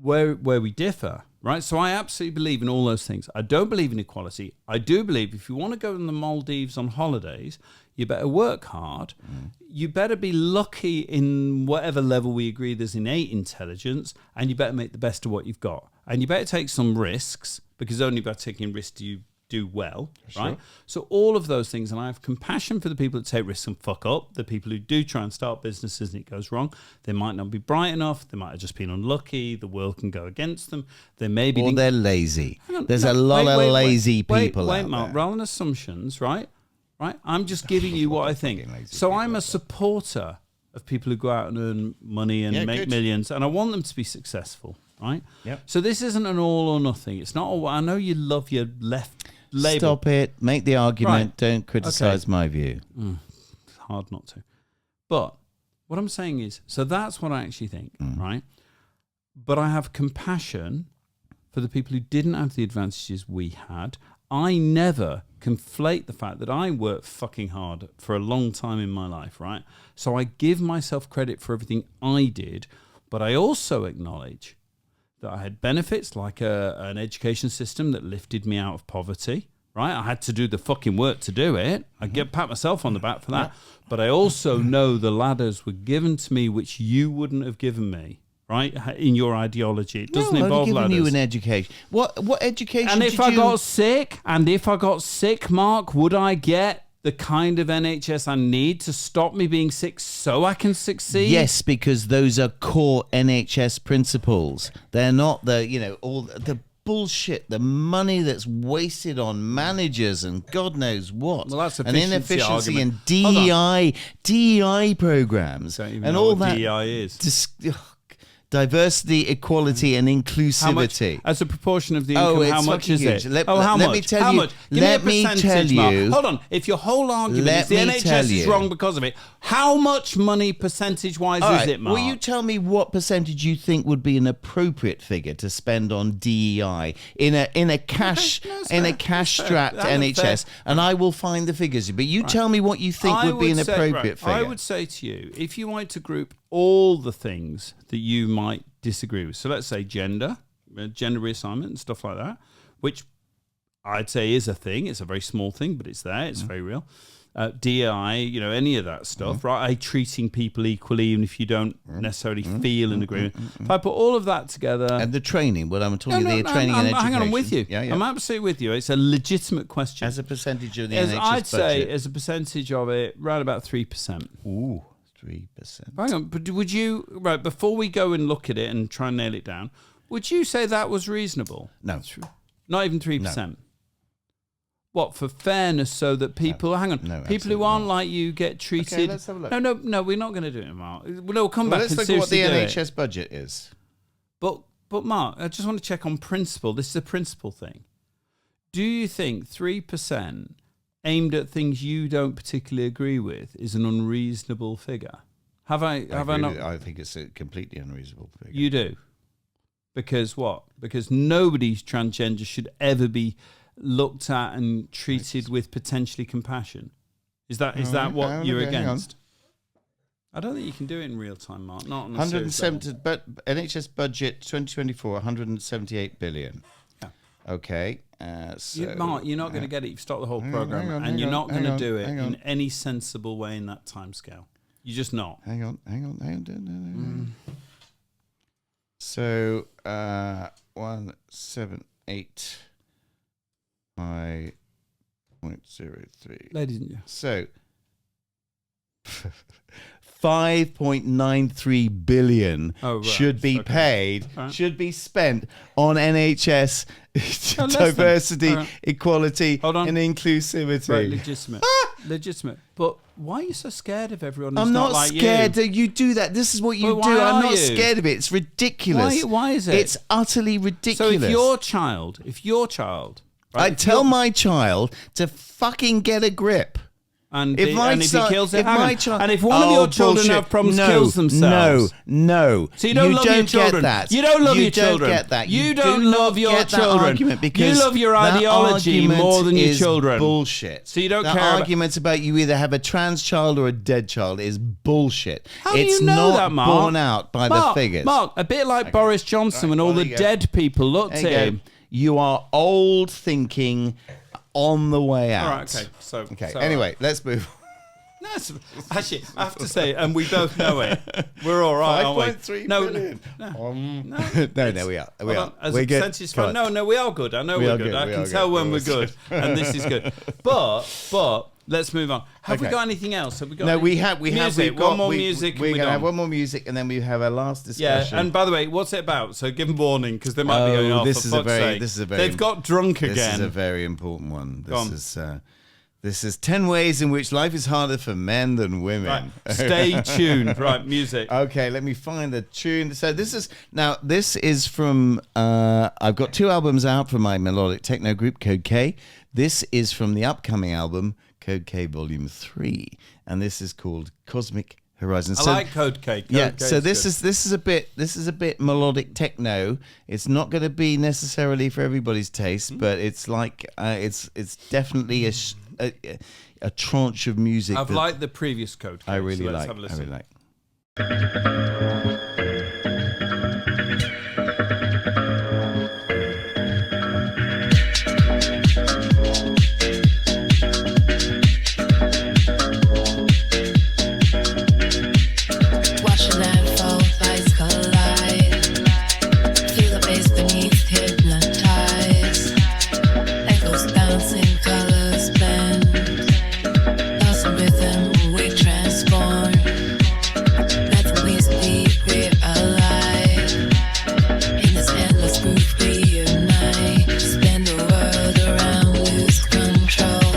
where we differ, right? So I absolutely believe in all those things. I don't believe in equality. I do believe if you want to go in the Maldives on holidays, you better work hard. You better be lucky in whatever level we agree there's innate intelligence, and you better make the best of what you've got. And you better take some risks, because only by taking risks do you do well, right? So all of those things, and I have compassion for the people that take risks and fuck up, the people who do try and start businesses and it goes wrong. They might not be bright enough, they might have just been unlucky, the world can go against them. They maybe Or they're lazy. There's a lot of lazy people Wait, out Mark, there. rather than assumptions, right? I'm just giving you what I think. So I'm a supporter of people who go out and earn money and make millions, and I want them to be successful, right? Yep. So this isn't an all or nothing. It's not all, I know you love your left label. Stop it. Make the argument. Right. Don't criticize my view. It's hard not to. But what I'm saying is, so that's what I actually think, right? but I have compassion for the people who didn't have the advantages we had. I never conflate the fact that I worked fucking hard for a long time in my life, right? So I give myself credit for everything I did, but I also acknowledge that I had benefits like an education system that lifted me out of poverty, right? I had to do the fucking work to do it. I pat myself on the back for that. But I also know the ladders were given to me which you wouldn't have given me. Right, in your ideology, it doesn't involve given ladders. you an education. What education? And if did I you... got sick, Mark, would I get the kind of NHS I need to stop me being sick so I can succeed? Yes, because those are core NHS principles. They're not all the bullshit, the money that's wasted on managers and God knows what. Well, that's an inefficiency in argument. DEI programs Don't even and know all what that. DEI is. Diversity, equality, and inclusivity. As a proportion of the income, how much is it? How much? me tell how you. much? Let me tell you. Hold on. If your whole argument is the NHS is wrong because of it, how much money percentage-wise is it, Mark? Will you tell me what percentage you think would be an appropriate figure to spend on DEI in a cash-strapped NHS, and I will find the figures. But you tell me what you think would be an appropriate figure. I would say to you, if you wanted to group all the things that you might disagree with, so let's say gender reassignment and stuff like that, which I'd say is a thing. It's a very small thing, but it's there. It's very real. DEI, any of that stuff, right? Treating people equally, even if you don't necessarily feel in agreement. If I put all of that together, and the training, what I'm talking about, the training and education. Hang on, I'm with you. Yeah. I'm absolutely with you. It's a legitimate question. As a percentage of the NHS budget, I'd say as a percentage of it, around about 3%. Ooh. 3%. Hang on, but would you, right, before we go and look at it and try and nail it down, would you say that was reasonable? No. Not even 3%? No. What, for fairness, so that people, people who aren't like you get treated... Okay, let's have a look. No, we're not going to do it, Mark. We'll come back and let's look at what the seriously NHS budget is. But Mark, I just want to check on principle. This is a principle thing. Do you think 3%... aimed at things you don't particularly agree with is an unreasonable figure? Have I not? I think it's a completely unreasonable figure. You do? Because what? Because nobody's transgender should ever be looked at and treated with potentially compassion. Is that what you're against? I don't think you can do it in real time, Mark. Not on a 170, but NHS budget 2024, 178 billion. Yeah. Okay. Mark, you're not going to get it. You've stopped the whole program, and you're not going to do it in any sensible way in that timescale. You're just not. Hang on. So 178.03. Ladies and gentlemen. So 5.93 billion should be paid, should be spent on NHS diversity, equality, and inclusivity. Right, legitimate. But why are you so scared of everyone who's I'm not like scared you? that you do that. This is what you But do. why I'm are not you? scared of it. It's ridiculous. Why is it? It's utterly ridiculous. So if your child, right, I tell my child to fucking get a grip. And if he kills it, and if one of your children bullshit. have problems, kills themselves. No. So you don't love your children. That. You don't love your children. You don't get that. You don't love your children. Argument because you love your ideology more than your children. Bullshit. So you don't care. That argument about you either have a trans child or a dead child is bullshit. How it's do you know not that, Mark? borne out by the figures. Mark, a bit like Boris Johnson when all the dead people looked at him. You are old thinking on the way out. All right, okay. So anyway, let's move on. No, actually, I have to say, and we both know it. We're all right, aren't we? 5.3 billion. No, we are. As we're a percentage fund, no, we are good. I know we're good. I can tell when we're good, and this is good. But let's move on. Have we got anything else? Have we got? No, we music? have. We've got one more music. We're going to have one more music, and then we have our last discussion. Yeah, and by the way, what's it about? So give them warning because they might be going off. This is a very. They've got drunk again. This is a very important one. This is 10 ways in which life is harder for men than women. Right. Stay tuned. Right, music. Okay, let me find the tune. So this is from, I've got 2 albums out from my melodic techno group, Code K. This is from the upcoming album, Code K Volume 3. And this is called Cosmic horizon. I like Code Cake. So this is a bit melodic techno. It's not going to be necessarily for everybody's taste, but it's like it's definitely a tranche of music. I've liked the previous Code Cake. I really like. Have a I listen. really like. Watch the landfall, lights collide. Feel the bass beneath, hypnotize. Echoes bouncing, colors blend. Lost in rhythm, we transform. Let the wings be, we're alive. In this endless groove, we unite. Spin the world around, lose control.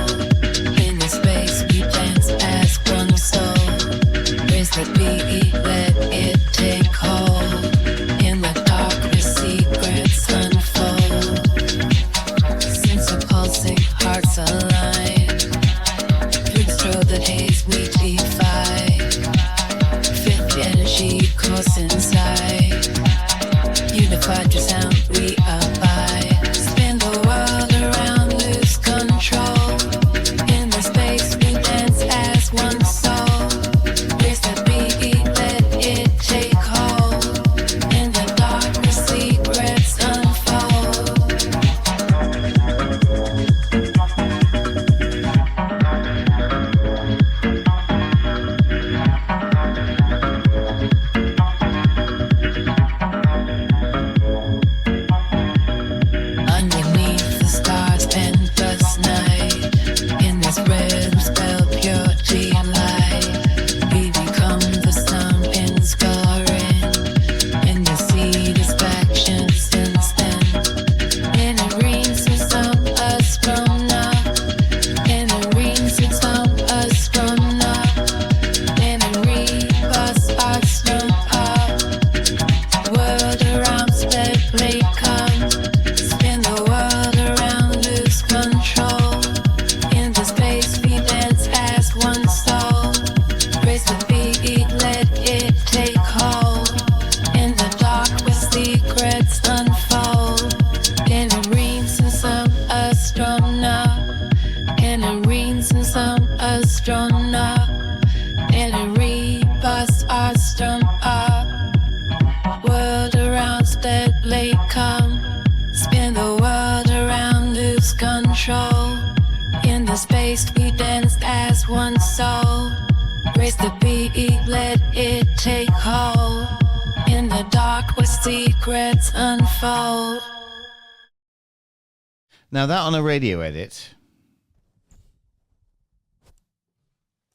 In this space, we dance as one soul. Raise the beat, let it take hold. In the dark, the secrets unfold. Sense of pulsing, hearts align. Through the strobed haze, we defy. Feel the energy course inside. Unified your sound, we abide. Spin the world around, lose control. In the space, we dance as one soul. Raise the beat, let it take hold. In the dark, the secrets unfold. Underneath the stars, endless night. In this rhythm, spell pure delight. We become the sun in scoring. In the sea, distraction since then. In a ring, some astronaut. In a ring, some astronaut. In a rebus, astronaut. World around, steadily come. Spin the world around, lose control. In the space, we dance as one soul. Raise the beat, let it take hold. In the dark, where secrets unfold. In a ring, some astronaut. In a ring, some astronaut. In a rebus, astronaut. World around, steadily come. Spin the world around, lose control. In the space, we dance as one soul. Raise the beat, let it take hold. In the dark, where secrets unfold. Now that on a radio edit.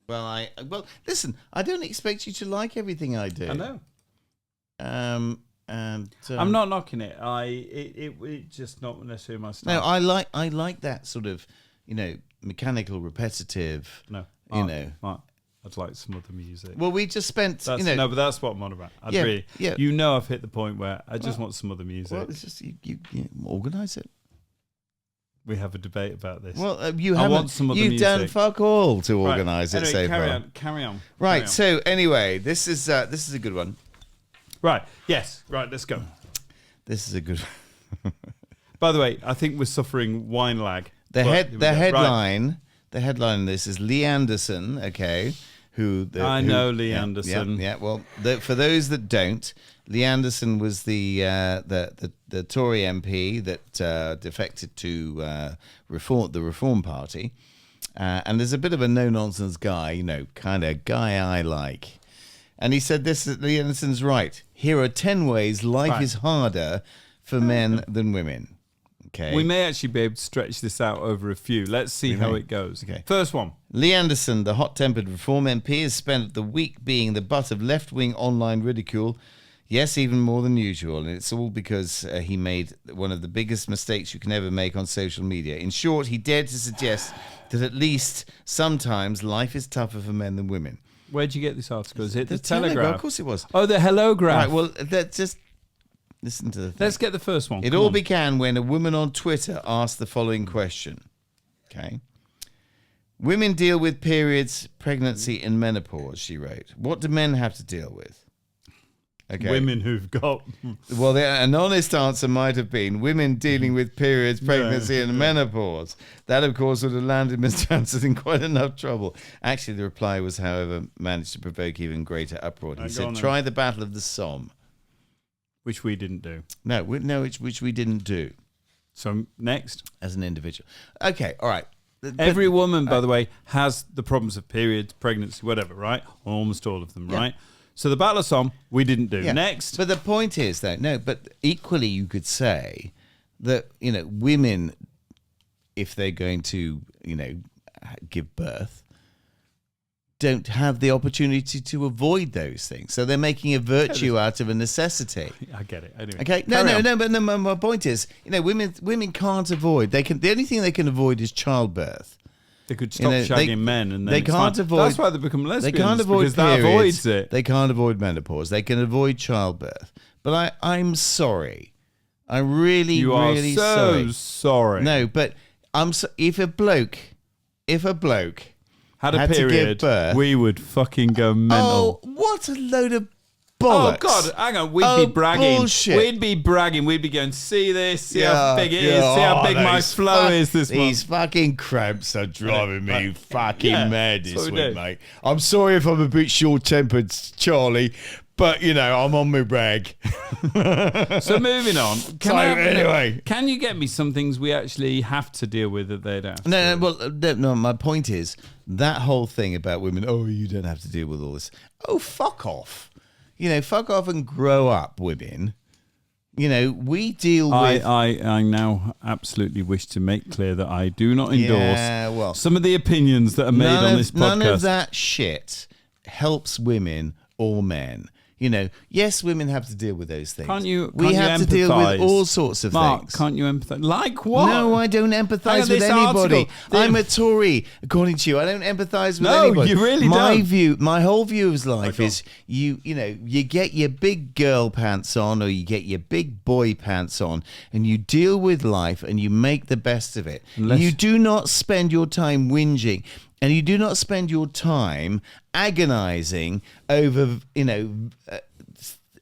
Well, listen. I don't expect you to like everything I do. I know. I'm not knocking it. It's just not necessarily my style. No, I like that sort of, mechanical, repetitive. No, Mark, I'd like some other music. Well, we just spent, No, but that's what I'm on about. I've hit the point where I just want some other music. Well, it's just you organise it. We have a debate about this. Well, you I haven't. want some other You've music. done fuck all to organise it so carry far. Carry on. Right. So anyway, this is a good one. Right. Yes. Right. Let's go. This is a good. By the way, I think we're suffering wine lag. The headline of this is Lee Anderson. Okay. I know Lee Anderson. Yeah. Well, for those that don't, Lee Anderson was the Tory MP that defected to the Reform Party, and there's a bit of a no-nonsense guy, kind of guy I like. And he said this: Lee Anderson's right. Here are 10 ways life is harder for men than women. Okay. We may actually be able to stretch this out over a few. Let's see how it goes. Okay. First one. Lee Anderson, the hot-tempered Reform MP, has spent the week being the butt of left-wing online ridicule. Yes, even more than usual. And it's all because he made one of the biggest mistakes you can ever make on social media. In short, he dared to suggest that at least sometimes life is tougher for men than women. Where'd you get this article? Is it the Telegraph? Telegraph? Of course it was. Oh, the Hellograph. Right, well, let's just listen to the thing. Let's get the first one. It all began when a woman on Twitter asked the following question. Okay. Women deal with periods, pregnancy, and menopause, she wrote. What do men have to deal with? Okay. Women who've got... Well, an honest answer might have been women dealing with periods, pregnancy, and menopause. That, of course, would have landed Mr. Johnson in quite enough trouble. Actually, the reply was, however, managed to provoke even greater uproar. He said, try the Battle of the Somme. Which we didn't do. No, which we didn't do. So, next. As an individual. Okay, all right. Every woman, by the way, has the problems of periods, pregnancy, whatever, right? Almost all of them, right? So the Battle of Somme, we didn't do. Yeah. Next. But the point is, though, but equally you could say that, women, if they're going to, give birth, don't have the opportunity to avoid those things. So they're making a virtue out of a necessity. I get it. Anyway, okay. But my point is, women can't avoid. The only thing they can avoid is childbirth. They could stop shagging men, and then they can't avoid. That's why they become lesbians. They can't avoid because periods. that avoids it. They can't avoid menopause. They can avoid childbirth. But I'm sorry. I'm really, really sorry. Sorry. No, but if a bloke had a to give period, birth, we would fucking go mental. Oh, what a load of bollocks. Oh, God, hang on. We'd be bragging. Bullshit. We'd be bragging. We'd be going, see this, see how big it is, see how big my flow is this month. These fucking cramps are driving me fucking mad this week, mate. I'm sorry if I'm a bit short-tempered, Charlie, but, I'm on my brag. So moving on. Anyway. Can you get me some things we actually have to deal with that they don't have to? No, my point is, that whole thing about women, you don't have to deal with all this. Oh, fuck off. Fuck off and grow up, women. We deal with... I now absolutely wish to make clear that I do not endorse some of the opinions that are made on this podcast. None of that shit helps women or men. Yes, women have to deal with those things. We have to deal with all sorts of things. Can't you empathise? Like what? No, I don't empathise with anybody. I'm a Tory, according to you. I don't empathise with anybody. No, you really don't. My whole view of life is you get your big girl pants on or you get your big boy pants on and you deal with life and you make the best of it. You do not spend your time whinging. And you do not spend your time agonizing over,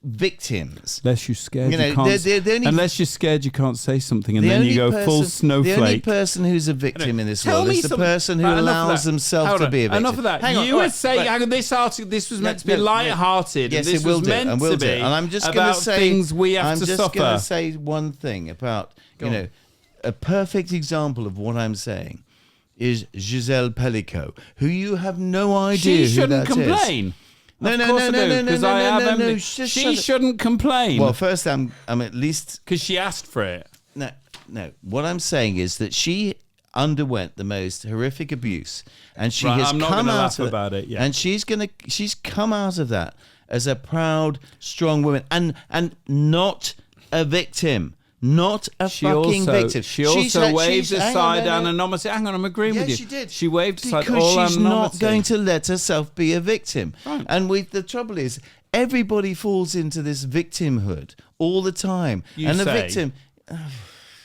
victims. Unless you're scared, unless you're scared, you can't say something, and then you go full snowflake. The only person who's a victim in this world is the person who allows themselves to be a victim. Enough of that. You were saying, hang on, this article, this was meant to be light-hearted. Yes, and this it will was do. meant And will to do. be And I'm just about things we have to I'm just suffer. going to say one thing about, a perfect example of what I'm saying is Giselle Pellicot, who you have no idea she who that shouldn't complain. is. No. She shouldn't complain. Well, first, I'm at least... Because she asked for it. No. What I'm saying is that she underwent the most horrific abuse, and she has come out of about it. Yeah. And she's come out of that as a proud, strong woman, and not a victim. Not a fucking victim. She also waved aside anonymity. Hang on, I'm agreeing with you. She did. She waved aside because all she's anonymity. not going to let herself be a victim. Right. And the trouble is, everybody falls into this victimhood all the time. The victim.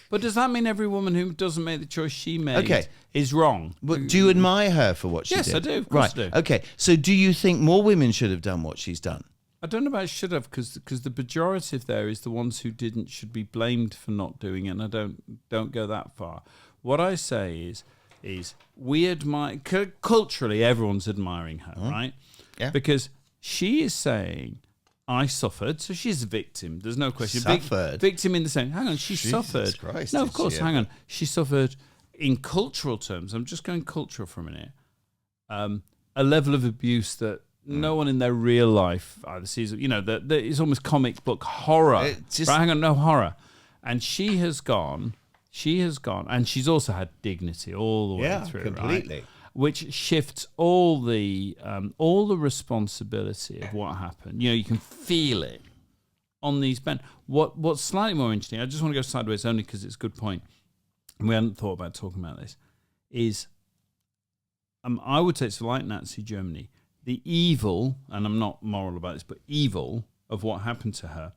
But does that mean every woman who doesn't make the choice she made is wrong? But do you admire her for what she did? Yes, I do. Of course I do. Okay. So do you think more women should have done what she's done? I don't know about should have, because the pejorative there is the ones who didn't should be blamed for not doing it, and I don't go that far. What I say is we admire, culturally everyone's admiring her, right? Yeah. Because she is saying, I suffered, so she's a victim. There's no question. Suffered? Victim in the sense, hang on, she suffered. Christ, no, of course, hang on. She suffered in cultural terms. I'm just going cultural for a minute. A level of abuse that no one in their real life either sees, it's almost comic book horror. Right? Hang on, no horror. And she has gone, and she's also had dignity all the way through, completely. Right? Which shifts all the responsibility of what happened. You can feel it on these men. What's slightly more interesting, I just want to go sideways only because it's a good point, and we hadn't thought about talking about this, is I would say it's like Nazi Germany. The evil, and I'm not moral about this, but evil of what happened to her,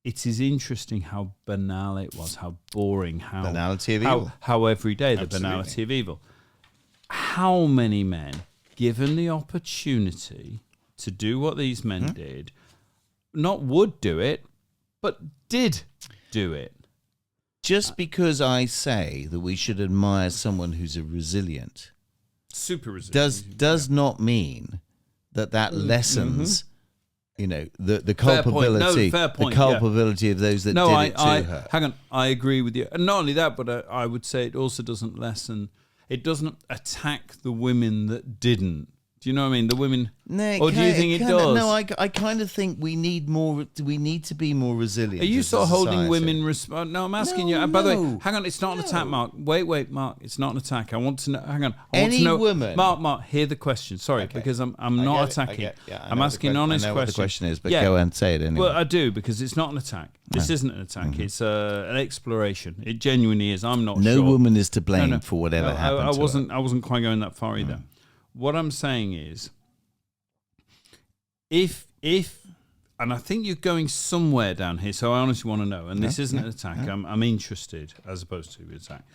it is interesting how banal it was, how boring, how... Banality of evil. How everyday, the Absolutely. banality of evil. how many men, given the opportunity to do what these men did, not would do it, but did do it? Just because I say that we should admire someone who's a resilient, Super resilient. does not mean that lessens, the Fair point. No, culpability, fair point, the culpability of those that did it to her. Hang on, I agree with you. And not only that, but I would say it also doesn't lessen. It doesn't attack the women that didn't. Do you know what I mean? The women, No, or do you think it does? No, I kind of think we need more. We need to be more resilient. Are you as a sort of holding society. women? No, I'm asking No, you. By the way, no, hang on. It's not an no. attack, Mark. Wait, Mark. It's not an attack. I want to know. Hang on. I want Any to know, woman- Mark. Hear the question. Sorry, Okay. because I'm I not get it, attacking. I I'm know asking the an honest I know question. what the question is, but go and say it anyway. Well, I do, because it's not an attack. This isn't an attack. It's an exploration. It genuinely is. I'm not no sure. woman is to blame No. for whatever No, happened. I to wasn't. her. I wasn't quite going that far either. What I'm saying is, if, and I think you're going somewhere down here, so I honestly want to know. And this isn't an attack. I'm interested as opposed to an attack.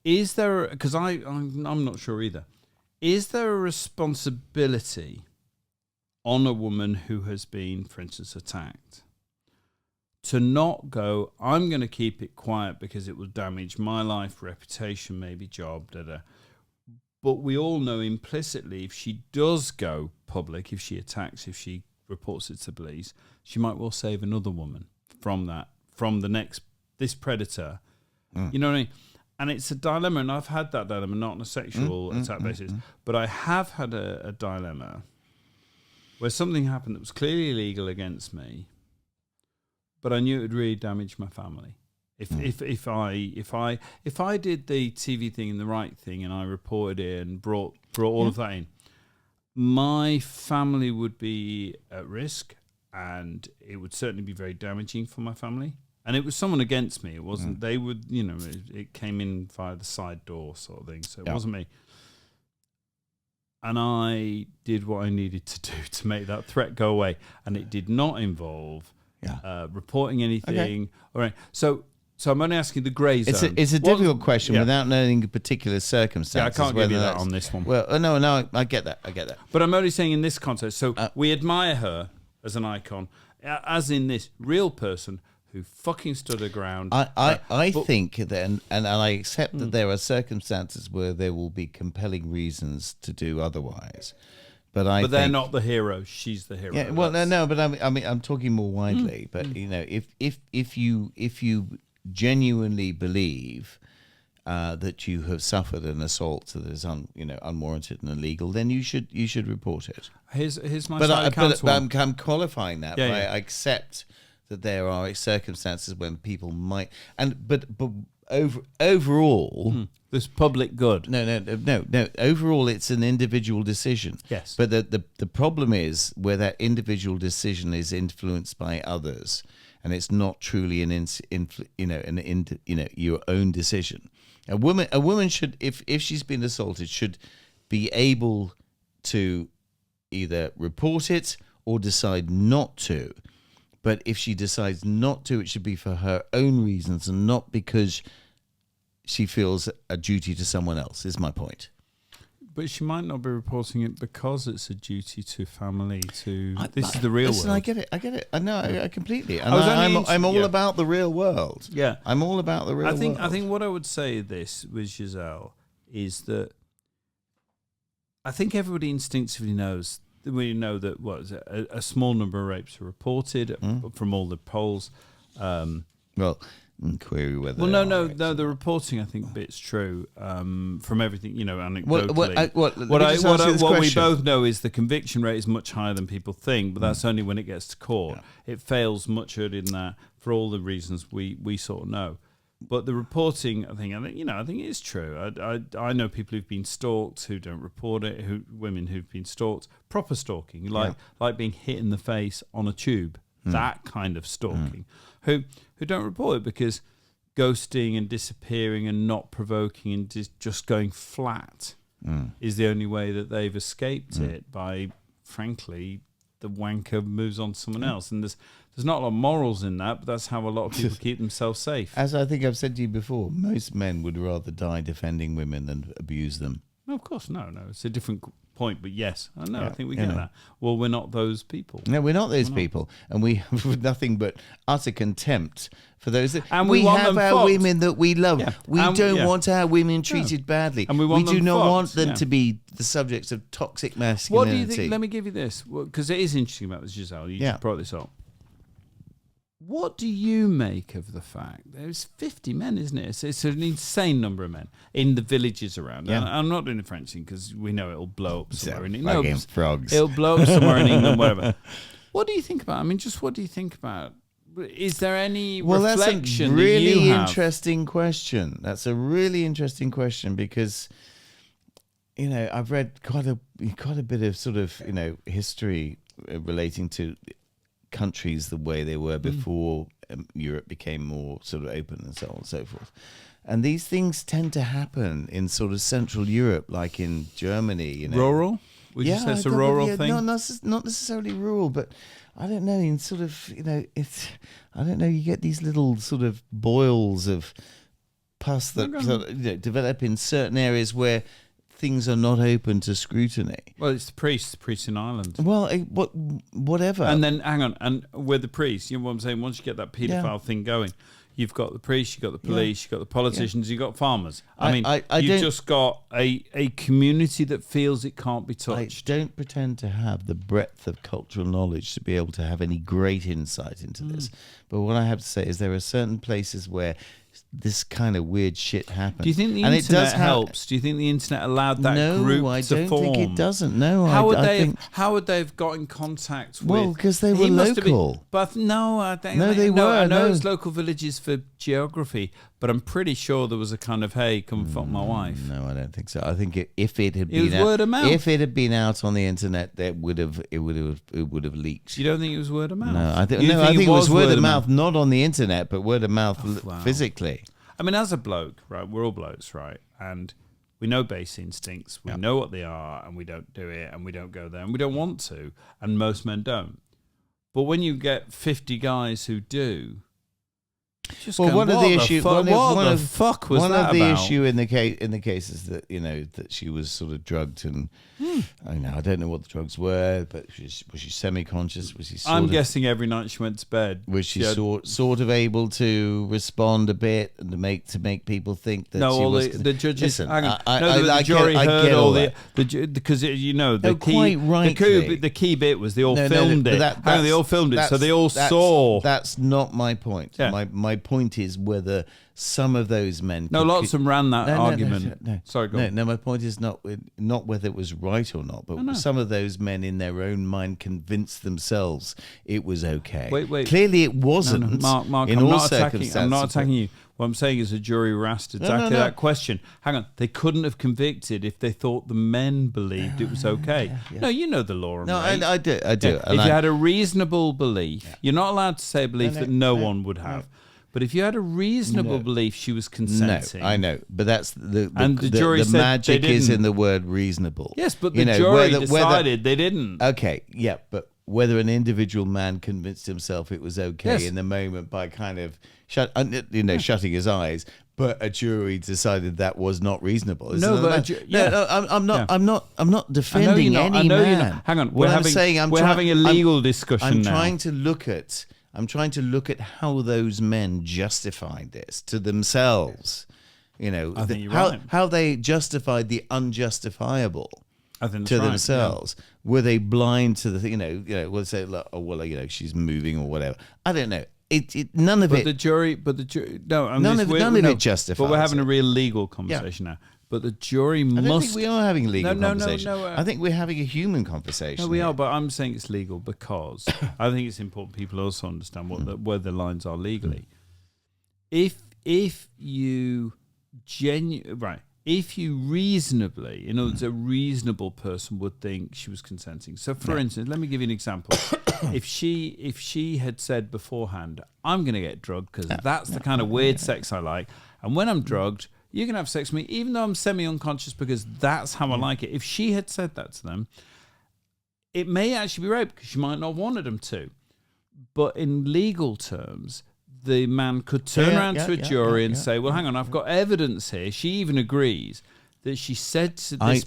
Is there? Because I'm not sure either. Is there a responsibility on a woman who has been, for instance, attacked, to not go, I'm going to keep it quiet because it will damage my life, reputation, maybe job, But we all know implicitly, if she does go public, if she attacks, if she reports it to police, she might well save another woman from this predator. You know what I mean? And it's a dilemma, and I've had that dilemma, not on a sexual attack basis, but I have had a dilemma where something happened that was clearly illegal against me, but I knew it would really damage my family. If I did the TV thing and the right thing, and I reported it and brought all of that in, my family would be at risk, and it would certainly be very damaging for my family. And it was someone against me. It wasn't. They would, it came in via the side door sort of thing. So it wasn't me. And I did what I needed to do to make that threat go away, and it did not involve reporting anything. Okay. All right. So I'm only asking the grey zone. It's a difficult question without knowing particular circumstances. Yeah, I can't give you that on this one. Well, no, I get that. But I'm only saying in this context. So we admire her as an icon, as in this real person who fucking stood her ground. I think that, and I accept that there are circumstances where there will be compelling reasons to do otherwise. But they're not the hero. She's the hero. Yeah. Well, no. But I mean, I'm talking more widely. But if you genuinely believe that you have suffered an assault that is unwarranted and illegal, then you should report it. Here's my but I'm qualifying that by Yeah. I accept that there are circumstances when people might but overall there's public good. No. Overall, it's an individual decision. Yes. But the problem is where that individual decision is influenced by others, and it's not truly your own decision. A woman should, if she's been assaulted, should be able to either report it or decide not to. But if she decides not to, it should be for her own reasons and not because she feels a duty to someone else, is my point. But she might not be reporting it because it's a duty to family. This is the real world. I get it. I know. I completely. And I'm all about the real world. Yeah, I'm all about the real world. I think what I would say this with Giselle is that I think everybody instinctively knows. We know that a small number of rapes are reported from all the polls. Query whether. Well, no. The reporting I think bit's true from everything anecdotally. What we both know is the conviction rate is much higher than people think, but that's only when it gets to court. Yeah. It fails much earlier than that for all the reasons we sort of know. But the reporting, I think it is true. I know people who've been stalked who don't report it. Women who've been stalked, proper stalking, like being hit in the face on a tube, that kind of stalking, who don't report it because ghosting and disappearing and not provoking and just going flat is the only way that they've escaped it by, frankly, the wanker moves on to someone else. And there's not a lot of morals in that, but that's how a lot of people keep themselves safe. As I think I've said to you before, most men would rather die defending women than abuse them. No, of course, no. It's a different point, but yes. I know, Yeah, I think we get that. Well, we're not those people. No, we're not those people. And we have nothing but utter contempt for those. And we want have them our fucked. women that we love. Yeah. We And- don't yeah. want our women treated badly. And we want do them not fucked, want them yeah. to be the subjects of toxic What masculinity. do you think? Let me give you this, because it is interesting about this, Giselle. You just brought this up. What do you make of the fact there's 50 men, isn't it? It's an insane number of men in the villages around. Yeah. And I'm not doing the French thing because we know it'll blow up somewhere in Fucking England. frogs. It'll blow up somewhere in England, whatever. What do you think about? I mean, just what do you think about? Is there any reflection that's a really that you have? interesting question. That's a really interesting question because, I've read quite a bit of sort of, history relating to countries the way they were before Europe became more sort of open and so on and so forth. And these things tend to happen in sort of Central Europe, like in Germany. Rural? Would you say it's a rural thing? No, not necessarily rural, but I don't know. In sort of, I don't know. You get these little sort of boils of pus that develop in certain areas where things are not open to scrutiny. Well, it's the priests in Ireland. Well, whatever. And then, hang on, and with the priests, you know what I'm saying? Once you get that paedophile thing going, you've got the priests, you've got the police, you've got the politicians, you've got farmers. You've just got a community that feels it can't be touched. I don't pretend to have the breadth of cultural knowledge to be able to have any great insight into this. But what I have to say is there are certain places where this kind of weird shit happens. Do you think the and internet it does helps? Do you think the internet allowed that group to form? No, I don't think it doesn't. No, How would I they? think, How would they have got in contact with? well, because they were He must have been- local. But no, I think No, they were, I know no. it was local villages for geography, but I'm pretty sure there was a kind of hey, come fuck my wife. No, I don't think so. I think if it had It was been out, word of mouth. if it had been out on the internet, it would have leaked. You don't think it was word of mouth? No, I think You it was word of mouth, not on the internet, but word of mouth wow. physically. I mean, as a bloke, right? We're all blokes, right? And we know base instincts. We know what they are, and we don't do it, and we don't go there, and we don't want to, and most men don't. But when you get 50 guys who do, just Well, going, one of what the the issue, fuck- one what of, the fuck was one that of the about? issue in the case is that that she was sort of drugged and I don't know what the drugs were, but was she semi-conscious? Was she? I'm guessing every night she went to bed. Was she had- sort of able to respond a bit and to make people think that No, she all was? the judges. Listen, Hang on. I No, the jury get heard all that. because the No, key, quite rightly. the key bit was they all No, filmed but it. Hang on, they all filmed it, so they all saw. That's not my point. Yeah. My point is whether some of those men. No, lots of them ran that argument. No, Sorry, go on. No, my point is not whether it was right or not, but some of those men in their own mind convinced themselves it was okay. Wait. Clearly, it wasn't. No, Mark, in I'm all not attacking. circumstances. I'm not attacking you. What I'm saying is, the jury were asked exactly that question. Hang on, they couldn't have convicted if they thought the men believed it was okay. No, you know the law. No, right? I do. Yeah, And if you had a reasonable belief, you're not allowed to say a belief that no one would have. But if you had a reasonable belief she was consenting. No, I know, but that's the jury the said magic they is didn't. in the word reasonable. Yes, but the jury whether- decided they didn't. Okay, yeah, but whether an individual man convinced himself it was okay Yes. in the moment by kind of shutting his eyes, but a jury decided that was not reasonable. No, Isn't but that- I'm no, I'm not I know defending you're not. any I know man. you're not. Hang on, What we're I'm saying, we're having a legal discussion I'm now. trying to look at. I'm trying to look at how those men justified this to themselves. I think you're how right. how they justified the unjustifiable I think that's to right, themselves. Were they blind to the thing? We'll say, she's moving or whatever. I don't know. None of But it. the jury, no, None of it justifies But we're having it. a real legal conversation now. But the jury must. I don't think we are having a legal No, conversation. no. I think we're having a human conversation. No, we here. are, but I'm saying it's legal because I think it's important people also understand where the lines are legally. If you if you reasonably, in other words, a reasonable person would think she was consenting. So, for instance, let me give you an example. If she had said beforehand, "I'm going to get drugged because that's the kind of weird sex I like," and when I'm drugged, you can have sex with me, even though I'm semi-unconscious, because that's how I like it. If she had said that to them, it may actually be rape because she might not have wanted him to. But in legal terms, the man could turn around to a jury and say, well, hang on, I've got evidence here. She even agrees that she said to this...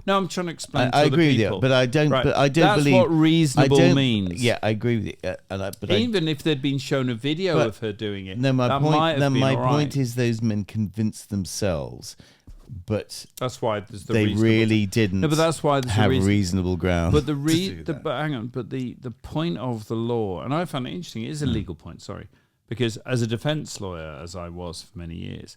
No, I'm trying to explain to I other agree people. with you, but I don't, Right. but I don't That's believe... what reasonable means. Yeah, I agree with you. Even if they'd been shown a video of her doing it, no, my that point, might have been all right. point is those men convinced themselves, but that's why there's the they really didn't. No, but that's why there's have reasonable ground. But but hang on. But the point of the law, and I found it interesting. It is a legal point. Sorry, because as a defence lawyer, as I was for many years,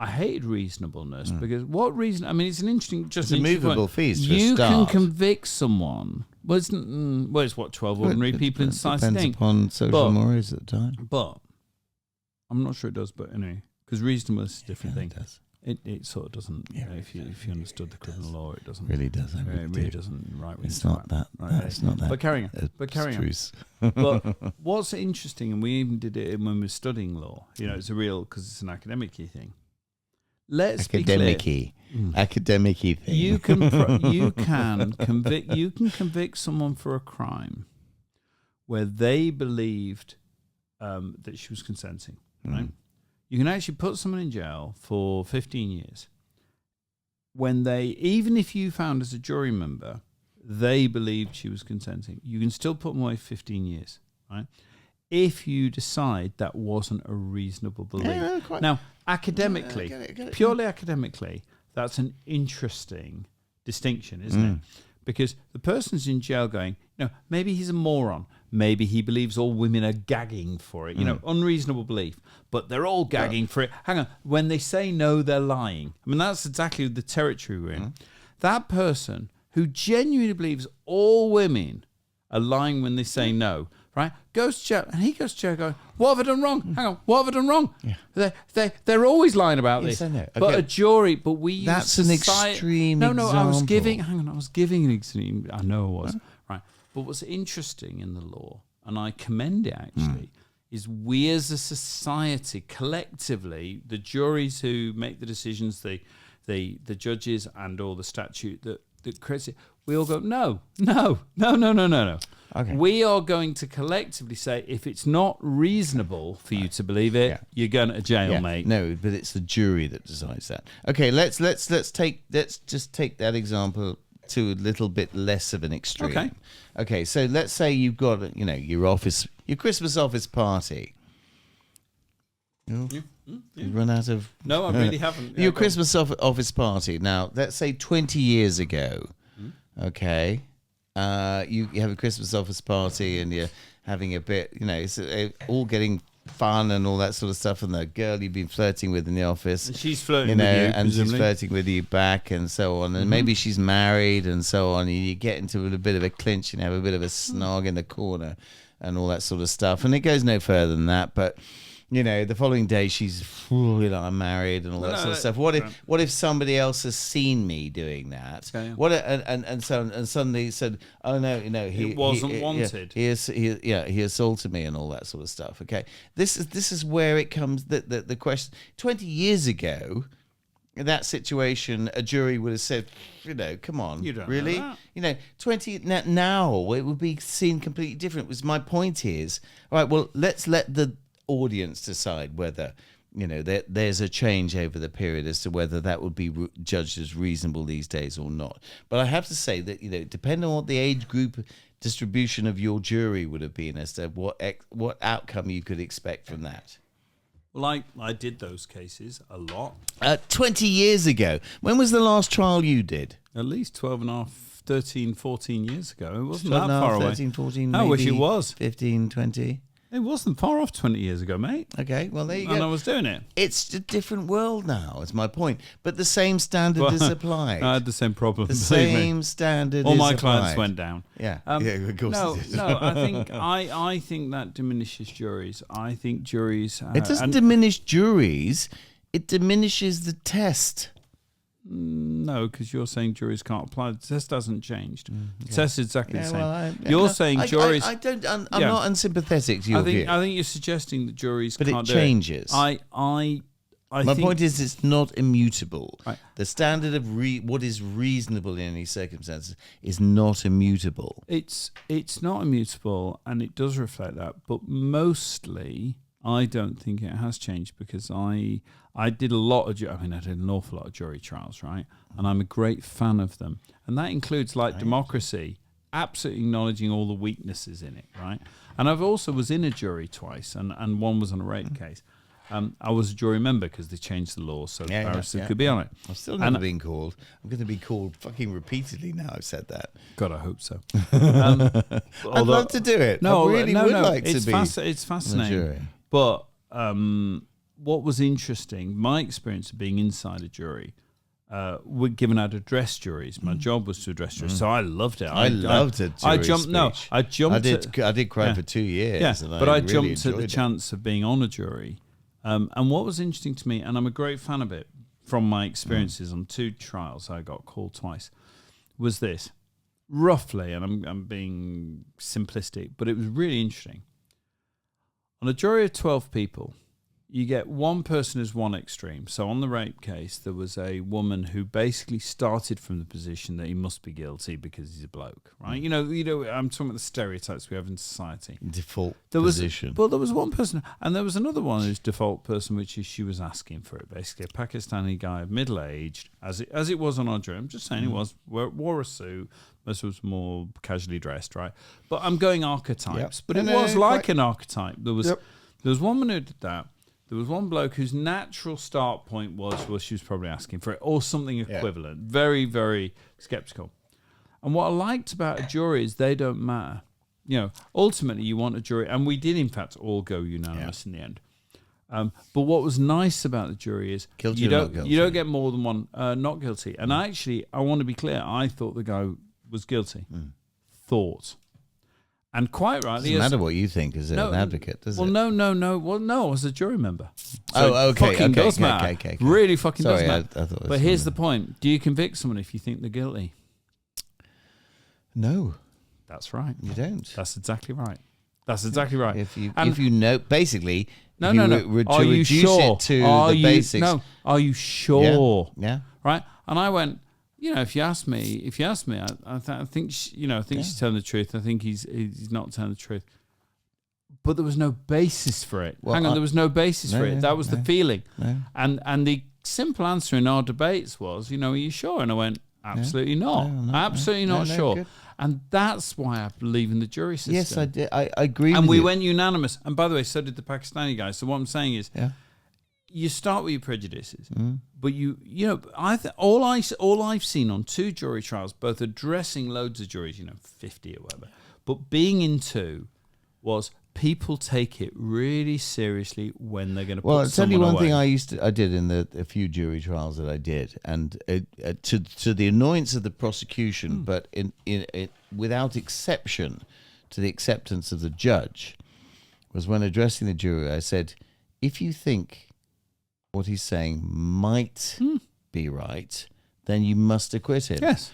I hated reasonableness because what reason? I mean, it's an interesting, just it's a movable feast. You can convict someone. Well, it's what 12 ordinary people in society depends think. upon social mores at the time. But I'm not sure it does. But anyway, because reasonableness is a different thing. It does. It sort of doesn't. If you understood the criminal law, it doesn't. Really does. It really doesn't. Right. It's not that. It's not that. But carrying on. But what's interesting, and we even did it when we were studying law. It's a real because it's an academic-y thing. Let's be clear. Academic-y thing. You can convict someone for a crime where they believed that she was consenting. Right. You can actually put someone in jail for 15 years when even if you found as a jury member, they believed she was consenting. You can still put them away 15 years, right? If you decide that wasn't a reasonable belief. Now, academically, purely academically, that's an interesting distinction, isn't it? Because the person's in jail going, maybe he's a moron. Maybe he believes all women are gagging for it. Unreasonable belief. But they're all gagging for it. Hang on. When they say no, they're lying. I mean, that's exactly the territory we're in. That person who genuinely believes all women are lying when they say no, right, goes to jail. And he goes to jail going, what have I done wrong? Hang on. What have I done wrong? Yeah. They're always lying about this. I know. Okay. But a jury, but we That's use an society. extreme No, example. I was giving an extreme. I know I was. Right. But what's interesting in the law, and I commend it actually, is we as a society, collectively, the juries who make the decisions, the judges and all the statute that creates it, we all go, no. Okay. We are going to collectively say, if it's not reasonable for you to believe it, you're going to jail, mate. No, but it's the jury that decides that. Okay, let's just take that example to a little bit less of an extreme. Okay. So let's say you've got your Christmas office party. You run out of... No, I really haven't. Your Christmas office party. Now, let's say 20 years ago, okay, you have a Christmas office party and you're having a bit, it's all getting fun and all that sort of stuff, and the girl you've been flirting with in the office, and she's flirting with you, and presumably. she's flirting with you back, and so on, and maybe she's married and so on, and you get into a bit of a clinch and have a bit of a snog in the corner and all that sort of stuff, and it goes no further than that. But the following day she's, I'm married and all that sort of stuff. What if somebody else has seen me doing that? What and suddenly said, oh no, he wasn't wanted. He assaulted me and all that sort of stuff. Okay, this is where it comes. The question 20 years ago, in that situation, a jury would have said, come on, you don't really, know 20 now it would be seen completely different. Was my point is, all right, well, let's let the audience decide whether there's a change over the period as to whether that would be judged as reasonable these days or not. But I have to say that depending on what the age group distribution of your jury would have been as to what outcome you could expect from that. Well, I did those cases a lot. 20 years ago. When was the last trial you did? At least 12 and a half, 13, 14 years ago. It wasn't that far 13, away. 14, I wish it was. 15, 20. It wasn't far off 20 years ago, mate. Okay, well, there you go. And I was doing it. It's a different world now, is my point. But the same standard is applied. I had the same problem. The same standard all is my applied. clients went down. Yeah, of course. No, I think that diminishes juries. I think juries... it doesn't diminish juries. It diminishes the test. No, because you're saying juries can't apply. The test hasn't changed. The test is exactly the same. Well, you're saying juries... I'm not unsympathetic to your view. I think you're suggesting that juries can't do it. But it changes. I My point is, it's not immutable. Right. The standard of what is reasonable in any circumstances is not immutable. It's not immutable, and it does reflect that. But mostly, I don't think it has changed because I did a lot of. I did an awful lot of jury trials, right? And I'm a great fan of them, and that includes democracy, absolutely acknowledging all the weaknesses in it, right? And I've also was in a jury twice, and one was on a rape case. I was a jury member because they changed the law so barristers could be on it. I've still never been called. I'm going to be called fucking repeatedly now I've said that. God, I hope so. I'd love to do it. I really would like to be it's fascinating. on a jury. But what was interesting, my experience of being inside a jury, we're given out address juries. My job was to address juries, so I loved it. I loved it. I jumped. No, I jumped. I did crime for 2 years. Yeah, and but I really jumped at the enjoyed it. chance of being on a jury. And what was interesting to me, and I'm a great fan of it from my experiences on 2 trials, I got called twice, was this. Roughly, and I'm being simplistic, but it was really interesting. On a jury of 12 people, you get one person as one extreme. So on the rape case, there was a woman who basically started from the position that he must be guilty because he's a bloke, right? You know, I'm talking about the stereotypes we have in society. Default There position. there was one person, and there was another one whose default person, which is she was asking for it. Basically, a Pakistani guy, middle-aged, as it was on our jury. I'm just saying it was, wore a suit. Most was more casually dressed, right? But I'm going archetypes. But it was like an archetype. There was one woman who did that. There was one bloke whose natural start point was, well, she was probably asking for it or something equivalent. Very, very skeptical. And what I liked about a jury is they don't matter. You know, ultimately you want a jury, and we did in fact all go unanimous in the end. But what was nice about the jury is Guilty you or don't not guilty? you don't get more than one not guilty. And I want to be clear, I thought the guy was guilty. Thought. And quite rightly, Doesn't matter what you think as an advocate, does it? No. Well, no, I was a jury member. Okay. Fucking does matter. Okay. Really fucking Sorry, does matter. I thought it was But here's the something. point. Do you convict someone if you think they're guilty? No, That's right. you don't. That's exactly right. That's exactly right. If you And- know, basically, No. to Are you reduce sure? it to Are the you, basics. No. Are you sure? Yeah. Right. And I went. You know, if you ask me, I think she's telling the truth. I think he's not telling the truth. But there was no basis for it. Well, Hang on, there was no basis for it. That was the feeling. No. And the simple answer in our debates was, are you sure? And I went, absolutely not. Absolutely not sure. Good. And that's why I believe in the jury system. Yes, I did. I agree And with we you. went unanimous. And by the way, so did the Pakistani guys. So what I'm saying is, you start with your prejudices, but all I've seen on 2 jury trials, both addressing loads of juries, 50 or whatever, but being in 2 was people take it really seriously when they're going to put Well, I'll tell you someone one away. thing I did in a few jury trials that I did, and to the annoyance of the prosecution, but without exception to the acceptance of the judge, was when addressing the jury, I said, if you think what he's saying might be right, then you must acquit him. Yes.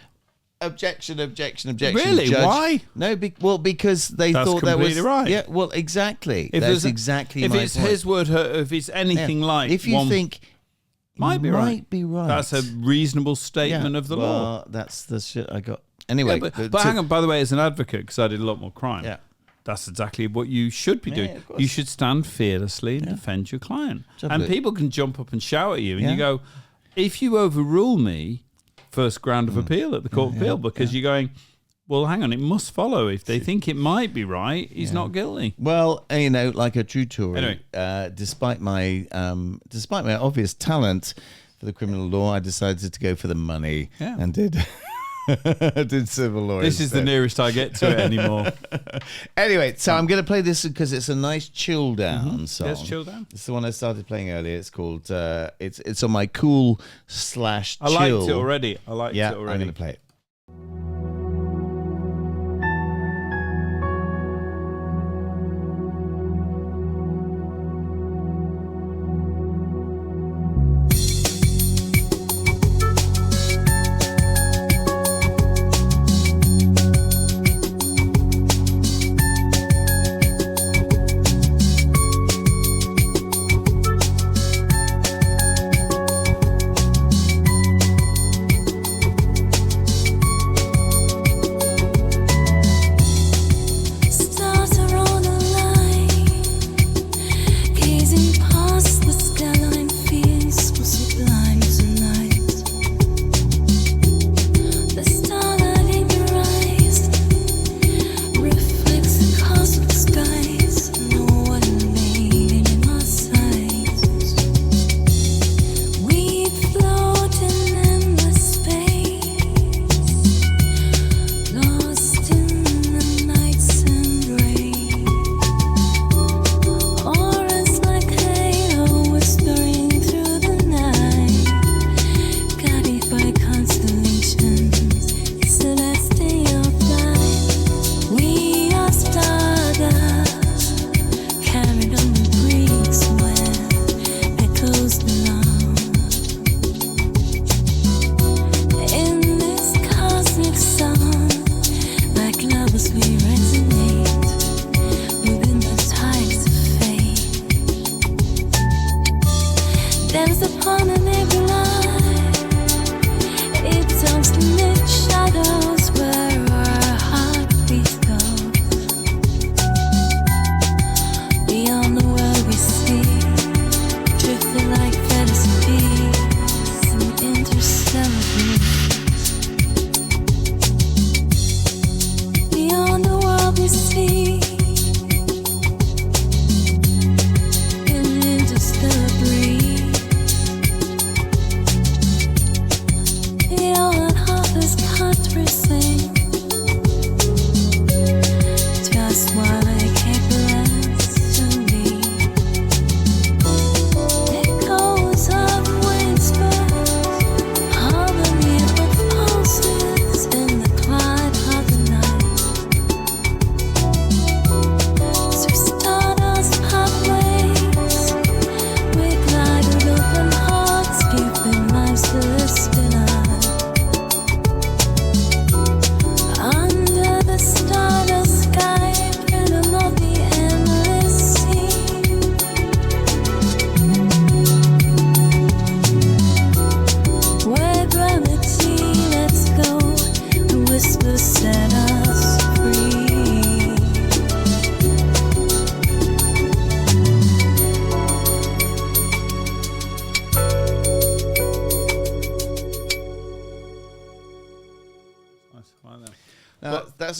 Objection. Really? Judge. Why? No, because they That's thought that was completely right. Yeah, well, exactly. If That's there's exactly if my it's point. his word, if it's anything like if you one, think might be right. That's a reasonable statement of the law. That's the shit I got. Anyway, Yeah, but hang on. By the way, as an advocate, because I did a lot more crime. Yeah. That's exactly what you should be doing. of course. You should stand fearlessly and defend your client. Absolutely. And people can jump up and shout at you, and Yeah. you go, if you overrule me, first ground of appeal at the Court of Appeal, because you're going, well, hang on, it must follow. If they think it might be right, he's not guilty. well, like a true Tory, Anyway. despite my obvious talent for the criminal law, I decided to go for the money and did did civil law. This is the instead. nearest I get to it anymore. Anyway, so I'm going to play this because it's a nice chill down song. Yes, chill down. It's the one I started playing earlier. It's called it's on my cool / chill. I liked it already. Yeah, I'm going to play it.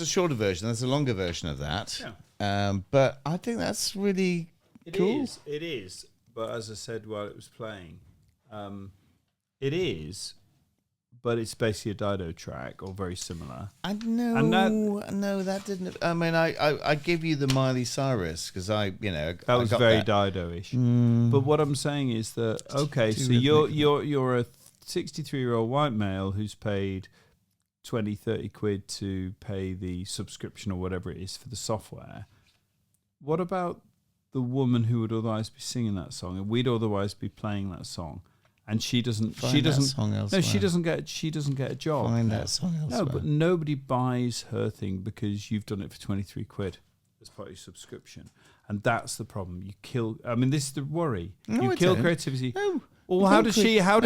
a shorter version. There's a longer version of that. Yeah. But I think that's really cool. It is. But as I said while it was playing, it is. But it's basically a Dido track or very similar. I know. No, that didn't. I mean, I give you the Miley Cyrus because that was very Dido-ish. But what I'm saying is that so you're a 63-year-old white male who's paid 20, 30 quid to pay the subscription or whatever it is for the software. What about the woman who would otherwise be singing that song and we'd otherwise be playing that song? And she doesn't. Find that song elsewhere. No, she doesn't get a job. Find that song elsewhere. No, but nobody buys her thing because you've done it for 23 quid as part of your subscription, and that's the problem. You kill. I mean, this is the worry. No, you I kill don't. creativity. No. Well, how does she? Hang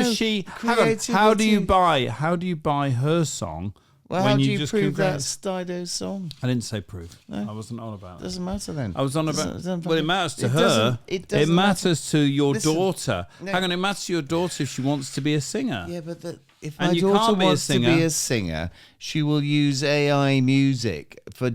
on. How do you buy her song? Well, when how do you you just prove compare- that's Dido's song? I didn't say prove. No. I wasn't on about that. Doesn't matter then. I was on about. Doesn't Well, it matters to her. It It doesn't matters to your Listen, daughter. no. Hang on, it matters to your daughter if she wants to be a singer. Yeah, but if And my you daughter can't be a wants to singer. be a singer, she will use AI music for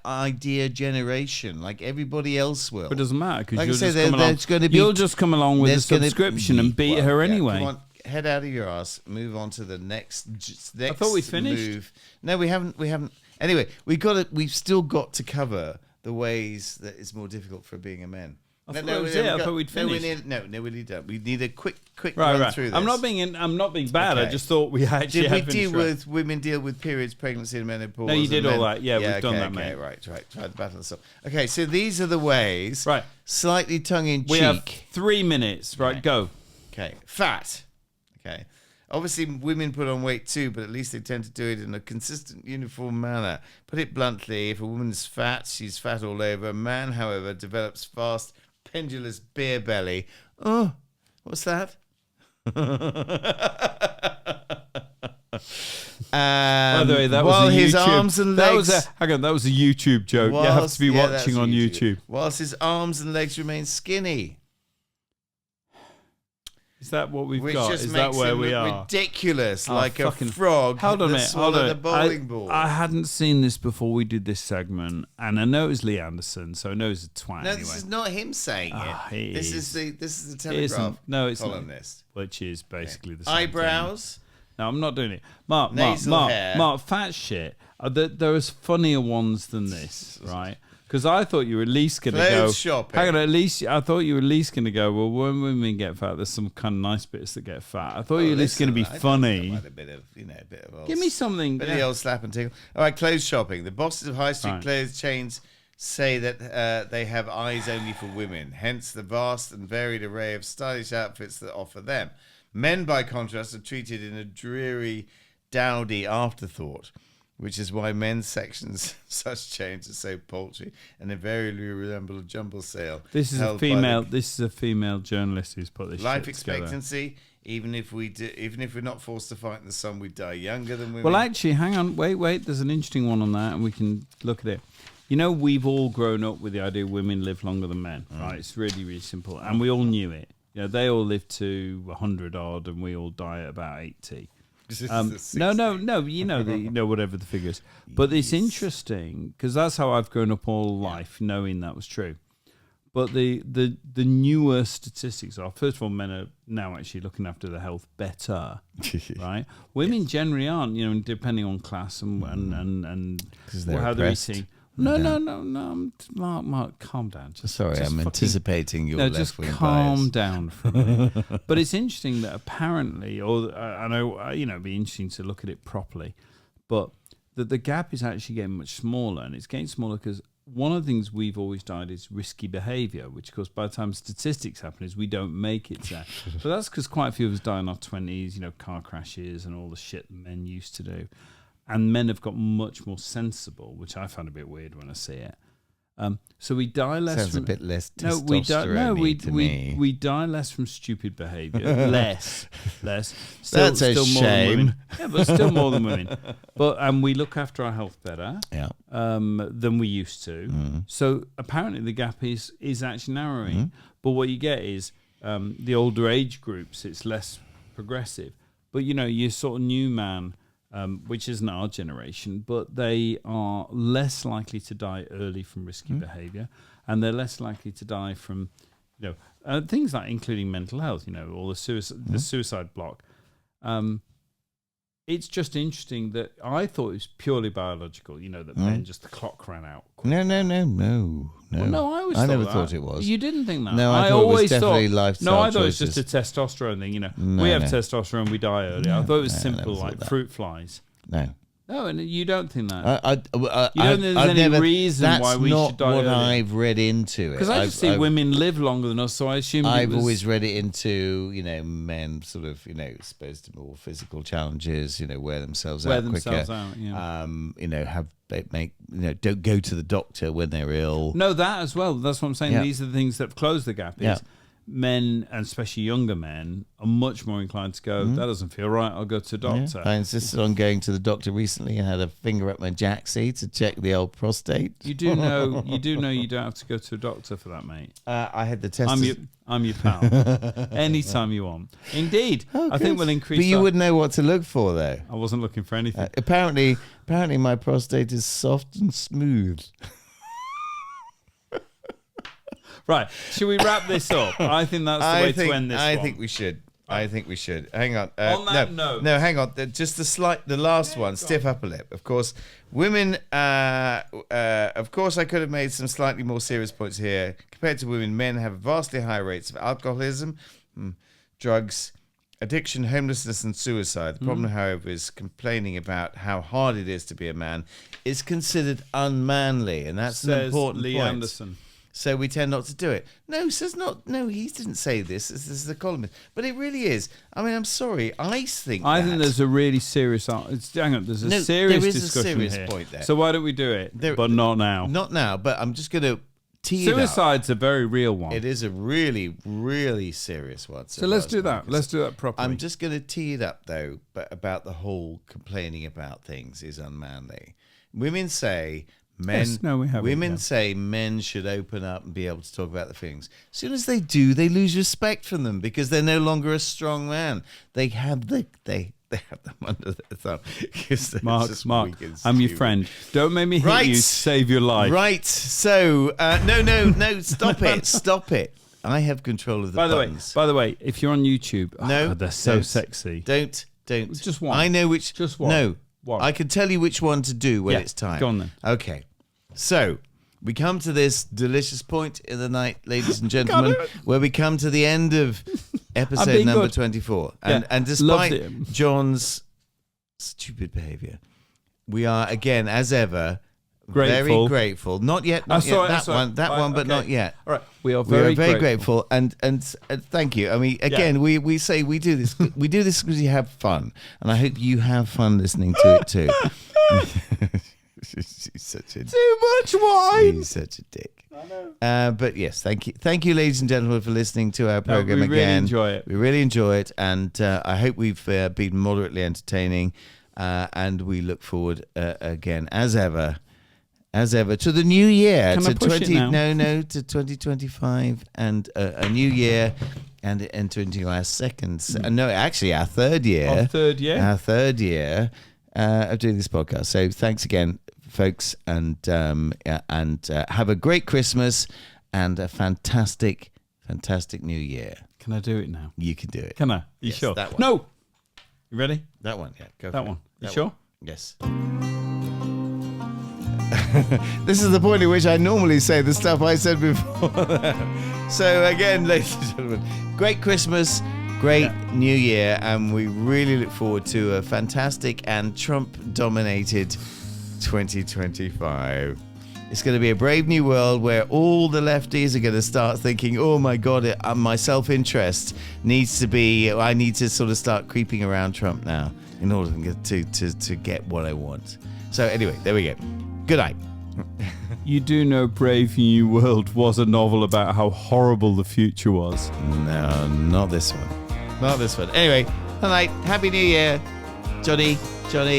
idea generation, like everybody else will. But it doesn't matter because Like I you'll say, just there- come along. there's gonna be- You'll just come along with a There's gonna subscription and beat well, her yeah, anyway. Come on, head out of your ass. Move on to the next. Next thought we'd finished. Move. No, we haven't. We haven't. Anyway, we've still got to cover the ways that it's more difficult for being a man. I thought that was it. I thought we'd finished. No, we really don't. We need a quick Right, run right. through this. I'm not being bad. I Okay. just thought we actually Did we had deal finished. with women deal with periods, pregnancy, and menopause? No, you did and all men- that. Yeah, we've done okay, that, okay, mate. Right. Try the battle of the soul. Okay, so these are the ways. Right. Slightly tongue in cheek. We have 3 minutes. Right, Okay. go. Okay, fat. Okay. Obviously, women put on weight too, but at least they tend to do it in a consistent, uniform manner. Put it bluntly, if a woman's fat, she's fat all over. A man, however, develops fast, pendulous beer belly. Oh, what's that? By the way, that while was a his YouTube. arms and that legs. was a YouTube joke. You have to be that's watching on YouTube. Whilst his arms and legs remain skinny. Is that what we've Which got? just Is makes that where him we look are? ridiculous, Oh, like a fucking- frog Hold on a that minute. Hold swallowed on. a bowling ball. I hadn't seen this before we did this segment, and I know it was Lee Anderson, so I know he's a twat No, anyway. this is not him saying it. It This is. is the It isn't. Telegraph No, it's not. columnist. Which is basically the same Eyebrows. thing. No, I'm not doing it. Mark, Nasal hair. Mark, fat shit. There is funnier ones than this, right? Because I thought you were at least going to go. Clothes shopping. Hang on, I thought you were at least going to go. Well, when women get fat, there's some kind of nice bits that get fat. I thought you were at least going to be funny. A bit of, a bit of old, Give me something. bit of the old slap and tickle. All right, clothes shopping. The bosses of high street Right. clothes chains say that they have eyes only for women. Hence the vast and varied array of stylish outfits that offer them. Men, by contrast, are treated in a dreary, dowdy afterthought, which is why men's sections such chains are so paltry and invariably resemble a jumble sale. This is a held by female. the This is a female journalist who's put this. life shit together. expectancy. Even if we're not forced to fight in the sun, we die younger than women. Well, actually, hang on. Wait. There's an interesting one on that, and we can look at it. You know, we've all grown up with the idea women live longer than men, right? It's really, really simple, and we all knew it. You know, they all live to 100 odd, and we all die at about 80. No. You know, whatever the figures. But it's interesting because that's how I've grown up all life, knowing that was true. But the newer statistics are, first of all, men are now actually looking after their health better, right? Women generally aren't, you know, depending on class and they're how they're oppressed. eating. No. Mark, calm down. Sorry, just I'm fucking- anticipating your just left-wing calm bias. down for a minute. But it's interesting that apparently, or I know, it'd be interesting to look at it properly, but that the gap is actually getting much smaller, and it's getting smaller because one of the things we've always done is risky behaviour, which, of course, by the time statistics happen, is we don't make it there. But that's because quite a few of us die in our 20s, you know, car crashes and all the shit that men used to do. And men have got much more sensible, which I find a bit weird when I see it. So we die less. Sounds from, a bit less no, we die. No, testosterone-y to me. we die less from stupid behaviour. less. That's a More than shame. women. Yeah, but still more than women. But we look after our health better. Yeah. Than we used to. So apparently the gap is actually narrowing. But what you get is the older age groups. It's less progressive. But you know, your sort of new man. which isn't our generation, but they are less likely to die early from risky behaviour, and they're less likely to die from, things like including mental health, or the suicide block. It's just interesting that I thought it was purely biological, that men just the clock ran out. No. Well, no, I never thought it was. You didn't think that? No, I thought it was definitely lifestyle No, I thought choices. it was just a testosterone thing. No, we have testosterone, we die early. I thought it was simple, like that. fruit flies. No, and you don't think that? you don't think there's any reason why we should die That's not what early? I've read into it. Because I just see women live longer than us, so I assume I've always read it into, men sort of, exposed to more physical challenges, wear themselves out quicker. Don't go to the doctor when they're ill. No, that as well. That's what I'm saying. Yeah. These are the things that have closed the gap. Is men, and especially younger men, are much more inclined to go, that doesn't feel right, I'll go to a doctor. I insisted on going to the doctor recently and had a finger up my jacksie to check the old prostate. You do know you don't have to go to a doctor for that, mate. I had the test. I'm your pal. Anytime you want. Indeed. I think we'll increase. But you would know what to look for, though. I wasn't looking for anything. Apparently my prostate is soft and smooth. Right. Should we wrap this up? I think that's the way to end this one. I think we should. Hang on. On that note. No, hang on. Just the last one. Stiff upper lip. Of course, women. Of course, I could have made some slightly more serious points here. Compared to women, men have vastly higher rates of alcoholism, drugs, addiction, homelessness, and suicide. The problem, however, is complaining about how hard it is to be a man is considered unmanly, and that's an important Lee point. Anderson. So we tend not to do it. No, says not. No, he didn't say this. This is the columnist. But it really is. I mean, I'm sorry. I think there's a really serious... hang on. There's a serious discussion a serious here. point there. So why don't we do it? But not now. Not now, but I'm just going to tee it up. Suicide's a very real one. It is a really, really serious one. So let's do that. Let's do that properly. I'm just going to tee it up, though, but about the whole complaining about things is unmanly. Women say... Women say men should open up and be able to talk about the feelings. As soon as they do, they lose respect from them because they're no longer a strong man. They have them under their thumb. Mark, I'm your friend. Don't make me hit you to save your life. Right. So, no, stop it. Stop it. I have control of the buttons. By the way, if you're on YouTube, they're so sexy. Don't. Just one. I know which. Just one. No. One. I can tell you which one to do when it's time. Go on then. Okay. So, we come to this delicious point in the night, ladies and gentlemen, where we come to the end of episode number 24. And despite John's stupid behaviour, we are, again, as ever, very grateful. Not yet. Not not yet. All right. We are very grateful. And thank you. I mean, again, we say we do this. We do this because you have fun. And I hope you have fun listening to it too. He's such a too much wine. He's such a dick. I know. But yes, thank you, ladies and gentlemen, for listening to our program we again. Really enjoy it. We really enjoy it, and I hope we've been moderately entertaining. And we look forward again, as ever, to the new year, to 2025, and a new year, and entering our our third year. Our third year of doing this podcast. So thanks again, folks, and have a great Christmas and a fantastic new year. Can I do it now? You can do it. Can I? You sure? That one. No. You ready? That one, yeah. Go for that one. You sure? One. Yes. This is the point at which I normally say the stuff I said before. So again, ladies and gentlemen, great Christmas, great New Year, and we really look forward to a fantastic and Trump-dominated 2025. It's going to be a brave new world where all the lefties are going to start thinking, oh my God, my self-interest needs to be, I need to sort of start creeping around Trump now in order to get what I want. So anyway, there we go. Good night. You do know Brave New World was a novel about how horrible the future was. No, not this one. Not this one. Anyway, good night. Happy New Year. Johnny,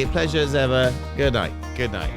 pleasure as ever. Good night. Good night.